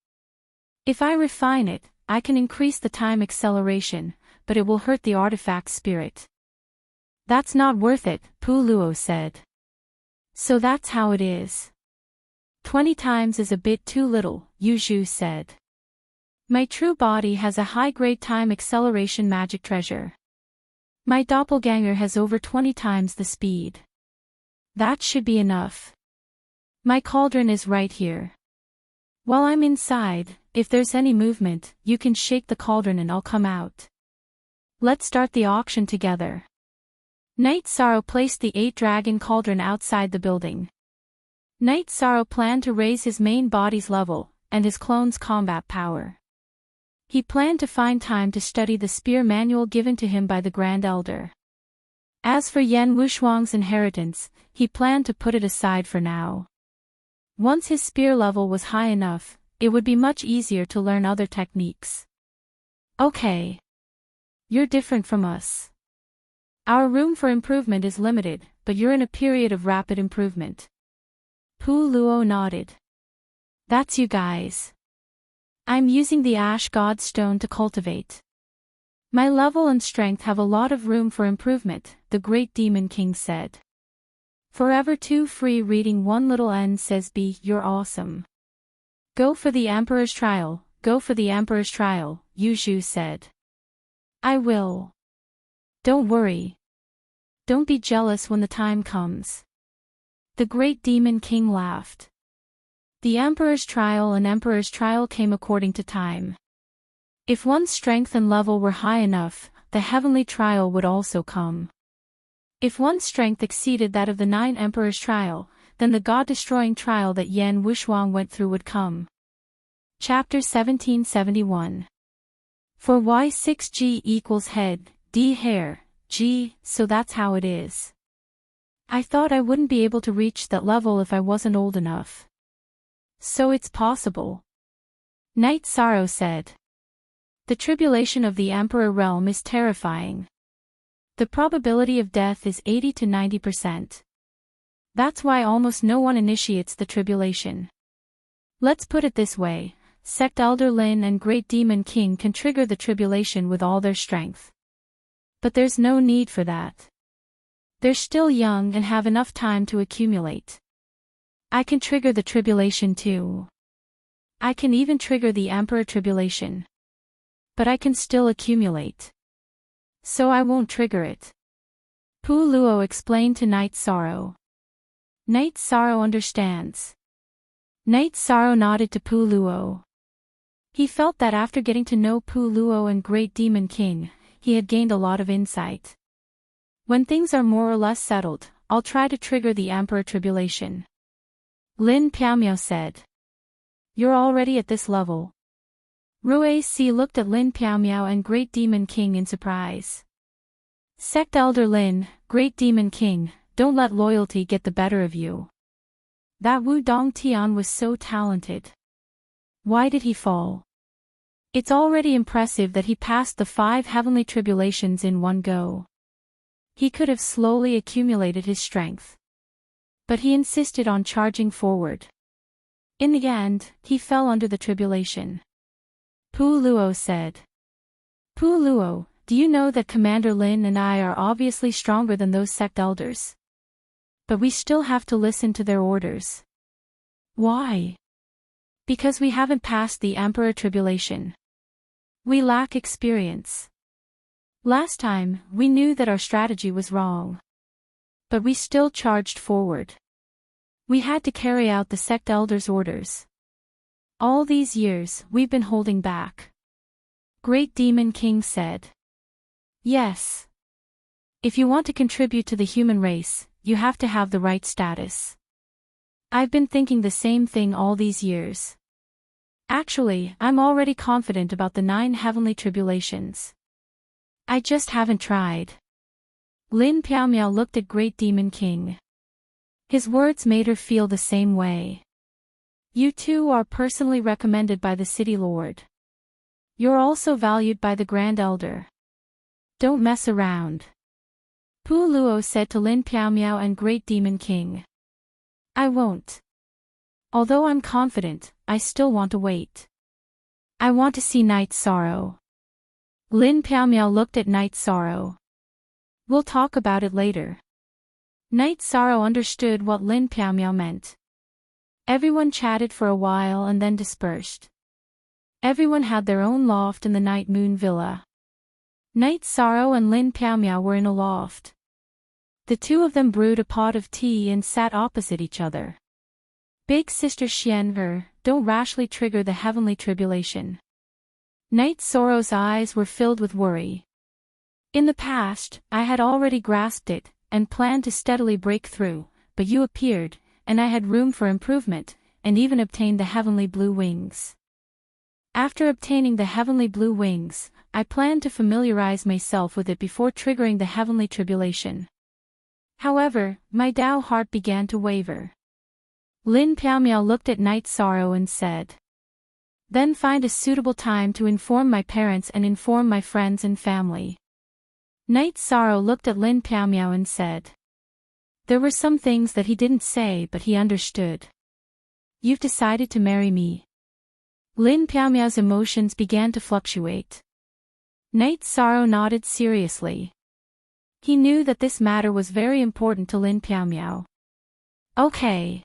If I refine it, I can increase the time acceleration, but it will hurt the artifact spirit. That's not worth it, Puluo said. So that's how it is. 20 times is a bit too little, Yuzhu said. My true body has a high-grade time acceleration magic treasure. My doppelganger has over 20 times the speed. That should be enough. My cauldron is right here. While I'm inside, if there's any movement, you can shake the cauldron and I'll come out. Let's start the auction together. Night Sorrow placed the 8-dragon cauldron outside the building. Night Sorrow planned to raise his main body's level, and his clone's combat power. He planned to find time to study the spear manual given to him by the Grand Elder. As for Yan Wushuang's inheritance, he planned to put it aside for now. Once his spear level was high enough, it would be much easier to learn other techniques. Okay. You're different from us. Our room for improvement is limited, but you're in a period of rapid improvement. Pu Luo nodded. That's you guys. I'm using the Ash God Stone to cultivate. My level and strength have a lot of room for improvement, the Great Demon King said. Forever 2 free reading 1 little N says B, you're awesome. Go for the Emperor's trial, go for the Emperor's trial, Yuzhu said. I will. Don't worry. Don't be jealous when the time comes. The Great Demon King laughed. The Emperor's trial and Emperor's trial came according to time. If one's strength and level were high enough, the heavenly trial would also come. If one's strength exceeded that of the 9 Emperor's trial, then the God-destroying trial that Yan Wushuang went through would come. Chapter 1771. For Y 6G equals head, D hair, G, so that's how it is. I thought I wouldn't be able to reach that level if I wasn't old enough. So it's possible. Night Sorrow said. The tribulation of the Emperor realm is terrifying. The probability of death is 80 to 90%. That's why almost no one initiates the tribulation. Let's put it this way, Sect Elder Lin and Great Demon King can trigger the tribulation with all their strength. But there's no need for that. They're still young and have enough time to accumulate. I can trigger the tribulation too. I can even trigger the Emperor tribulation. But I can still accumulate. So I won't trigger it. Pu Luo explained to Night Sorrow. Night Sorrow understands. Night Sorrow nodded to Pu Luo. He felt that after getting to know Pu Luo and Great Demon King, he had gained a lot of insight. When things are more or less settled, I'll try to trigger the Emperor tribulation. Lin Piaomiao said. You're already at this level. Rui Si looked at Lin Piaomiao and Great Demon King in surprise. Sect Elder Lin, Great Demon King, don't let loyalty get the better of you. That Wu Dong Tian was so talented. Why did he fall? It's already impressive that he passed the 5 heavenly tribulations in one go. He could have slowly accumulated his strength. But he insisted on charging forward. In the end, he fell under the tribulation. Pu Luo said. Pu Luo, do you know that Commander Lin and I are obviously stronger than those sect elders? But we still have to listen to their orders. Why? Because we haven't passed the Emperor tribulation. We lack experience. Last time, we knew that our strategy was wrong. But we still charged forward. We had to carry out the sect elders' orders. All these years, we've been holding back. Great Demon King said. Yes. If you want to contribute to the human race, you have to have the right status. I've been thinking the same thing all these years. Actually, I'm already confident about the 9 heavenly tribulations. I just haven't tried. Lin Piaomiao looked at Great Demon King. His words made her feel the same way. You too are personally recommended by the City Lord. You're also valued by the Grand Elder. Don't mess around. Pu Luo said to Lin Piaomiao and Great Demon King. I won't. Although I'm confident, I still want to wait. I want to see Night Sorrow. Lin Piaomiao looked at Night Sorrow. We'll talk about it later. Night Sorrow understood what Lin Piaomiao meant. Everyone chatted for a while and then dispersed. Everyone had their own loft in the Night Moon Villa. Night Sorrow and Lin Piaomiao were in a loft. The two of them brewed a pot of tea and sat opposite each other. Big Sister Xian'er, don't rashly trigger the heavenly tribulation. Night Sorrow's eyes were filled with worry. In the past, I had already grasped it, and planned to steadily break through, but you appeared, and I had room for improvement, and even obtained the heavenly blue wings. After obtaining the heavenly blue wings, I planned to familiarize myself with it before triggering the heavenly tribulation. However, my Tao heart began to waver. Lin Piaomiao looked at Night Sorrow and said, then find a suitable time to inform my parents and inform my friends and family. Night Sorrow looked at Lin Piaomiao and said, there were some things that he didn't say but he understood. You've decided to marry me. Lin Piaomiao's emotions began to fluctuate. Night Sorrow nodded seriously. He knew that this matter was very important to Lin Piaomiao. Okay.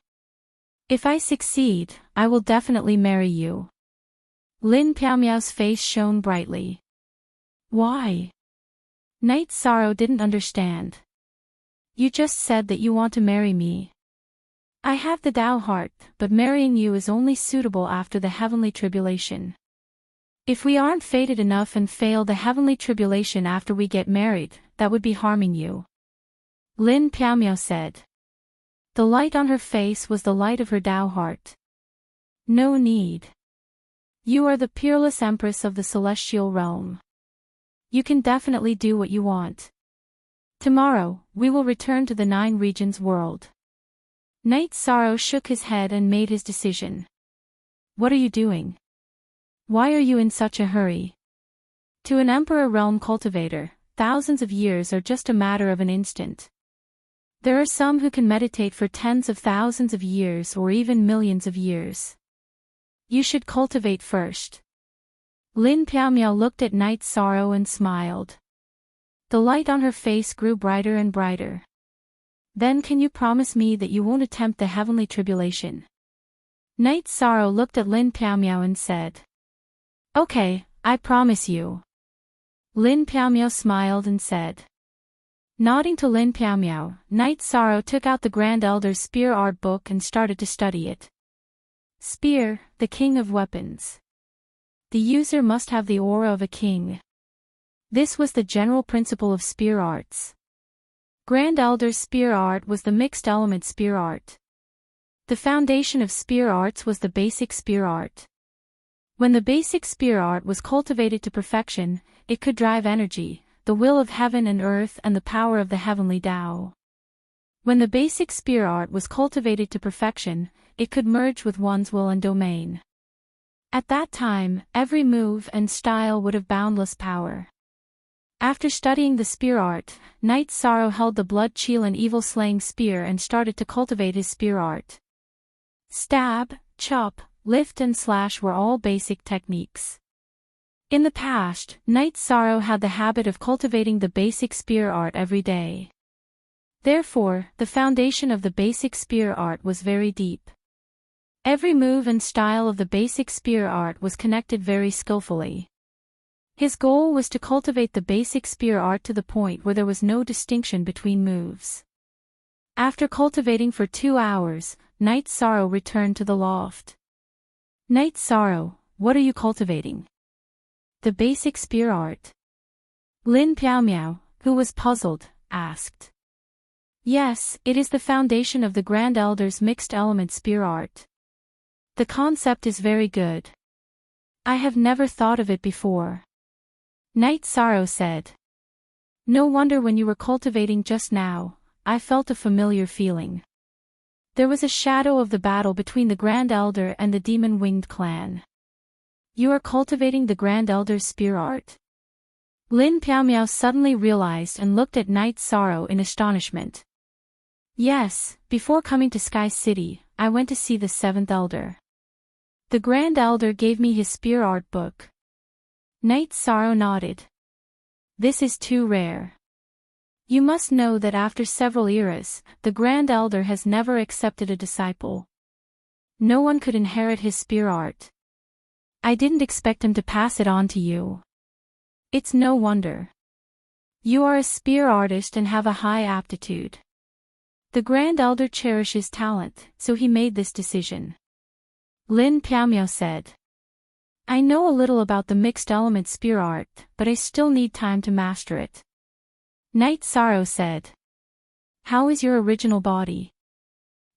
If I succeed, I will definitely marry you. Lin Piaomiao's face shone brightly. Why? Night Sorrow didn't understand. You just said that you want to marry me. I have the Tao heart, but marrying you is only suitable after the heavenly tribulation. If we aren't fated enough and fail the heavenly tribulation after we get married, that would be harming you. Lin Piaomiao said. The light on her face was the light of her Tao heart. No need. You are the peerless empress of the celestial realm. You can definitely do what you want. Tomorrow, we will return to the 9 regions world. Night Sorrow shook his head and made his decision. What are you doing? Why are you in such a hurry? To an emperor realm cultivator, thousands of years are just a matter of an instant. There are some who can meditate for tens of thousands of years or even millions of years. You should cultivate first. Lin Piaomiao looked at Night Sorrow and smiled. The light on her face grew brighter and brighter. Then can you promise me that you won't attempt the heavenly tribulation? Night Sorrow looked at Lin Piaomiao and said. Okay, I promise you. Lin Piaomiao smiled and said. Nodding to Lin Piaomiao, Night Sorrow took out the Grand Elder's Spear Art book and started to study it. Spear, the king of weapons. The user must have the aura of a king. This was the general principle of spear arts. Grand Elder's spear art was the mixed element spear art. The foundation of spear arts was the basic spear art. When the basic spear art was cultivated to perfection, it could drive energy, the will of heaven and earth and the power of the heavenly Tao. When the basic spear art was cultivated to perfection, it could merge with one's will and domain. At that time, every move and style would have boundless power. After studying the spear art, Night Sorrow held the blood chill and evil slaying spear and started to cultivate his spear art. Stab, chop, lift and slash were all basic techniques. In the past, Night Sorrow had the habit of cultivating the basic spear art every day. Therefore, the foundation of the basic spear art was very deep. Every move and style of the basic spear art was connected very skillfully. His goal was to cultivate the basic spear art to the point where there was no distinction between moves. After cultivating for 2 hours, Night Sorrow returned to the loft. Night Sorrow, what are you cultivating? The basic spear art. Lin Piaomiao, who was puzzled, asked. Yes, it is the foundation of the Grand Elder's mixed element spear art. The concept is very good. I have never thought of it before. Night Sorrow said. No wonder when you were cultivating just now, I felt a familiar feeling. There was a shadow of the battle between the Grand Elder and the Demon-Winged clan. You are cultivating the Grand Elder's spear art? Lin Piaomiao suddenly realized and looked at Night Sorrow in astonishment. Yes, before coming to Sky City, I went to see the seventh elder. The Grand Elder gave me his spear art book. Night Sorrow nodded. This is too rare. You must know that after several eras, the Grand Elder has never accepted a disciple. No one could inherit his spear art. I didn't expect him to pass it on to you. It's no wonder. You are a spear artist and have a high aptitude. The Grand Elder cherishes talent, so he made this decision. Lin Piaomiao said. I know a little about the mixed element spear art, but I still need time to master it. Night Sorrow said. How is your original body?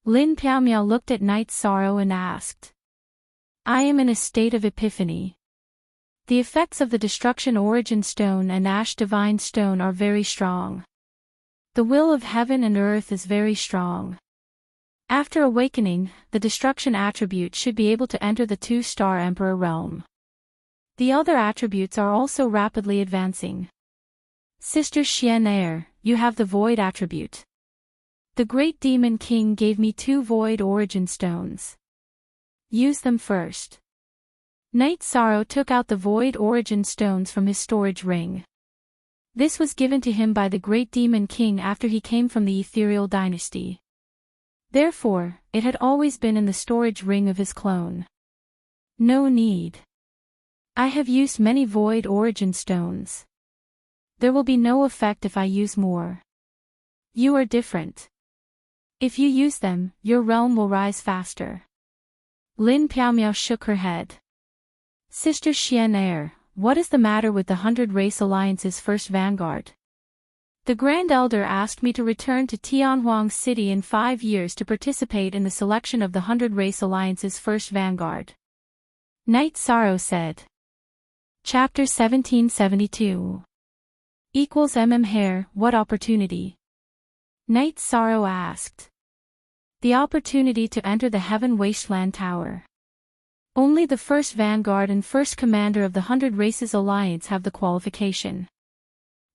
Lin Piaomiao looked at Night Sorrow and asked. I am in a state of epiphany. The effects of the Destruction Origin Stone and Ash Divine Stone are very strong. The will of heaven and earth is very strong. After awakening, the destruction attribute should be able to enter the 2-star Emperor realm. The other attributes are also rapidly advancing. Sister Xian Air, you have the Void attribute. The Great Demon King gave me 2 Void Origin Stones. Use them first. Night Sorrow took out the Void Origin Stones from his storage ring. This was given to him by the Great Demon King after he came from the Ethereal Dynasty. Therefore, it had always been in the storage ring of his clone. No need. I have used many Void Origin Stones. There will be no effect if I use more. You are different. If you use them, your realm will rise faster. Lin Piaomiao shook her head. Sister Xian Air, what is the matter with the 100 Race Alliance's first vanguard? The Grand Elder asked me to return to Tianhuang City in 5 years to participate in the selection of the 100 Race Alliance's first vanguard. Night Sorrow said. Chapter 1772. Hair, what opportunity? Night Sorrow asked. The opportunity to enter the Heaven Wasteland Tower. Only the first vanguard and first commander of the 100 Races Alliance have the qualification.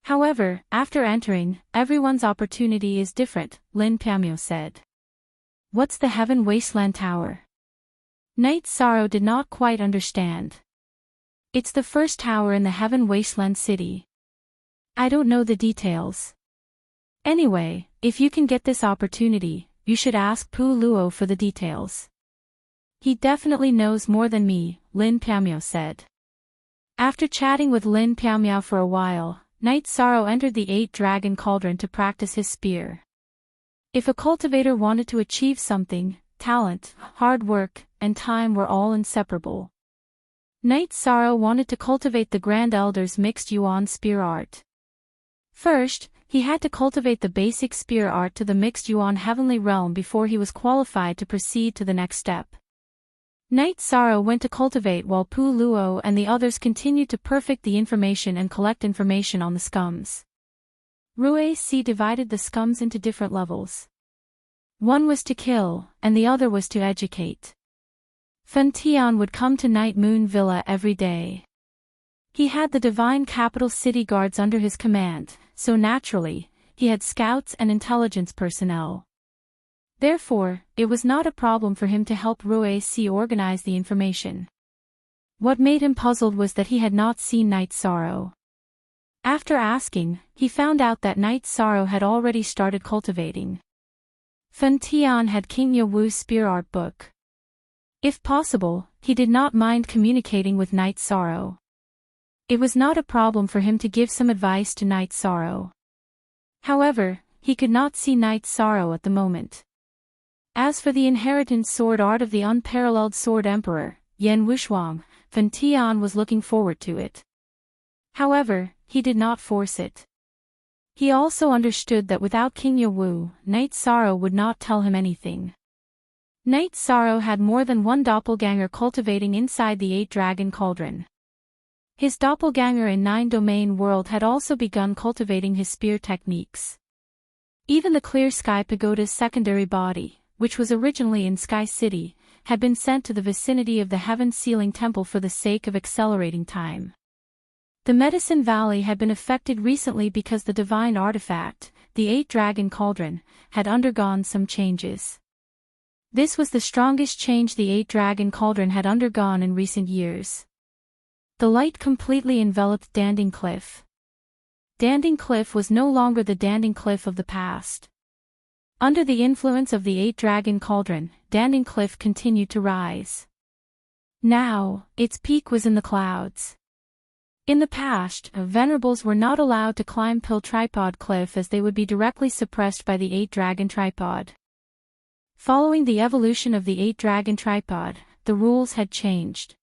However, after entering, everyone's opportunity is different, Lin Piaomiao said. What's the Heaven Wasteland Tower? Night Sorrow did not quite understand. It's the first tower in the Heaven Wasteland City. I don't know the details. Anyway, if you can get this opportunity, you should ask Pu Luo for the details. He definitely knows more than me, Lin Piaomiao said. After chatting with Lin Piaomiao for a while, Night Sorrow entered the 8-dragon cauldron to practice his spear. If a cultivator wanted to achieve something, talent, hard work, and time were all inseparable. Night Sorrow wanted to cultivate the Grand Elder's mixed Yuan spear art. First, he had to cultivate the basic spear art to the mixed Yuan heavenly realm before he was qualified to proceed to the next step. Night Sorrow went to cultivate while Pu Luo and the others continued to perfect the information and collect information on the scums. Rue Si divided the scums into different levels. One was to kill, and the other was to educate. Fen Tian would come to Night Moon Villa every day. He had the divine capital city guards under his command, so naturally, he had scouts and intelligence personnel. Therefore, it was not a problem for him to help Rue Si organize the information. What made him puzzled was that he had not seen Night Sorrow. After asking, he found out that Night Sorrow had already started cultivating. Fen Tian had King Yewu's spear art book. If possible, he did not mind communicating with Night Sorrow. It was not a problem for him to give some advice to Night Sorrow. However, he could not see Night Sorrow at the moment. As for the inheritance sword art of the unparalleled Sword Emperor, Yan Wushuang, Fen Tian was looking forward to it. However, he did not force it. He also understood that without King Yewu, Night Sorrow would not tell him anything. Night Sorrow had more than one doppelganger cultivating inside the 8-dragon cauldron. His doppelganger in 9-domain world had also begun cultivating his spear techniques. Even the Clear Sky Pagoda's secondary body, which was originally in Sky City, had been sent to the vicinity of the Heaven Sealing Temple for the sake of accelerating time. The Medicine Valley had been affected recently because the divine artifact, the 8-dragon cauldron, had undergone some changes. This was the strongest change the 8-dragon cauldron had undergone in recent years. The light completely enveloped Danding Cliff. Danding Cliff was no longer the Danding Cliff of the past. Under the influence of the 8-dragon cauldron, Danding Cliff continued to rise. Now, its peak was in the clouds. In the past, venerables were not allowed to climb Pill Tripod Cliff as they would be directly suppressed by the 8-dragon tripod. Following the evolution of the 8-dragon tripod, the rules had changed.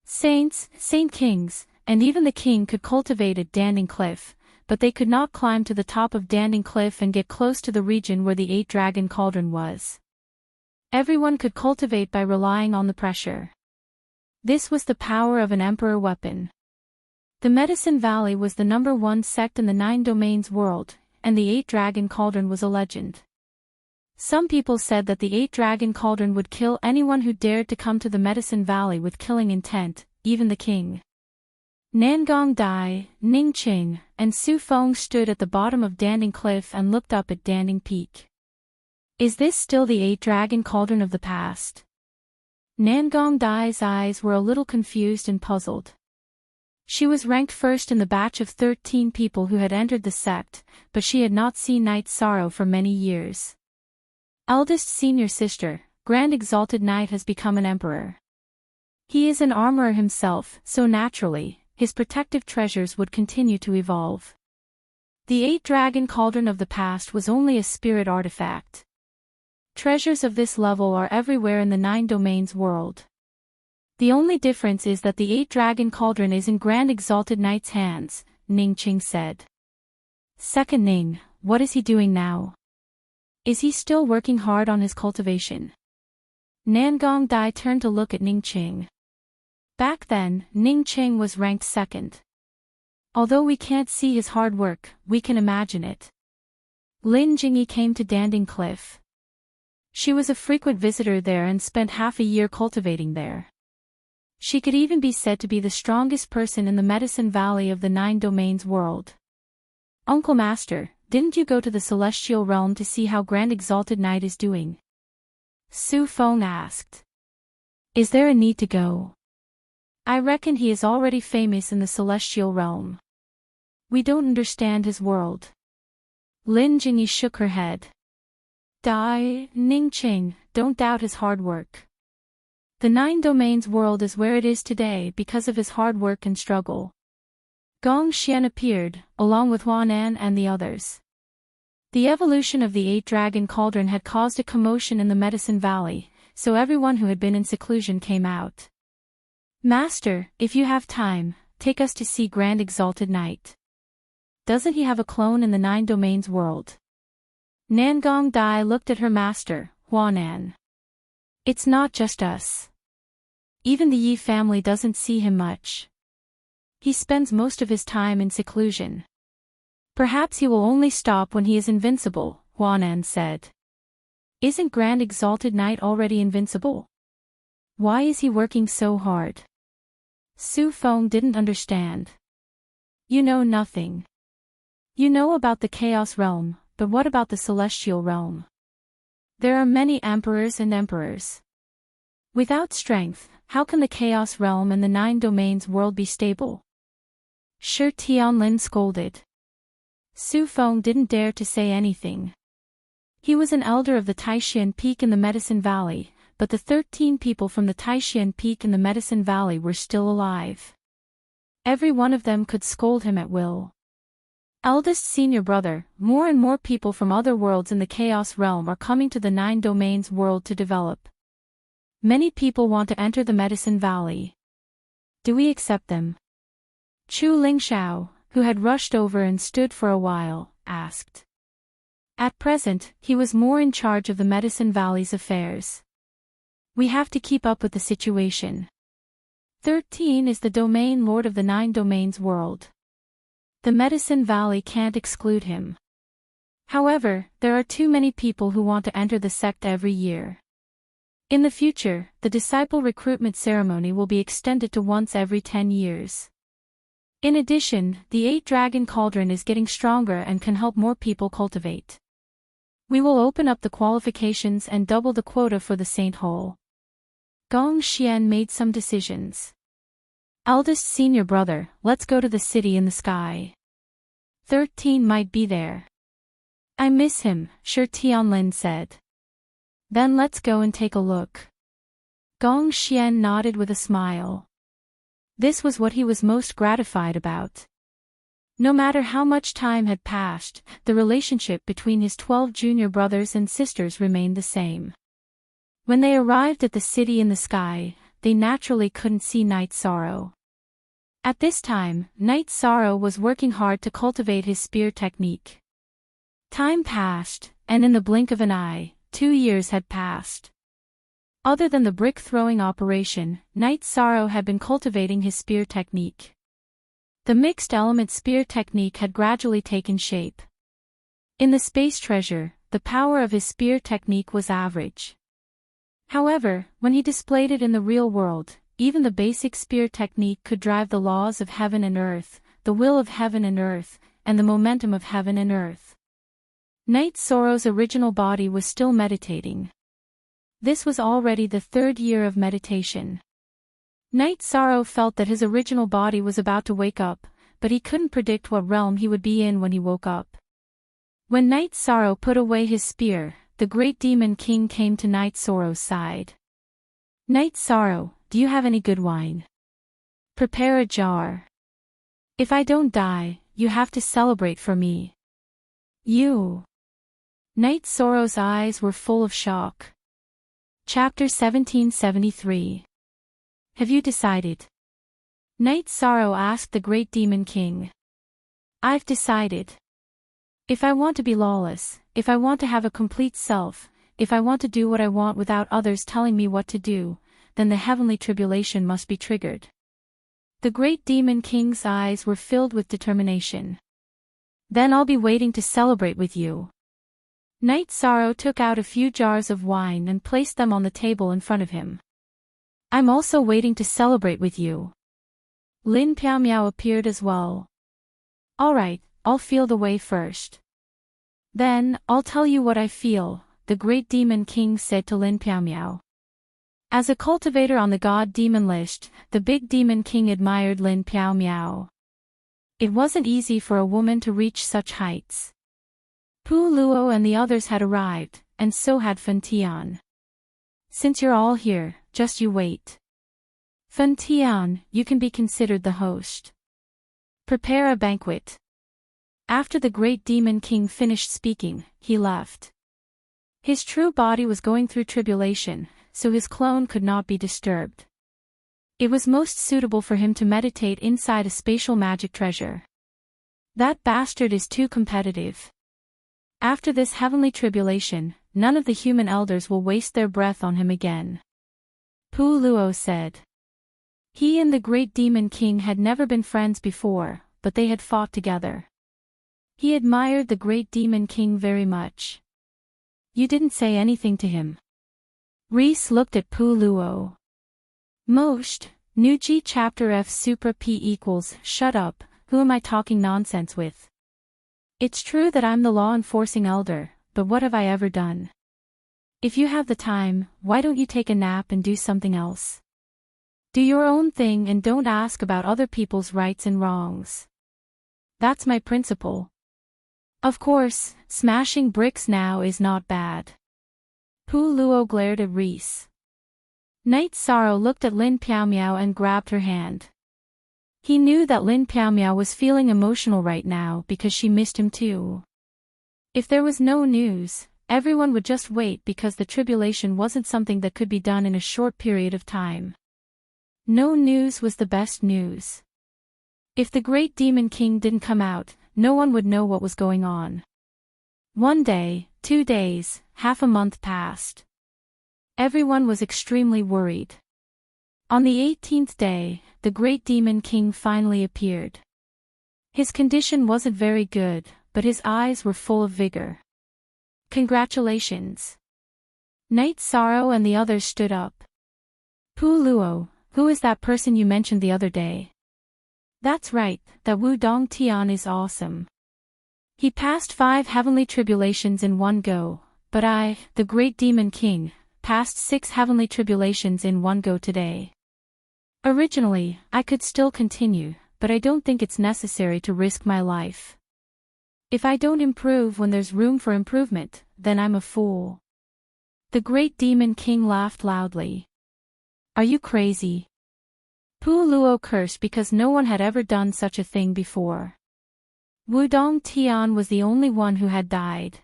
Saints, Saint Kings, and even the king could cultivate at Danding Cliff, but they could not climb to the top of Danding Cliff and get close to the region where the 8-dragon cauldron was. Everyone could cultivate by relying on the pressure. This was the power of an emperor weapon. The Medicine Valley was the #1 sect in the 9 domains world, and the 8-dragon cauldron was a legend. Some people said that the 8-dragon cauldron would kill anyone who dared to come to the Medicine Valley with killing intent, even the king. Nangong Dai, Ning Qing, and Su Feng stood at the bottom of Danding Cliff and looked up at Danding Peak. Is this still the 8-dragon cauldron of the past? Nangong Dai's eyes were a little confused and puzzled. She was ranked first in the batch of 13 people who had entered the sect, but she had not seen Night Sorrow for many years. Eldest senior sister, Grand Exalted Knight has become an emperor. He is an armorer himself, so naturally, his protective treasures would continue to evolve. The 8-dragon cauldron of the past was only a spirit artifact. Treasures of this level are everywhere in the 9 domains world. The only difference is that the 8-dragon cauldron is in Grand Exalted Knight's hands, Ning Qing said. Second Ning, what is he doing now? Is he still working hard on his cultivation? Nangong Dai turned to look at Ning Qing. Back then, Ning Qing was ranked second. Although we can't see his hard work, we can imagine it. Lin Jingyi came to Danding Cliff. She was a frequent visitor there and spent half a year cultivating there. She could even be said to be the strongest person in the Medicine Valley of the 9 domains world. Uncle Master, didn't you go to the celestial realm to see how Grand Exalted Knight is doing? Su Feng asked. Is there a need to go? I reckon he is already famous in the celestial realm. We don't understand his world. Lin Jingyi shook her head. Dai, Ning Qing, don't doubt his hard work. The 9 domains world is where it is today because of his hard work and struggle. Gong Xian appeared, along with Huanan and the others. The evolution of the 8-dragon cauldron had caused a commotion in the Medicine Valley, so everyone who had been in seclusion came out. Master, if you have time, take us to see Grand Exalted Knight. Doesn't he have a clone in the 9 domains world? Nangong Dai looked at her master, Huanan. It's not just us. Even the Yi family doesn't see him much. He spends most of his time in seclusion. Perhaps he will only stop when he is invincible, Huanan said. Isn't Grand Exalted Knight already invincible? Why is he working so hard? Su Feng didn't understand. You know nothing. You know about the Chaos Realm, but what about the Celestial Realm? There are many emperors and emperors. Without strength, how can the Chaos Realm and the 9 domains world be stable? Shi Tianlin scolded. Su Feng didn't dare to say anything. He was an elder of the Taishan Peak in the Medicine Valley, but the 13 people from the Taishan Peak in the Medicine Valley were still alive. Every one of them could scold him at will. Eldest senior brother, more and more people from other worlds in the Chaos Realm are coming to the 9 domains world to develop. Many people want to enter the Medicine Valley. Do we accept them? Chu Lingxiao, who had rushed over and stood for a while, asked. At present, he was more in charge of the Medicine Valley's affairs. We have to keep up with the situation. 13 is the domain lord of the 9 domains world. The Medicine Valley can't exclude him. However, there are too many people who want to enter the sect every year. In the future, the disciple recruitment ceremony will be extended to once every 10 years. In addition, the 8-dragon cauldron is getting stronger and can help more people cultivate. We will open up the qualifications and double the quota for the saint hole. Gong Xian made some decisions. Eldest senior brother, let's go to the city in the sky. 13 might be there. I miss him, Shi Tianlin said. Then let's go and take a look. Gong Xian nodded with a smile. This was what he was most gratified about. No matter how much time had passed, the relationship between his 12 junior brothers and sisters remained the same. When they arrived at the city in the sky, they naturally couldn't see Night Sorrow. At this time, Night Sorrow was working hard to cultivate his spear technique. Time passed, and in the blink of an eye, 2 years had passed. Other than the brick-throwing operation, Night Sorrow had been cultivating his spear technique. The mixed-element spear technique had gradually taken shape. In the space treasure, the power of his spear technique was average. However, when he displayed it in the real world, even the basic spear technique could drive the laws of heaven and earth, the will of heaven and earth, and the momentum of heaven and earth. Night Sorrow's original body was still meditating. This was already the 3rd year of meditation. Night Sorrow felt that his original body was about to wake up, but he couldn't predict what realm he would be in when he woke up. When Night Sorrow put away his spear, the great demon king came to Night Sorrow's side. Night Sorrow, do you have any good wine? Prepare a jar. If I don't die, you have to celebrate for me. You. Night Sorrow's eyes were full of shock. Chapter 1773. Have you decided? Night Sorrow asked the great demon king. I've decided. If I want to be lawless, if I want to have a complete self, if I want to do what I want without others telling me what to do, then the heavenly tribulation must be triggered. The great demon king's eyes were filled with determination. Then I'll be waiting to celebrate with you. Night Sorrow took out a few jars of wine and placed them on the table in front of him. I'm also waiting to celebrate with you. Lin Piao appeared as well. Alright, I'll feel the way first. Then, I'll tell you what I feel, the great demon king said to Lin Piao. As a cultivator on the god-demon list, the big demon king admired Lin Piao. It wasn't easy for a woman to reach such heights. Pu Luo and the others had arrived, and so had Fen Tian. Since you're all here, just you wait. Fen Tian, you can be considered the host. Prepare a banquet. After the great demon king finished speaking, he left. His true body was going through tribulation, so his clone could not be disturbed. It was most suitable for him to meditate inside a spatial magic treasure. That bastard is too competitive. After this heavenly tribulation, none of the human elders will waste their breath on him again. Pu Luo said. He and the great demon king had never been friends before, but they had fought together. He admired the great demon king very much. You didn't say anything to him. Reese looked at Pu Luo. Most, Nuji chapter F supra P equals, shut up, who am I talking nonsense with? It's true that I'm the law-enforcing elder, but what have I ever done? If you have the time, why don't you take a nap and do something else? Do your own thing and don't ask about other people's rights and wrongs. That's my principle. Of course, smashing bricks now is not bad. Pu Luo glared at Reese. Night Sorrow looked at Lin Piao and grabbed her hand. He knew that Lin Piao was feeling emotional right now because she missed him too. If there was no news, everyone would just wait because the tribulation wasn't something that could be done in a short period of time. No news was the best news. If the great demon king didn't come out, no one would know what was going on. 1 day, 2 days, half a month passed. Everyone was extremely worried. On the 18th day, the great demon king finally appeared. His condition wasn't very good, but his eyes were full of vigor. Congratulations. Night Sorrow and the others stood up. Pu Luo, who is that person you mentioned the other day? That's right, that Wudong Tian is awesome. He passed 5 heavenly tribulations in one go, but I, the great demon king, passed 6 heavenly tribulations in one go today. Originally, I could still continue, but I don't think it's necessary to risk my life. If I don't improve when there's room for improvement, then I'm a fool. The great demon king laughed loudly. Are you crazy? Pu Luo cursed because no one had ever done such a thing before. Wudong Tian was the only one who had died.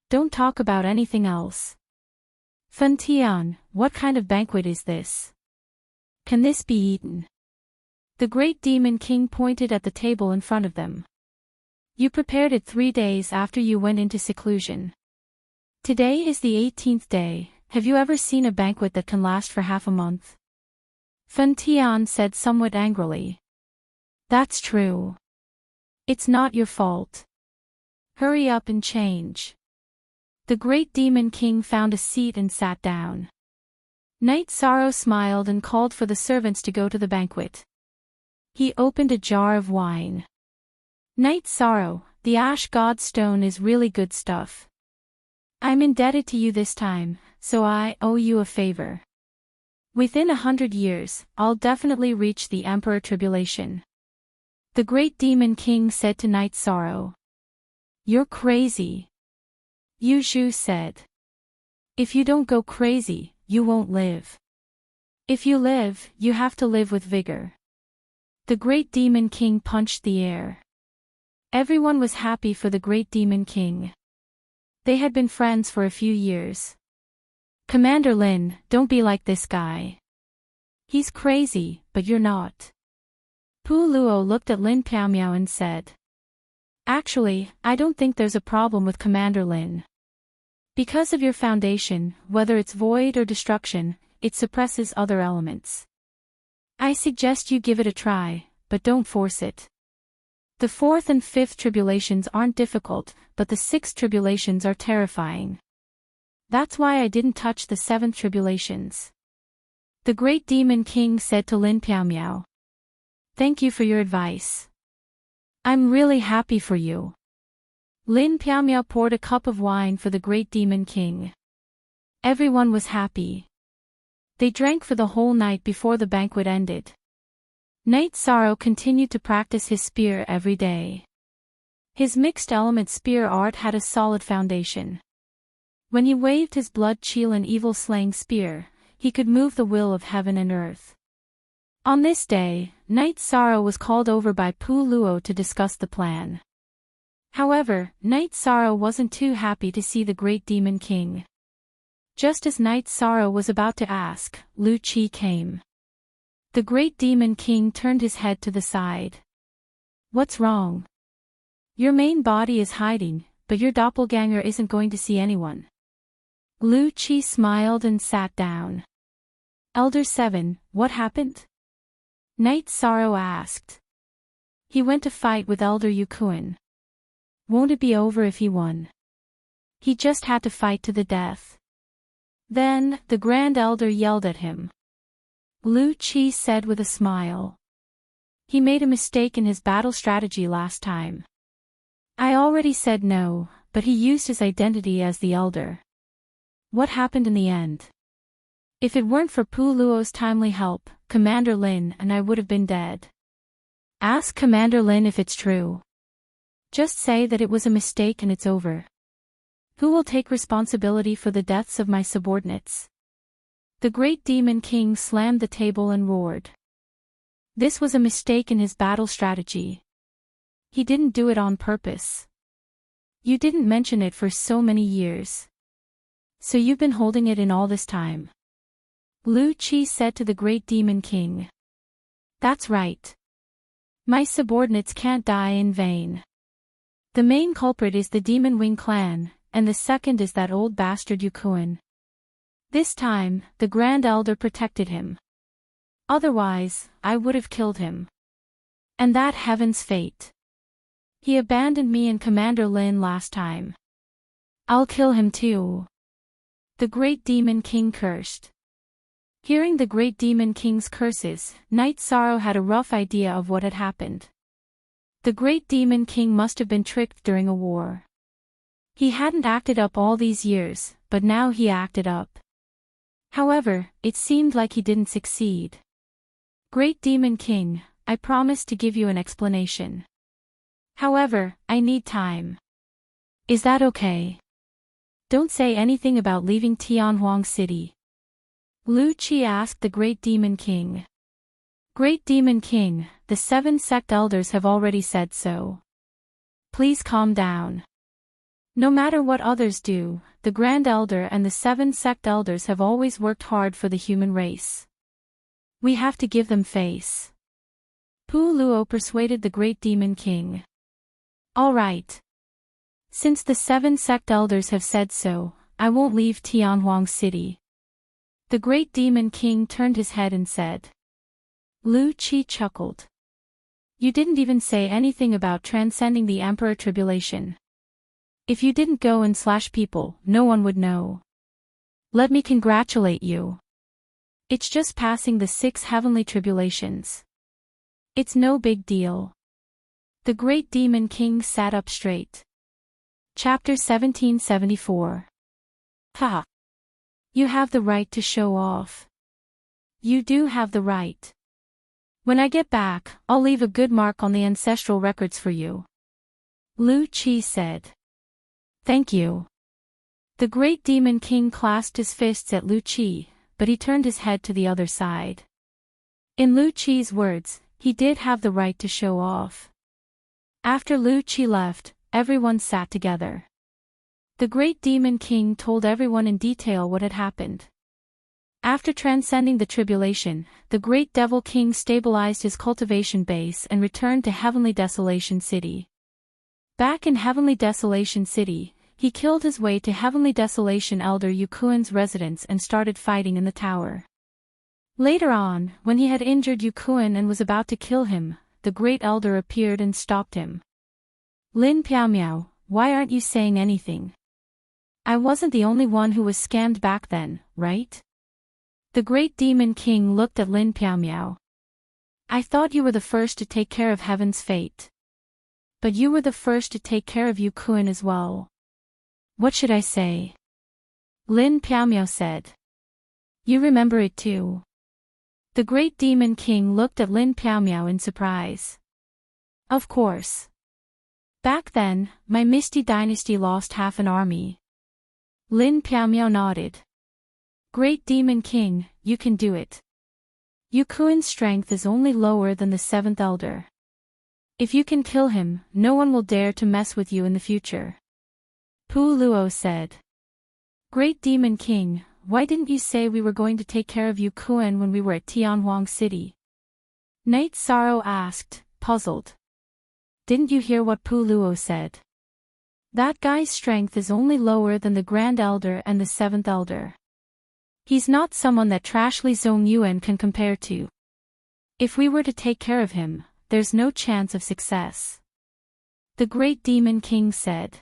Don't talk about anything else. Fen Tian, what kind of banquet is this? Can this be eaten? The great demon king pointed at the table in front of them. You prepared it 3 days after you went into seclusion. Today is the 18th day. Have you ever seen a banquet that can last for half a month? Fen Tian said somewhat angrily. That's true. It's not your fault. Hurry up and change. The great demon king found a seat and sat down. Night Sorrow smiled and called for the servants to go to the banquet. He opened a jar of wine. Night Sorrow, the ash god stone is really good stuff. I'm indebted to you this time, so I owe you a favor. Within 100 years, I'll definitely reach the Emperor Tribulation. The great demon king said to Night Sorrow. You're crazy. Yu Zhu said. If you don't go crazy, you won't live. If you live, you have to live with vigor. The great demon king punched the air. Everyone was happy for the great demon king. They had been friends for a few years. Commander Lin, don't be like this guy. He's crazy, but you're not. Pu Luo looked at Lin Piaomiao and said. Actually, I don't think there's a problem with Commander Lin. Because of your foundation, whether it's void or destruction, it suppresses other elements. I suggest you give it a try, but don't force it. The 4th and 5th tribulations aren't difficult, but the 6th tribulations are terrifying. That's why I didn't touch the 7th tribulations. The great demon king said to Lin Piaomiao. Thank you for your advice. I'm really happy for you. Lin Piaomiao poured a cup of wine for the great demon king. Everyone was happy. They drank for the whole night before the banquet ended. Night Sorrow continued to practice his spear every day. His mixed element spear art had a solid foundation. When he waved his blood chill and evil slaying spear, he could move the will of heaven and earth. On this day, Night Sorrow was called over by Pu Luo to discuss the plan. However, Night Sorrow wasn't too happy to see the great demon king. Just as Night Sorrow was about to ask, Lu Qi came. The great demon king turned his head to the side. What's wrong? Your main body is hiding, but your doppelganger isn't going to see anyone. Lu Qi smiled and sat down. Elder 7, what happened? Night Sorrow asked. He went to fight with Elder Yukuan. Won't it be over if he won? He just had to fight to the death. Then, the Grand Elder yelled at him. Lu Qi said with a smile. He made a mistake in his battle strategy last time. I already said no, but he used his identity as the Elder. What happened in the end? If it weren't for Pu Luo's timely help, Commander Lin and I would have been dead. Ask Commander Lin if it's true. Just say that it was a mistake and it's over. Who will take responsibility for the deaths of my subordinates? The great demon king slammed the table and roared. This was a mistake in his battle strategy. He didn't do it on purpose. You didn't mention it for so many years. So you've been holding it in all this time. Lu Qi said to the great demon king. That's right. My subordinates can't die in vain. The main culprit is the Demon Wing clan, and the second is that old bastard Yukuan. This time, the Grand Elder protected him. Otherwise, I would have killed him. And that heaven's fate. He abandoned me and Commander Lin last time. I'll kill him too. The great demon king cursed. Hearing the great demon king's curses, Night Sorrow had a rough idea of what had happened. The great demon king must have been tricked during a war. He hadn't acted up all these years, but now he acted up. However, it seemed like he didn't succeed. Great Demon King, I promise to give you an explanation. However, I need time. Is that okay? Don't say anything about leaving Tianhuang City. Lu Qi asked the Great Demon King. Great Demon King, the 7 sect elders have already said so. Please calm down. No matter what others do, the Grand Elder and the 7 sect elders have always worked hard for the human race. We have to give them face. Pu Luo persuaded the Great Demon King. All right. Since the 7 sect elders have said so, I won't leave Tianhuang City. The Great Demon King turned his head and said. Lu Qi chuckled. You didn't even say anything about transcending the Emperor Tribulation. If you didn't go and slash people, no one would know. Let me congratulate you. It's just passing the 6 heavenly tribulations. It's no big deal. The Great Demon King sat up straight. Chapter 1774. Ha! You have the right to show off. You do have the right. When I get back, I'll leave a good mark on the ancestral records for you. Lu Qi said. Thank you. The Great Demon King clasped his fists at Lu Qi, but he turned his head to the other side. In Lu Qi's words, he did have the right to show off. After Lu Qi left, everyone sat together. The Great Demon King told everyone in detail what had happened. After transcending the tribulation, the Great Devil King stabilized his cultivation base and returned to Heavenly Desolation City. Back in Heavenly Desolation City, he killed his way to Heavenly Desolation Elder Yukuan's residence and started fighting in the tower. Later on, when he had injured Yukuan and was about to kill him, the Great Elder appeared and stopped him. Lin Piaomiao, why aren't you saying anything? I wasn't the only one who was scammed back then, right? The Great Demon King looked at Lin Piaomiao. I thought you were the first to take care of Heaven's fate. But you were the first to take care of Yukuan as well. What should I say? Lin Piaomiao said. You remember it too. The Great Demon King looked at Lin Piaomiao in surprise. Of course. Back then, my Misty Dynasty lost half an army. Lin Piaomiao nodded. Great Demon King, you can do it. Yukuan's strength is only lower than the 7th Elder. If you can kill him, no one will dare to mess with you in the future. Pu Luo said. Great Demon King, why didn't you say we were going to take care of Yukuan when we were at Tianhuang City? Night Sorrow asked, puzzled. Didn't you hear what Pu Luo said? That guy's strength is only lower than the Grand Elder and the 7th Elder. He's not someone that Trashly Zhong Yuan can compare to. If we were to take care of him, there's no chance of success. The Great Demon King said.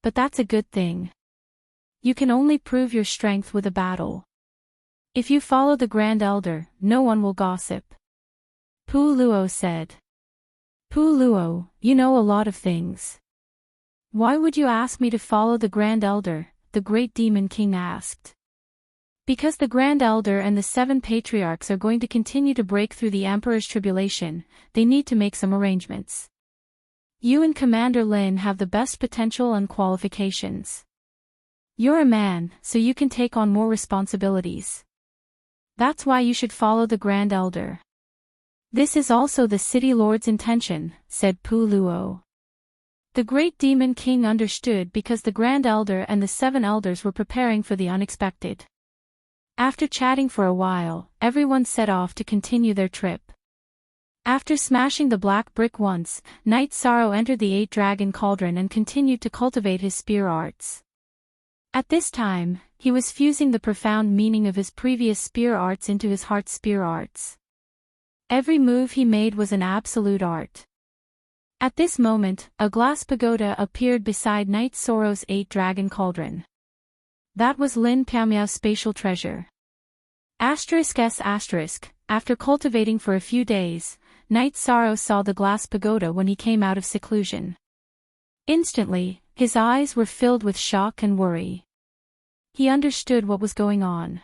But that's a good thing. You can only prove your strength with a battle. If you follow the Grand Elder, no one will gossip. Pu Luo said. Pu Luo, you know a lot of things. Why would you ask me to follow the Grand Elder? The Great Demon King asked. Because the Grand Elder and the 7 Patriarchs are going to continue to break through the Emperor's tribulation, they need to make some arrangements. You and Commander Lin have the best potential and qualifications. You're a man, so you can take on more responsibilities. That's why you should follow the Grand Elder. This is also the City Lord's intention, said Pu Luo. The Great Demon King understood because the Grand Elder and the 7 Elders were preparing for the unexpected. After chatting for a while, everyone set off to continue their trip. After smashing the black brick once, Night Sorrow entered the 8-dragon cauldron and continued to cultivate his spear arts. At this time, he was fusing the profound meaning of his previous spear arts into his heart spear arts. Every move he made was an absolute art. At this moment, a glass pagoda appeared beside Night Sorrow's 8-dragon cauldron. That was Lin Piaomiao's spatial treasure. After cultivating for a few days, Knight Sorrow saw the glass pagoda when he came out of seclusion. Instantly, his eyes were filled with shock and worry. He understood what was going on.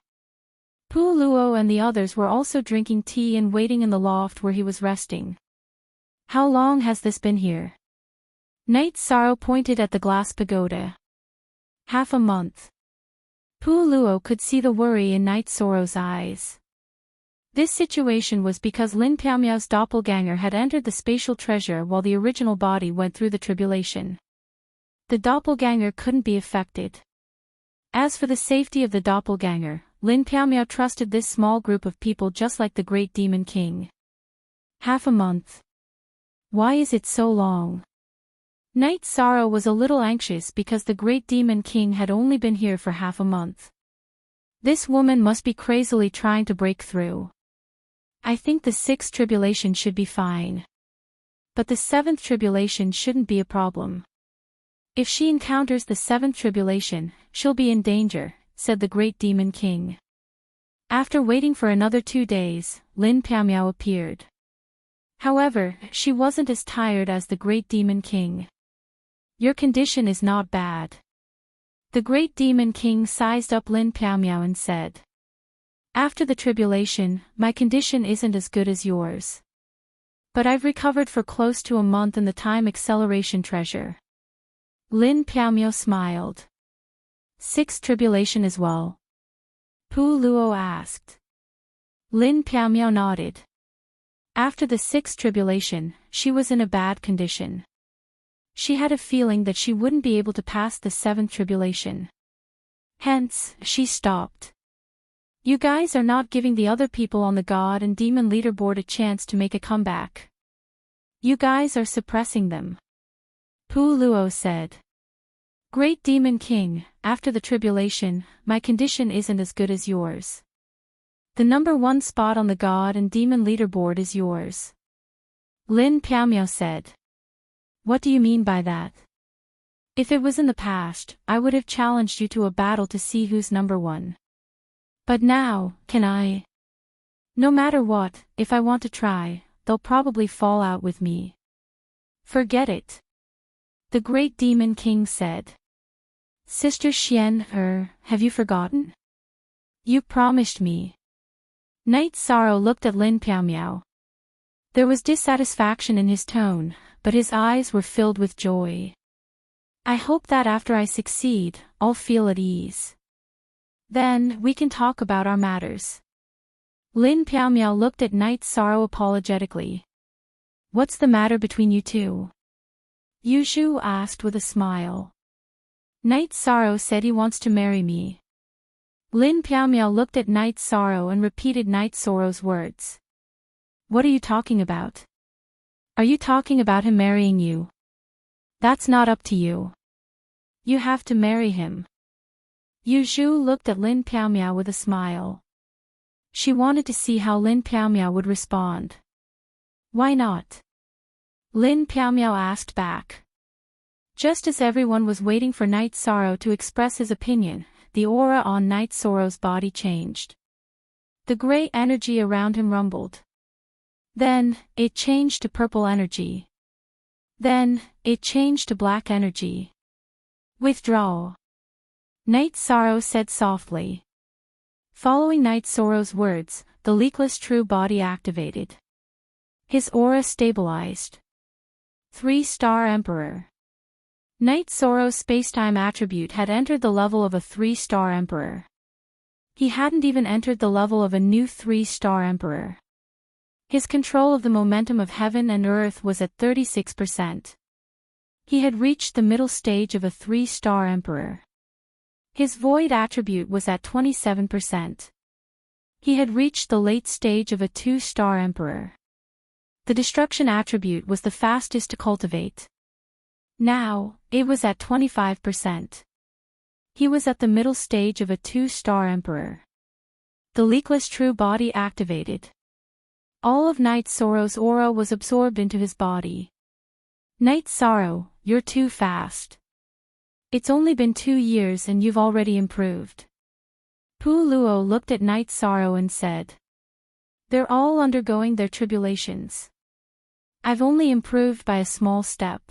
Pu Luo and the others were also drinking tea and waiting in the loft where he was resting. How long has this been here? Knight Sorrow pointed at the glass pagoda. Half a month. Pu Luo could see the worry in Knight Sorrow's eyes. This situation was because Lin Piaomiao's doppelganger had entered the spatial treasure while the original body went through the tribulation. The doppelganger couldn't be affected. As for the safety of the doppelganger, Lin Piaomiao trusted this small group of people just like the great demon king. Half a month. Why is it so long? Knight Sorrow was a little anxious because the great demon king had only been here for half a month. This woman must be crazily trying to break through. I think the 6th tribulation should be fine. But the 7th tribulation shouldn't be a problem. If she encounters the 7th tribulation, she'll be in danger, said the great demon king. After waiting for another 2 days, Lin Piaomiao appeared. However, she wasn't as tired as the great demon king. Your condition is not bad. The great demon king sized up Lin Piaomiao and said. After the tribulation, my condition isn't as good as yours. But I've recovered for close to a month in the time acceleration treasure. Lin Piaomiao smiled. 6th tribulation as well? Pu Luo asked. Lin Piaomiao nodded. After the 6th tribulation, she was in a bad condition. She had a feeling that she wouldn't be able to pass the 7th tribulation. Hence, she stopped. You guys are not giving the other people on the God and Demon leaderboard a chance to make a comeback. You guys are suppressing them. Pu Luo said. Great Demon King, after the tribulation, my condition isn't as good as yours. The number 1 spot on the God and Demon leaderboard is yours. Lin Piaomiao said. What do you mean by that? If it was in the past, I would have challenged you to a battle to see who's number 1. But now, can I? No matter what, if I want to try, they'll probably fall out with me. Forget it. The great demon king said. Sister Xian, have you forgotten? You promised me. Knight Sorrow looked at Lin Piaomiao. There was dissatisfaction in his tone, but his eyes were filled with joy. I hope that after I succeed, I'll feel at ease. Then, we can talk about our matters. Lin Piaomiao looked at Knight Sorrow apologetically. What's the matter between you two? Yu Zhu asked with a smile. Knight Sorrow said he wants to marry me. Lin Piaomiao looked at Knight Sorrow and repeated Knight Sorrow's words. What are you talking about? Are you talking about him marrying you? That's not up to you. You have to marry him. Yu Zhu looked at Lin Piaomiao with a smile. She wanted to see how Lin Piaomiao would respond. Why not? Lin Piaomiao asked back. Just as everyone was waiting for Knight Sorrow to express his opinion, the aura on Knight Sorrow's body changed. The gray energy around him rumbled. Then, it changed to purple energy. Then, it changed to black energy. Withdraw. Knight Sorrow said softly. Following Knight Sorrow's words, the leakless true body activated. His aura stabilized. 3-star Emperor. Knight Sorrow's spacetime attribute had entered the level of a 3-star Emperor. He hadn't even entered the level of a new 3-star Emperor. His control of the momentum of heaven and earth was at 36%. He had reached the middle stage of a 3-star Emperor. His void attribute was at 27%. He had reached the late stage of a 2-star Emperor. The destruction attribute was the fastest to cultivate. Now, it was at 25%. He was at the middle stage of a 2-star Emperor. The leakless true body activated. All of Knight Sorrow's aura was absorbed into his body. Knight Sorrow, you're too fast. It's only been 2 years and you've already improved. Pu Luo looked at Night Sorrow and said, "They're all undergoing their tribulations. I've only improved by a small step."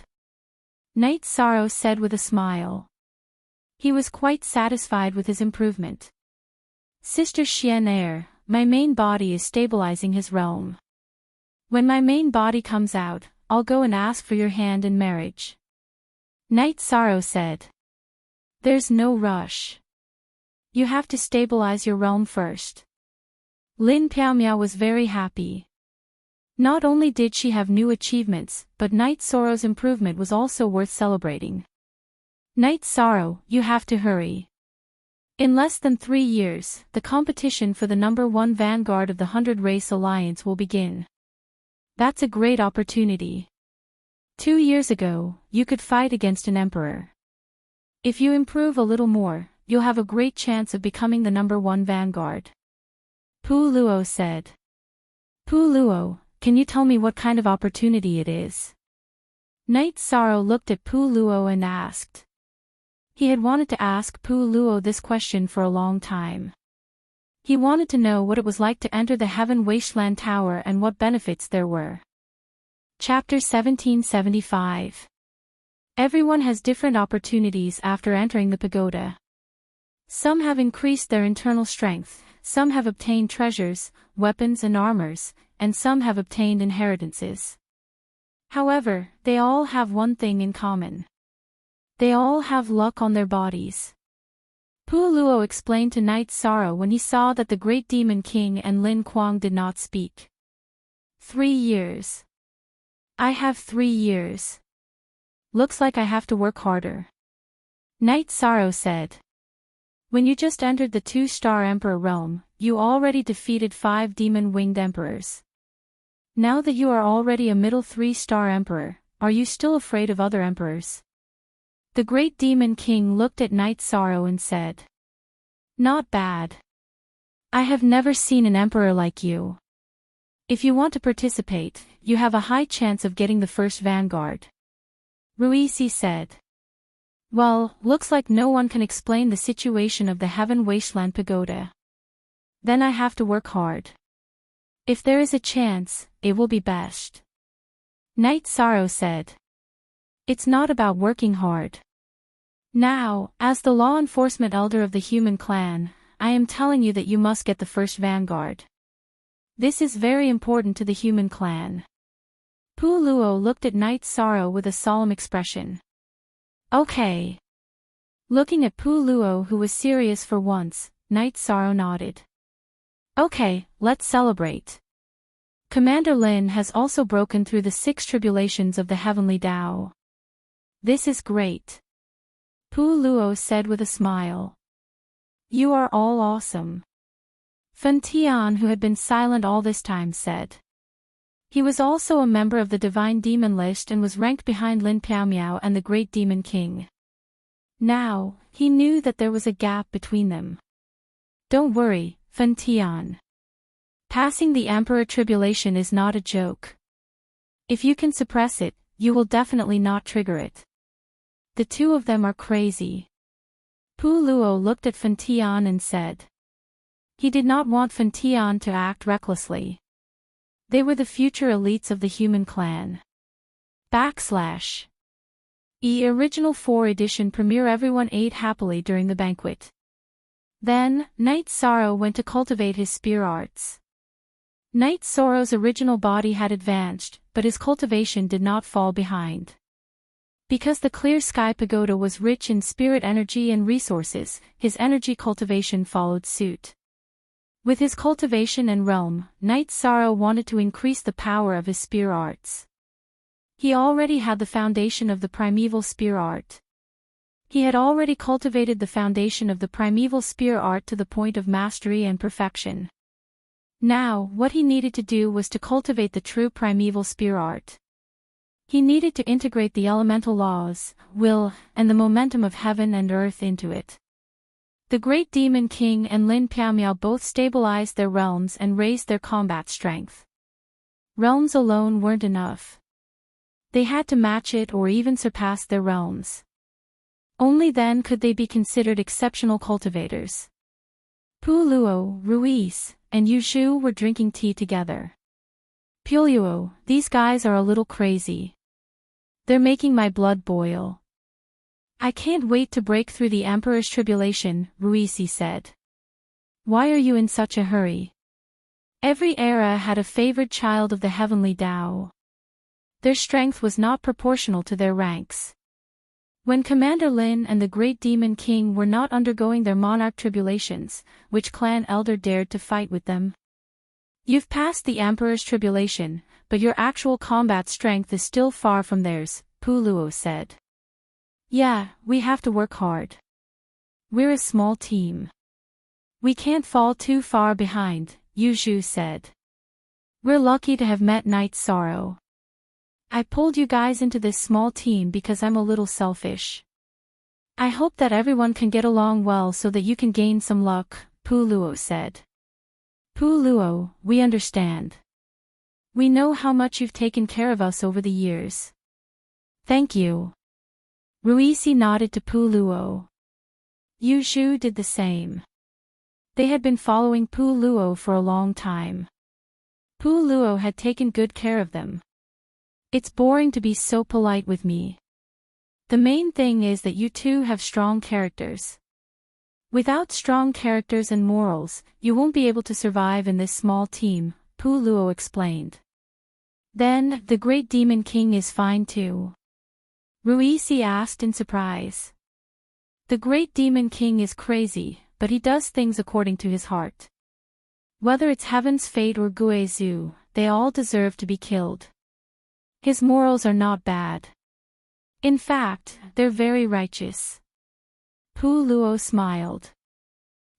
Night Sorrow said with a smile. He was quite satisfied with his improvement. "Sister Xian, my main body is stabilizing his realm. When my main body comes out, I'll go and ask for your hand in marriage." Night Sorrow said, "There's no rush. You have to stabilize your realm first." Lin Piaomiao was very happy. Not only did she have new achievements, but Night Sorrow's improvement was also worth celebrating. "Night Sorrow, you have to hurry. In less than 3 years, the competition for the #1 vanguard of the 100 Race Alliance will begin. That's a great opportunity. 2 years ago, you could fight against an emperor. If you improve a little more, you'll have a great chance of becoming the #1 vanguard." Pu Luo said. "Pu Luo, can you tell me what kind of opportunity it is?" Night Sorrow looked at Pu Luo and asked. He had wanted to ask Pu Luo this question for a long time. He wanted to know what it was like to enter the Heaven Wasteland Tower and what benefits there were. Chapter 1775. Everyone has different opportunities after entering the pagoda. Some have increased their internal strength, some have obtained treasures, weapons and armors, and some have obtained inheritances. However, they all have one thing in common. They all have luck on their bodies. Pu Luo explained to Night Sorrow when he saw that the Great Demon King and Lin Kuang did not speak. 3 years. I have 3 years. Looks like I have to work harder. Night Sorrow said. When you just entered the 2-star Emperor realm, you already defeated 5 demon-winged emperors. Now that you are already a middle 3-star Emperor, are you still afraid of other emperors? The Great Demon King looked at Night Sorrow and said. Not bad. I have never seen an emperor like you. If you want to participate, you have a high chance of getting the first vanguard. Ruisi said. Well, looks like no one can explain the situation of the Heaven Wasteland Pagoda. Then I have to work hard. If there is a chance, it will be best. Night Sorrow said. It's not about working hard. Now, as the law enforcement elder of the human clan, I am telling you that you must get the first vanguard. This is very important to the human clan. Pu Luo looked at Night Sorrow with a solemn expression. Okay. Looking at Pu Luo, who was serious for once, Night Sorrow nodded. Okay, let's celebrate. Commander Lin has also broken through the 6 tribulations of the heavenly Tao. This is great. Pu Luo said with a smile. You are all awesome. Fen Tian, who had been silent all this time, said. He was also a member of the Divine Demon list and was ranked behind Lin Piaomiao and the Great Demon King. Now, he knew that there was a gap between them. Don't worry, Fen Tian. Passing the Emperor Tribulation is not a joke. If you can suppress it, you will definitely not trigger it. The two of them are crazy. Pu Luo looked at Fen Tian and said. He did not want Fen Tian to act recklessly. They were the future elites of the human clan. / Original 4 edition premiere. Everyone ate happily during the banquet. Then, Night Sorrow went to cultivate his spear arts. Night Sorrow's original body had advanced, but his cultivation did not fall behind. Because the Clear Sky Pagoda was rich in spirit energy and resources, his energy cultivation followed suit. With his cultivation and realm, Night Sorrow wanted to increase the power of his spear arts. He already had the foundation of the primeval spear art. He had already cultivated the foundation of the primeval spear art to the point of mastery and perfection. Now, what he needed to do was to cultivate the true primeval spear art. He needed to integrate the elemental laws, will, and the momentum of heaven and earth into it. The Great Demon King and Lin Piaomiao both stabilized their realms and raised their combat strength. Realms alone weren't enough. They had to match it or even surpass their realms. Only then could they be considered exceptional cultivators. Luo, Ruiz, and Yuzhu were drinking tea together. Luo, these guys are a little crazy. They're making my blood boil. I can't wait to break through the Emperor's tribulation, Ruiz said. Why are you in such a hurry? Every era had a favored child of the heavenly Tao. Their strength was not proportional to their ranks. When Commander Lin and the Great Demon King were not undergoing their monarch tribulations, which clan elder dared to fight with them? You've passed the Emperor's tribulation, but your actual combat strength is still far from theirs, Luo said. Yeah, we have to work hard. We're a small team. We can't fall too far behind, Yuzhu said. We're lucky to have met Night Sorrow. I pulled you guys into this small team because I'm a little selfish. I hope that everyone can get along well so that you can gain some luck, Luo said. Luo, we understand. We know how much you've taken care of us over the years. Thank you. Ruiz nodded to Luo. Yuzhu did the same. They had been following Luo for a long time. Luo had taken good care of them. It's boring to be so polite with me. The main thing is that you two have strong characters. Without strong characters and morals, you won't be able to survive in this small team, Luo explained. Then, the Great Demon King is fine too? Ruiz asked in surprise. The Great Demon King is crazy, but he does things according to his heart. Whether it's heaven's fate or Guizhou, they all deserve to be killed. His morals are not bad. In fact, they're very righteous. Luo smiled.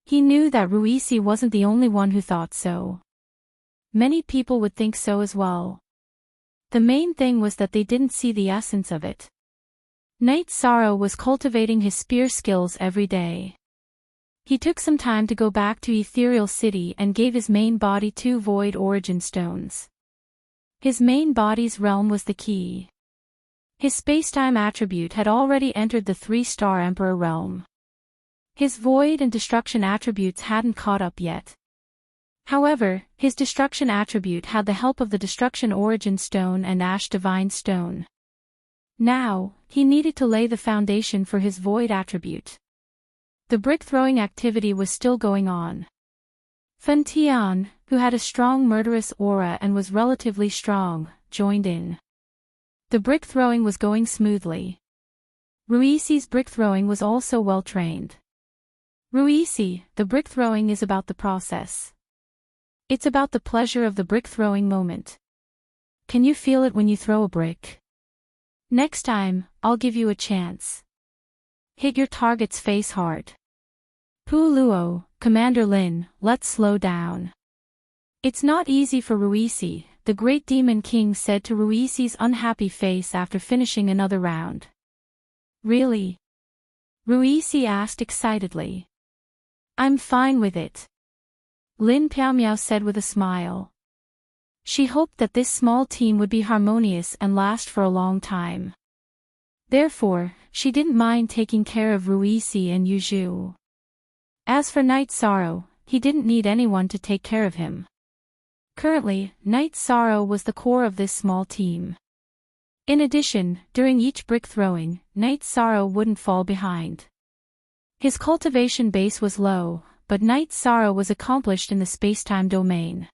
He knew that Ruiz wasn't the only one who thought so. Many people would think so as well. The main thing was that they didn't see the essence of it. Night Sorrow was cultivating his spear skills every day. He took some time to go back to Ethereal City and gave his main body 2 void origin stones. His main body's realm was the key. His spacetime attribute had already entered the 3-star Emperor realm. His void and destruction attributes hadn't caught up yet. However, his destruction attribute had the help of the destruction origin stone and ash divine stone. Now, he needed to lay the foundation for his void attribute. The brick-throwing activity was still going on. Fen Tian, who had a strong murderous aura and was relatively strong, joined in. The brick-throwing was going smoothly. Ruiz's brick-throwing was also well-trained. Ruiz, the brick-throwing is about the process. It's about the pleasure of the brick-throwing moment. Can you feel it when you throw a brick? Next time, I'll give you a chance. Hit your target's face hard. Luo, Commander Lin, let's slow down. It's not easy for Ruiz, the Great Demon King said to Ruiz's unhappy face after finishing another round. Really? Ruiz asked excitedly. I'm fine with it. Lin Piaomiao said with a smile. She hoped that this small team would be harmonious and last for a long time. Therefore, she didn't mind taking care of Ruiz and Yuzhu. As for Night Sorrow, he didn't need anyone to take care of him. Currently, Night Sorrow was the core of this small team. In addition, during each brick throwing, Night Sorrow wouldn't fall behind. His cultivation base was low, but Night Sorrow was accomplished in the spacetime domain.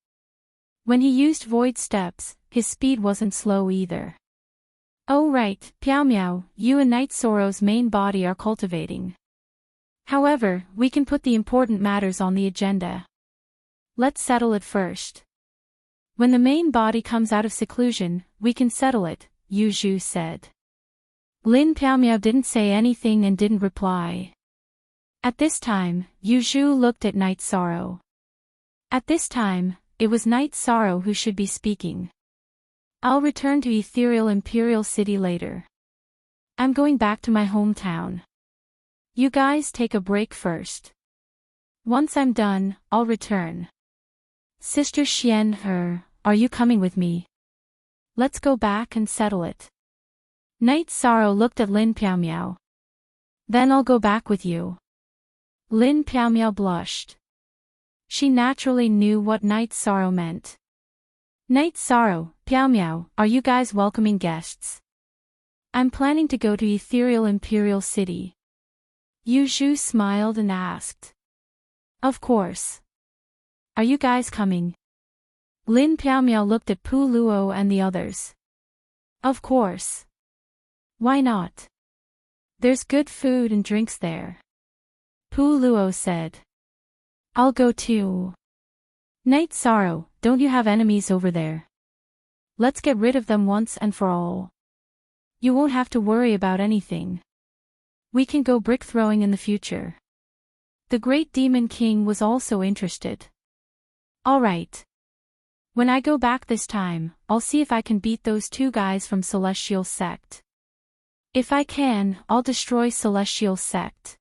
When he used void steps, his speed wasn't slow either. Oh right, Piaomiao, you and Night Sorrow's main body are cultivating. However, we can put the important matters on the agenda. Let's settle it first. When the main body comes out of seclusion, we can settle it, Yuzhu said. Lin Piaomiao didn't say anything and didn't reply. At this time, Yuzhu looked at Night Sorrow. At this time, it was Night Sorrow who should be speaking. I'll return to Ethereal Imperial City later. I'm going back to my hometown. You guys take a break first. Once I'm done, I'll return. Sister Xian, are you coming with me? Let's go back and settle it. Night Sorrow looked at Lin Piaomiao. Then I'll go back with you. Lin Piaomiao blushed. She naturally knew what Night Sorrow meant. Night Sorrow, Piao Miao, are you guys welcoming guests? I'm planning to go to Ethereal Imperial City. Yu Zhu smiled and asked. Of course. Are you guys coming? Lin Piao Miao looked at Pu Luo and the others. Of course. Why not? There's good food and drinks there. Pu Luo said. I'll go too. Night Sorrow, don't you have enemies over there? Let's get rid of them once and for all. You won't have to worry about anything. We can go brick throwing in the future. The Great Demon King was also interested. All right. When I go back this time, I'll see if I can beat those two guys from Celestial Sect. If I can, I'll destroy Celestial Sect.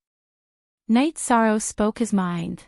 Night Sorrow spoke his mind.